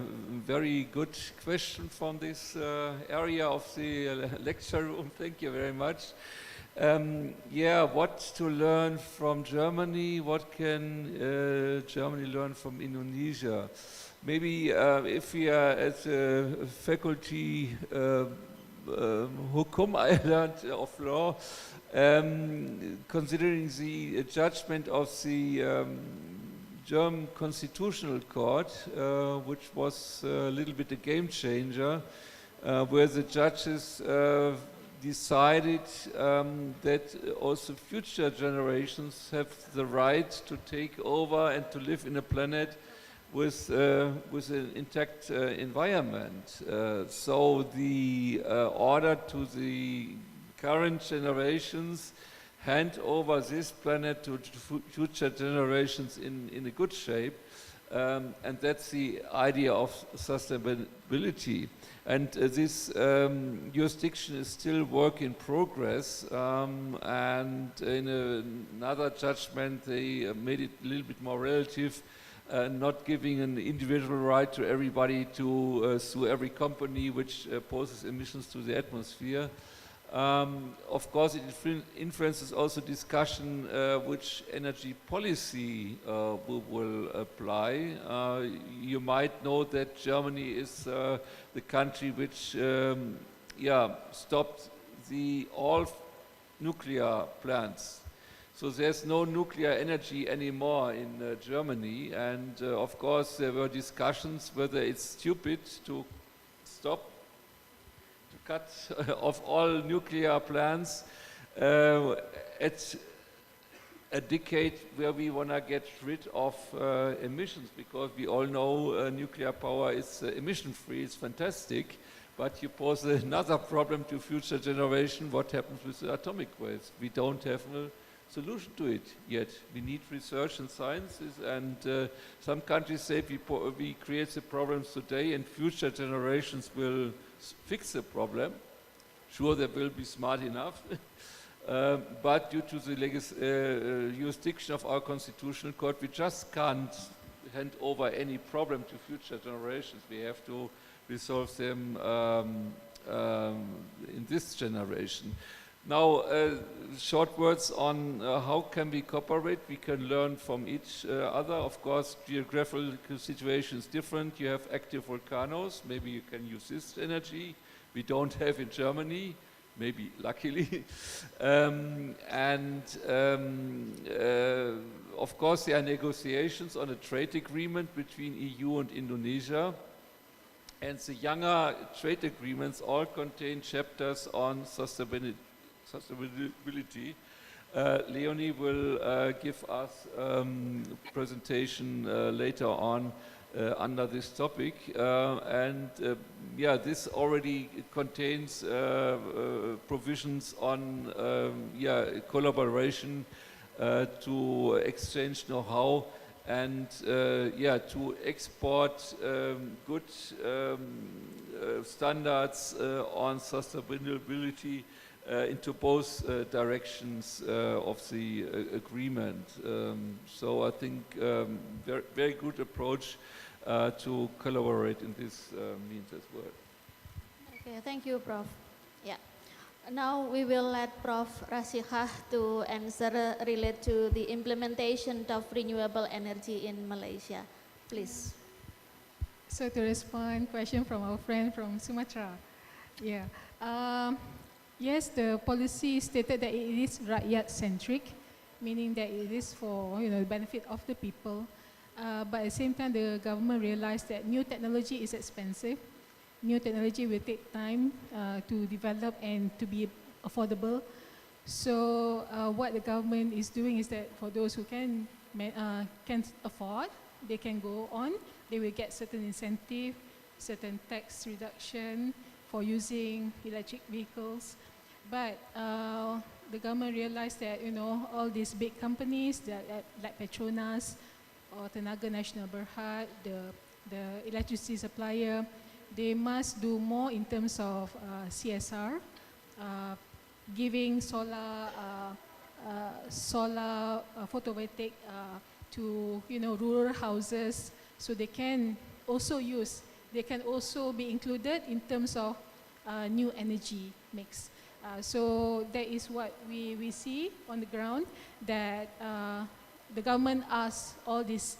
very good question from this area of the lecture room. Thank you very much. What to learn from Germany? What can Germany learn from Indonesia? Maybe if we are at the Faculty Hukum, I learned of law, considering the judgment of the German Constitutional Court, which was a little bit a game changer, where the judges decided that also future generations have the right to take over and to live in a planet with an intact environment. So the order to the current generations hand over this planet to future generations in a good shape And that's the idea of sustainability. And this jurisdiction is still work in progress. And in another judgment, they made it a little bit more relative, not giving an individual right to everybody to sue every company which poses emissions to the atmosphere. Of course, it influences also discussion which energy policy we will apply. You might know that Germany is the country which stopped all nuclear plants. So there's no nuclear energy anymore in Germany, and of course there were discussions whether it's stupid to stop cut of all nuclear plants at a decade where we want to get rid of emissions, because we all know nuclear power is emission-free, it's fantastic, but you pose another problem to future generation: what happens with the atomic waste? We don't have a solution to it yet. We need research and sciences, and some countries say we create the problems today and future generations will fix the problem. Sure, they will be smart enough, but due to the jurisdiction of our constitutional court, we just can't hand over any problem to future generations. We have to resolve them in this generation. Now, short words on how can we cooperate. We can learn from each other. Of course, geographical situation is different. You have active volcanoes. Maybe you can use this energy. We don't have in Germany, maybe luckily. Of course, there are negotiations on a trade agreement between EU and Indonesia. And the younger trade agreements all contain chapters on sustainability. Leonie will give us a presentation later on under this topic, this already contains provisions on collaboration to exchange know-how and to export good standards on sustainability into both directions of the agreement. So I think very, very good approach to collaborate in this means as well. Okay, thank you, Prof. Yeah. Now we will let Prof. Rasihah to answer related to the implementation of renewable energy in Malaysia. Please. So to respond question from our friend from Sumatra. Yeah. Yes, the policy stated that it is rakyat-centric, meaning that it is for the benefit of the people. But at the same time, the government realized that new technology is expensive. New technology will take time to develop and to be affordable. So what the government is doing is that for those who can afford, they can go on. They will get certain incentive, certain tax reduction for using electric vehicles. But the government realized that all these big companies that like Petronas or Tenaga Nasional Berhad, the electricity supplier, they must do more in terms of CSR, giving solar photovoltaic to rural houses, so they can also be included in terms of new energy mix. So that is what we see on the ground, that the government asks all these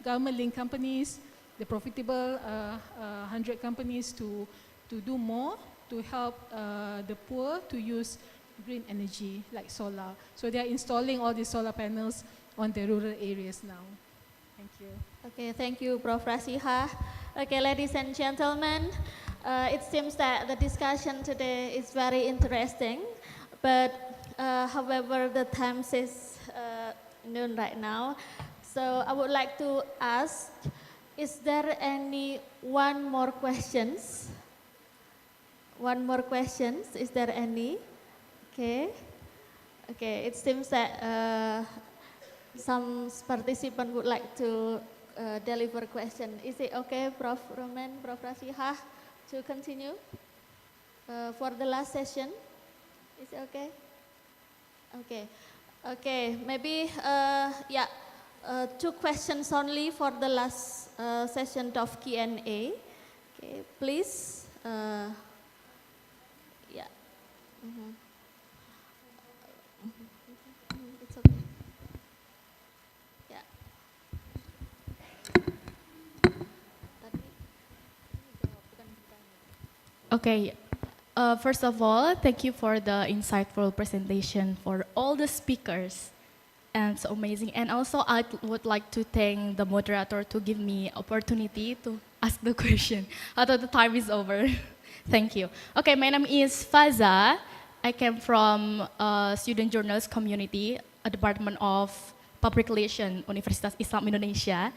government-linked companies, the profitable 100 companies to do more to help the poor to use green energy like solar. So they are installing all these solar panels on the rural areas now. Thank you. Okay, thank you, Prof. Rasihah. Okay, ladies and gentlemen, it seems that the discussion today is very interesting, but however, the time is noon right now. So I would like to ask, is there one more questions? One more questions, is there any? Okay. Okay, it seems that some participants would like to deliver question. Is it okay, Prof. Roman, Prof. Rasihah, to continue for the last session? Is it okay? Okay. Okay, maybe, yeah, 2 questions only for the last session of Q&A. Okay, please. Yeah. It's okay. Yeah. Okay. First of all, thank you for the insightful presentation for all the speakers. And so amazing. And also, I would like to thank the moderator to give me opportunity to ask the question. Although the time is over. Thank you. Okay, my name is Faza. I came from student journalist community, a department of public relations, Universitas Islam Indonesia.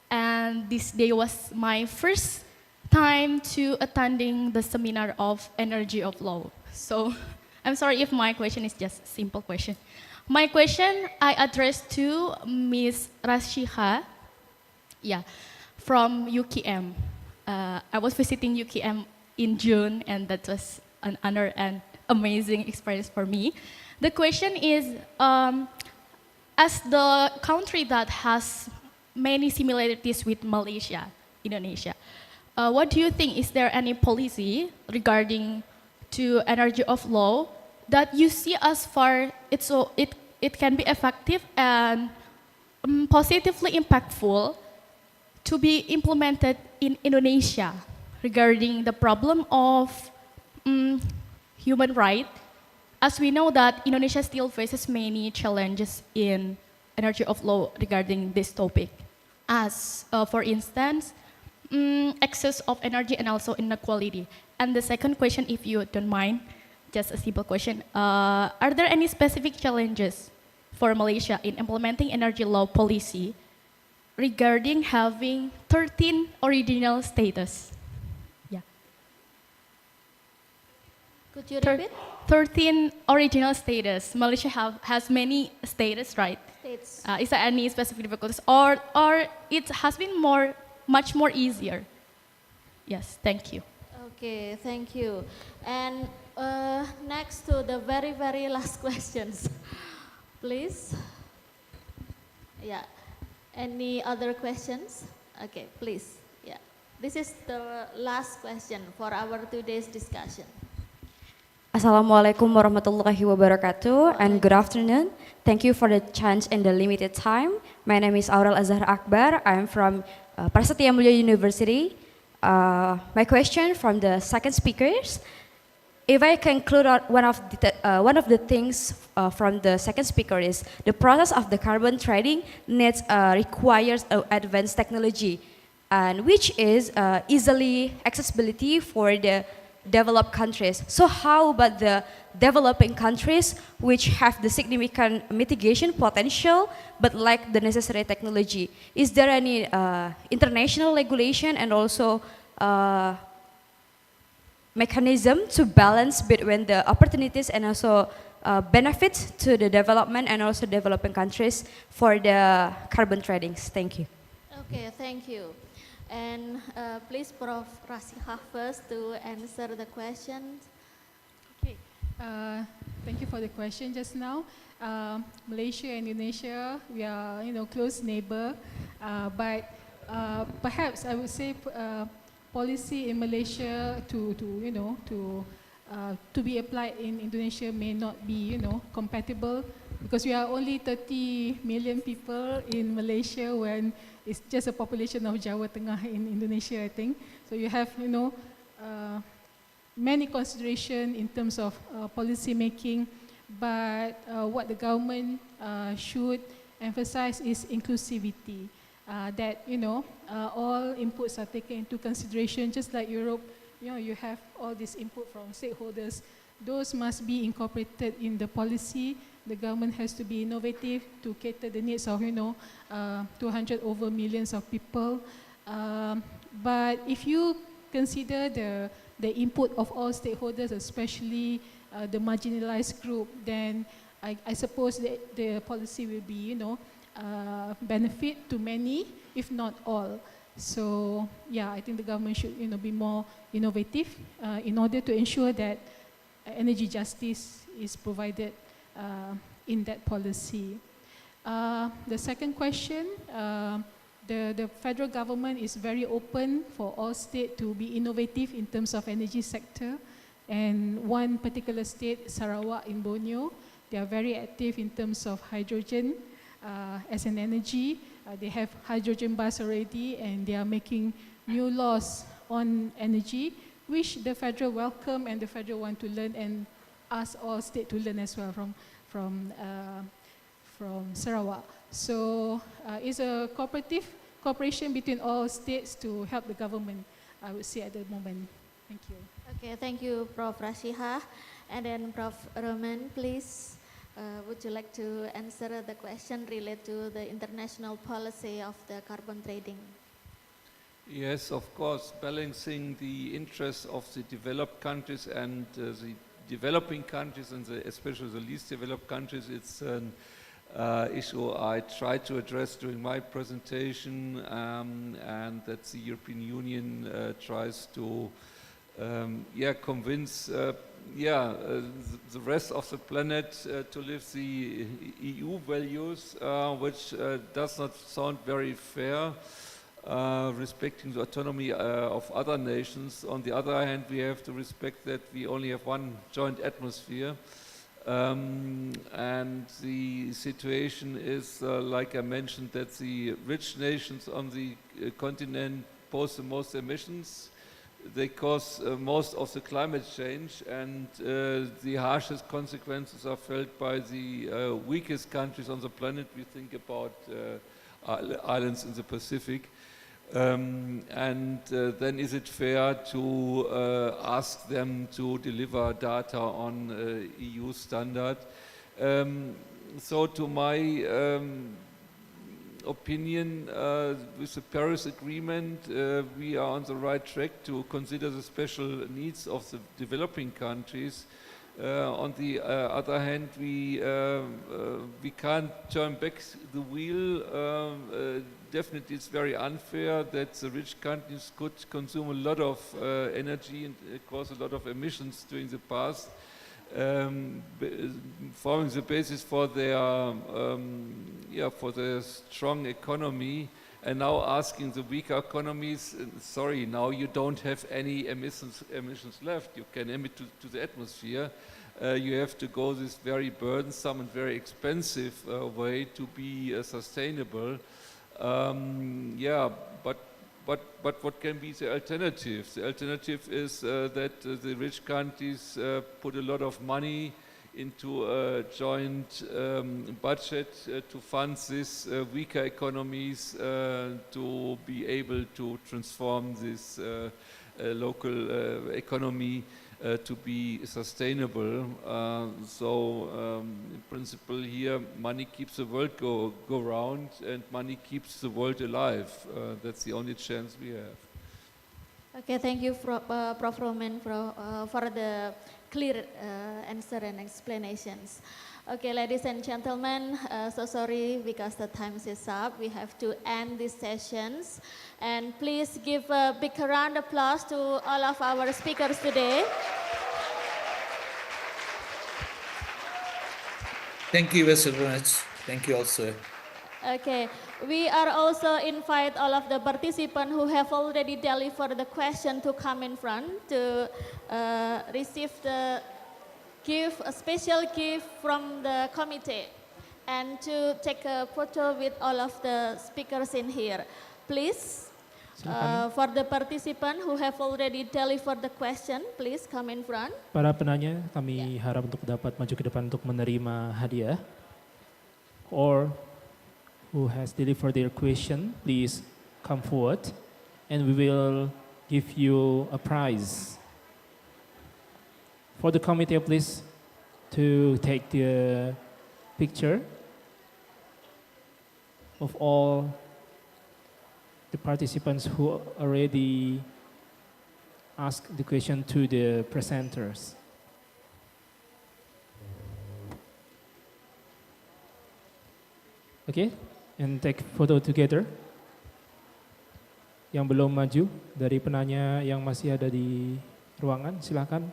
And this day was my first time to attending the seminar of energy of law. So I'm sorry if my question is just a simple question. My question I addressed to Ms. Rashiha, yeah, from UKM. I was visiting UKM in June, and that was an honor and amazing experience for me. The question is, as the country that has many similarities with Malaysia, Indonesia, what do you think? Is there any policy regarding to energy of law that you see as far it can be effective and positively impactful to be implemented in Indonesia regarding the problem of human rights? As we know that Indonesia still faces many challenges in energy of law regarding this topic. As for instance, access of energy and also inequality. And the second question, if you don't mind, just a simple question. Are there any specific challenges for Malaysia in implementing energy law policy regarding having 13 original status? Yeah. Could you repeat? 13 original status. Malaysia has many status, right? States. Is there any specific difficulties, or it has been much more easier? Yes, thank you. Okay, thank you. And next to the very, very last questions, please. Yeah. Any other questions? Okay, please. Yeah. This is the last question for our today's discussion. Assalamualaikum warahmatullahi wabarakatuh, and good afternoon. Thank you for the chance and the limited time. My name is Aurel Azhar Akbar. I'm from Prasetya Mulia University. My question from the second speakers, if I conclude one of the things from the second speaker is the process of the carbon trading requires advanced technology, and which is easily accessibility for the developed countries. So how about the developing countries which have the significant mitigation potential but lack the necessary technology? Is there any international regulation and also mechanism to balance between the opportunities and also benefits to the development and also developing countries for the carbon tradings? Thank you. Okay, thank you. And please, Prof. Rasihah first to answer the question. Okay, thank you for the question just now. Malaysia and Indonesia, we are close neighbor, but perhaps I would say policy in Malaysia to be applied in Indonesia may not be compatible, because we are only 30 million people in Malaysia when it's just a population of Jawa Tengah in Indonesia, I think. So you have many consideration in terms of policy making, but what the government should emphasize is inclusivity. That all inputs are taken into consideration, just like Europe. You have all this input from stakeholders. Those must be incorporated in the policy. The government has to be innovative to cater the needs of 200 over millions of people. But if you consider the input of all stakeholders, especially the marginalized group, then I suppose the policy will be benefit to many, if not all. So yeah, I think the government should be more innovative in order to ensure that energy justice is provided in that policy. The second question, the federal government is very open for all states to be innovative in terms of energy sector. And one particular state, Sarawak in Borneo, they are very active in terms of hydrogen as an energy. They have hydrogen bus already, and they are making new laws on energy, which the federal welcome and the federal want to learn, and ask all states to learn as well from Sarawak. So it's a cooperation between all states to help the government, I would say at the moment. Thank you. Okay, thank you, Prof. Rashiha. And then Prof. Roman, please, would you like to answer the question related to the international policy of the carbon trading? Yes, of course, balancing the interests of the developed countries and the developing countries, and especially the least developed countries, it's an issue I tried to address during my presentation, and that the European Union tries to convince the rest of the planet to live the EU values, which does not sound very fair, respecting the autonomy of other nations. On the other hand, we have to respect that we only have one joint atmosphere. And the situation is, like I mentioned, that the rich nations on the continent pose the most emissions. They cause most of the climate change, and the harshest consequences are felt by the weakest countries on the planet. We think about islands in the Pacific. And then is it fair to ask them to deliver data on EU standard? So to my opinion, with the Paris Agreement, we are on the right track to consider the special needs of the developing countries. On the other hand, we can't turn back the wheel. Definitely, it's very unfair that the rich countries could consume a lot of energy and cause a lot of emissions during the past, forming the basis for their strong economy. And now asking the weaker economies, sorry, now you don't have any emissions left. You can emit to the atmosphere. You have to go this very burdensome and very expensive way to be sustainable. But what can be the alternative? The alternative is that the rich countries put a lot of money into a joint budget to fund these weaker economies to be able to transform this local economy to be sustainable. In principle here, money keeps the world go round, and money keeps the world alive. That's the only chance we have. Okay, thank you, Prof. Roman, for the clear answer and explanations. Okay, ladies and gentlemen, so sorry because the time is up. We have to end these sessions. And please give a big round of applause to all of our speakers today. Thank you very much. Thank you also. Okay, we are also invite all of the participants who have already delivered the question to come in front to receive the gift, a special gift from the committee, and to take a photo with all of the speakers in here. Please, for the participant who have already delivered the question, please come in front. Para penanya, kami harap untuk dapat maju ke depan untuk menerima hadiah. Or who has delivered their question, please come forward, and we will give you a prize. For the committee, please to take the picture of all the participants who already asked the question to the presenters. Okay, and take photo together. yang belum maju dari penanya yang masih ada di ruangan, silakan.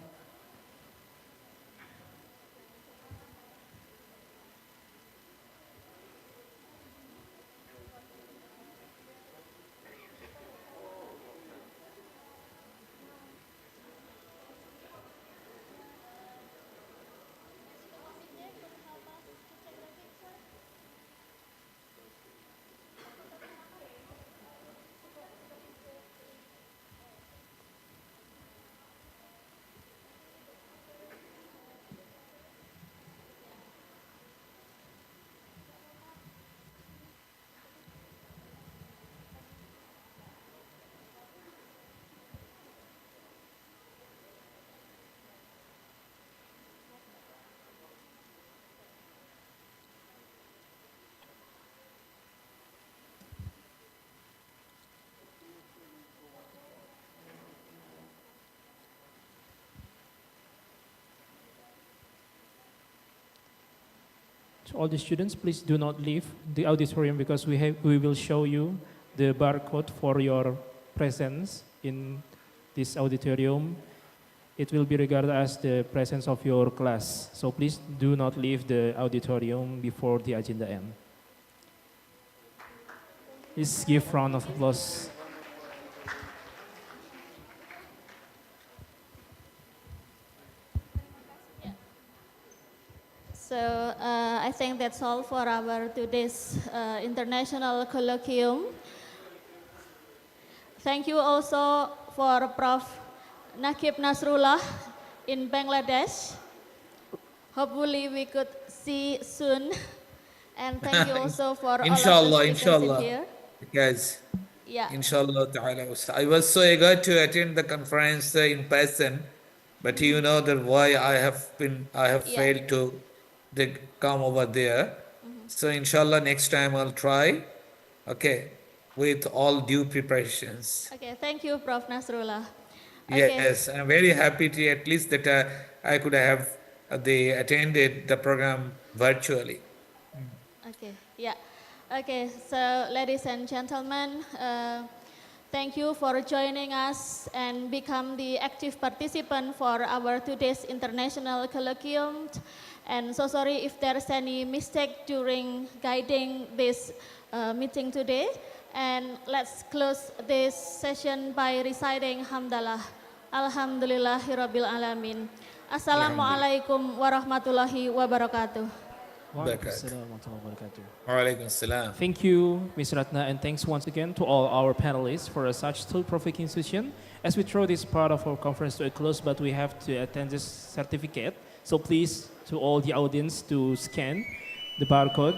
To all the students, please do not leave the auditorium because we will show you the barcode for your presence in this auditorium. It will be regarded as the presence of your class. So please do not leave the auditorium before the agenda ends. Please give round of applause. So I think that's all for our today's international colloquium. Thank you also for Prof. Nakib Nasrullah in Bangladesh. Hopefully we could see soon. And thank you also for all of the speakers in here. Guys, Yeah. inshallah ta'ala. I was so eager to attend the conference in person, but you know that why I have failed to come over there. So inshallah next time I'll try, okay, with all due preparations. Okay, thank you, Prof. Nasrullah. Okay. Yes, I'm very happy to at least that I could have attended the program virtually. Okay, yeah. Okay, so ladies and gentlemen, thank you for joining us and become the active participant for our today's international colloquium. And so sorry if there's any mistake during guiding this meeting today. And let's close this session by reciting Hamdalah. Alhamdulillahirabbil alamin. Assalamualaikum warahmatullahi wabarakatuh. Waalaikumsalam. Thank you, Ms. Ratna, and thanks once again to all our panelists for such thought-provoking session. As we throw this part of our conference to a close, but we have to attend this certificate. So please, to all the audience, to scan the barcode.